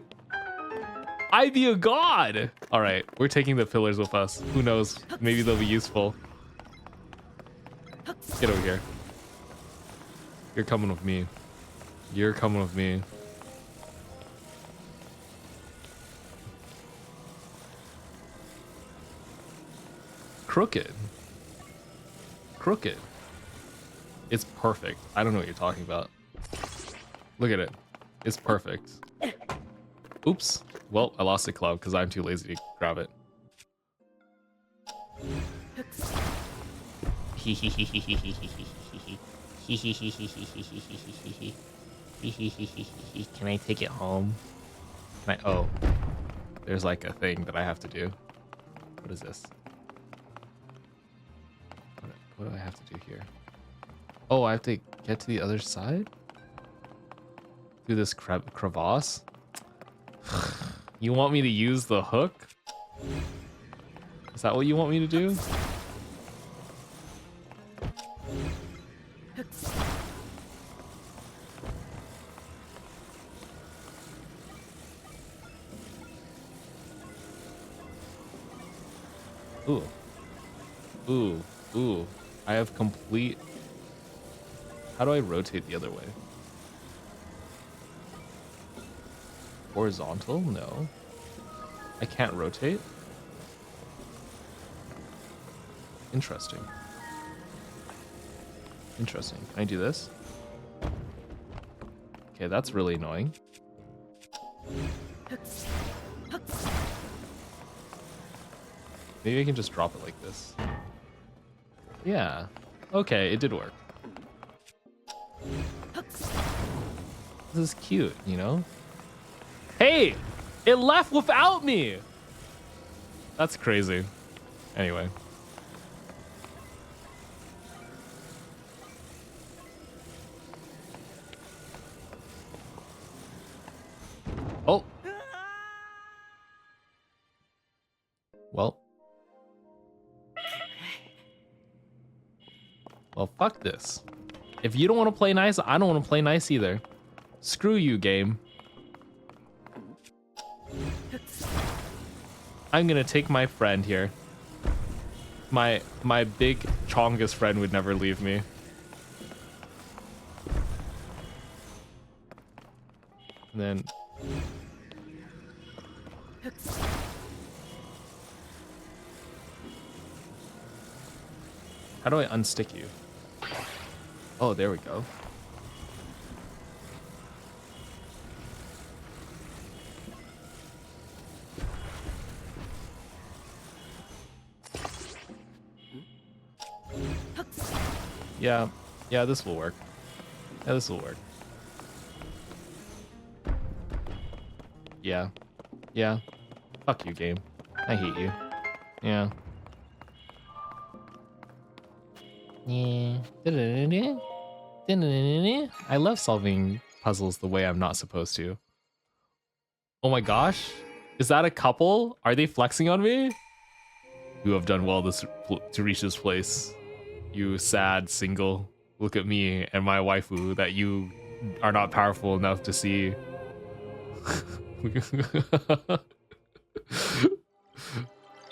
S1: I be a god. All right, we're taking the pillars with us. Who knows? Maybe they'll be useful. Get over here. You're coming with me. You're coming with me. Crooked. Crooked. It's perfect. I don't know what you're talking about. Look at it. It's perfect. Oops. Well, I lost the club because I'm too lazy to grab it. Can I take it home? Can I? Oh, there's like a thing that I have to do. What is this? What do I have to do here? Oh, I have to get to the other side? Through this crevasse? You want me to use the hook? Is that what you want me to do? Ooh. Ooh. Ooh. I have complete... How do I rotate the other way? Horizontal? No. I can't rotate? Interesting. Interesting. Can I do this? Okay, that's really annoying. Maybe I can just drop it like this. Yeah. Okay, it did work. This is cute, you know? Hey! It left without me! That's crazy. Anyway. Oh! Well. Well, fuck this. If you don't want to play nice, I don't want to play nice either. Screw you, game. I'm gonna take my friend here. My big chongus friend would never leave me. And then how do I unstick you? Oh, there we go. Yeah, this will work. Yeah, this will work. Yeah. Fuck you, game. I hate you. Yeah. I love solving puzzles the way I'm not supposed to. Oh my gosh. Is that a couple? Are they flexing on me? You have done well to reach this place. You sad single. Look at me and my waifu that you are not powerful enough to see.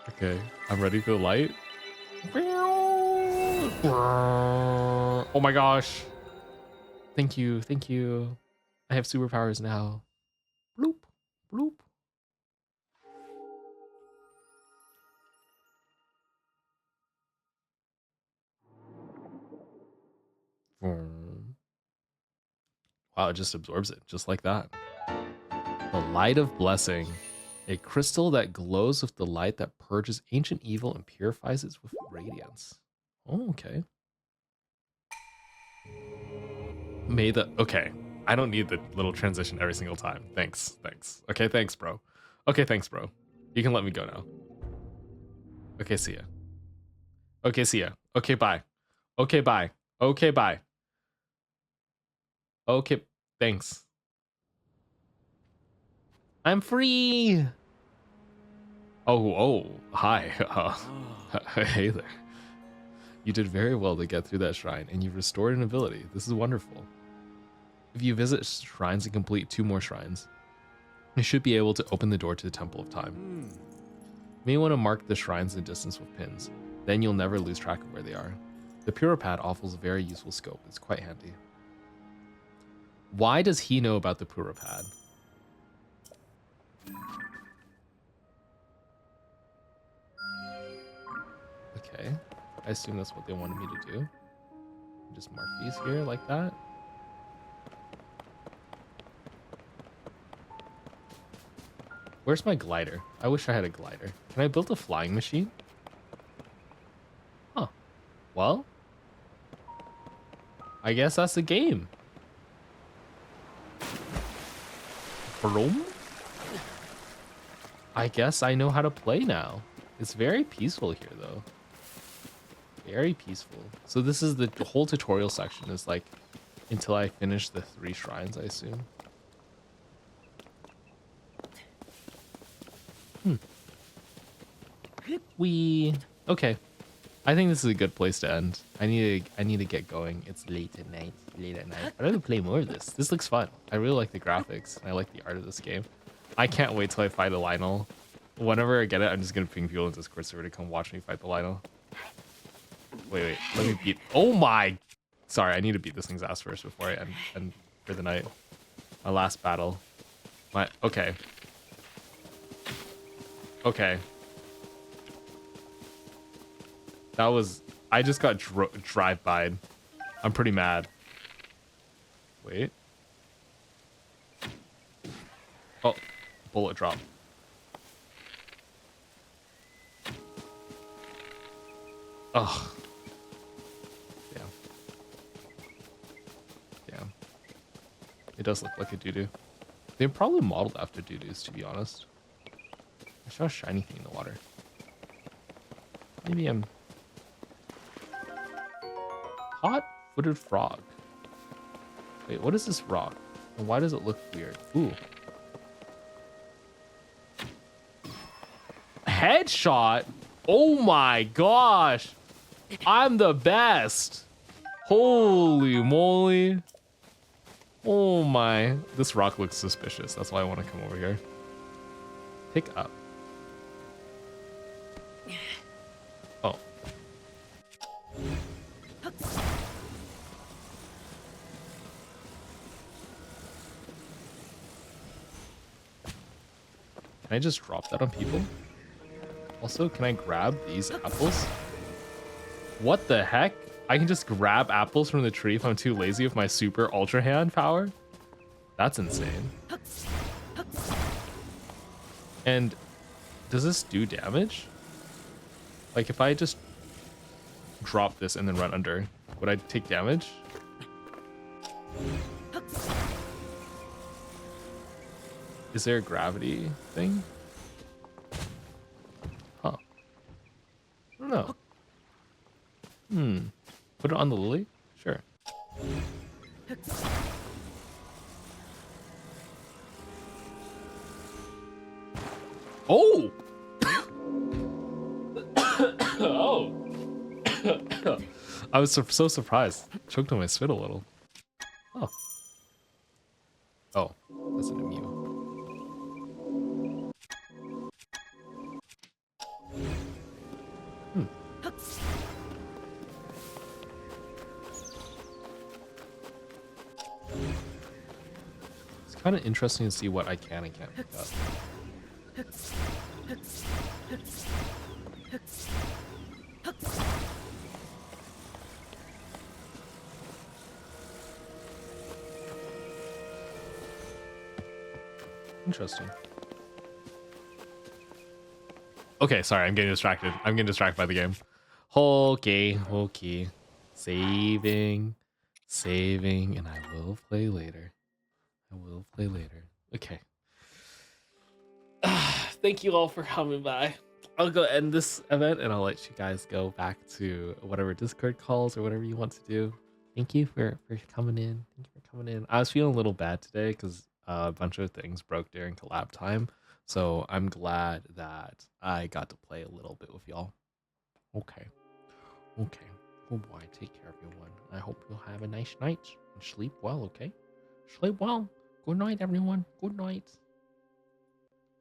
S1: Okay, I'm ready for the light. Oh my gosh. Thank you. I have superpowers now. Bloop, bloop. Wow, it just absorbs it, just like that. The Light of Blessing. A crystal that glows with the light that purges ancient evil and purifies it with radiance. Oh, okay. May the... Okay. I don't need the little transition every single time. Thanks. Thanks. Okay, thanks, bro. Okay, thanks, bro. You can let me go now. Okay, see ya. Okay, see ya. Okay, bye. Okay, bye. Okay, bye. Okay, thanks. I'm free. Oh, hi. Hey there. You did very well to get through that shrine, and you've restored an ability. This is wonderful. If you visit shrines and complete 2 more shrines, you should be able to open the door to the Temple of Time. You may want to mark the shrines in distance with pins. Then you'll never lose track of where they are. The Puropad offers a very useful scope. It's quite handy. Why does he know about the Puropad? Okay. I assume that's what they wanted me to do. Just mark these here like that. Where's my glider? I wish I had a glider. Can I build a flying machine? Huh. Well, I guess that's the game. Vroom? I guess I know how to play now. It's very peaceful here, though. Very peaceful. So this is the whole tutorial section is like until I finish the 3 shrines, I assume. Okay. I think this is a good place to end. I need to get going. It's late at night. I'd rather play more of this. This looks fun. I really like the graphics. I like the art of this game. I can't wait till I fight a Lionel. Whenever I get it, I'm just gonna ping people in Discord server to come watch me fight the Lionel. Wait. Let me beat. Oh my! Sorry, I need to beat this thing's ass first before I end for the night. My last battle. Okay. Okay. That was... I just got drive-by'd. I'm pretty mad. Wait. Oh, bullet drop. Oh. Damn. It does look like a doo-doo. They're probably modeled after doo-doos, to be honest. I saw a shiny thing in the water. Maybe I'm... Hot-footed frog. Wait, what is this rock? And why does it look weird? Ooh. Headshot? Oh my gosh. I'm the best. Holy moly. Oh my. This rock looks suspicious. That's why I want to come over here. Pick up. Oh. Can I just drop that on people? Also, can I grab these apples? What the heck? I can just grab apples from the tree if I'm too lazy with my super ultra hand power? That's insane. And does this do damage? Like if I just drop this and then run under, would I take damage? Is there a gravity thing? Huh. I don't know. Put it on the lily? Sure. Oh! Oh! I was so surprised. Choked on my spit a little. Oh. Oh, that's an immune. It's kind of interesting to see what I can and can't pick up. Interesting. Okay, sorry, I'm getting distracted. I'm getting distracted by the game. Okay. Saving. Saving, and I will play later. I will play later. Okay. Thank you all for coming by. I'll go end this event and I'll let you guys go back to whatever Discord calls or whatever you want to do. Thank you for coming in. Thank you for coming in. I was feeling a little bad today because a bunch of things broke during collab time. So I'm glad that I got to play a little bit with y'all. Okay. Okay. Oh boy, take care, everyone. I hope you'll have a nice night and sleep well, okay? Sleep well. Good night, everyone. Good night.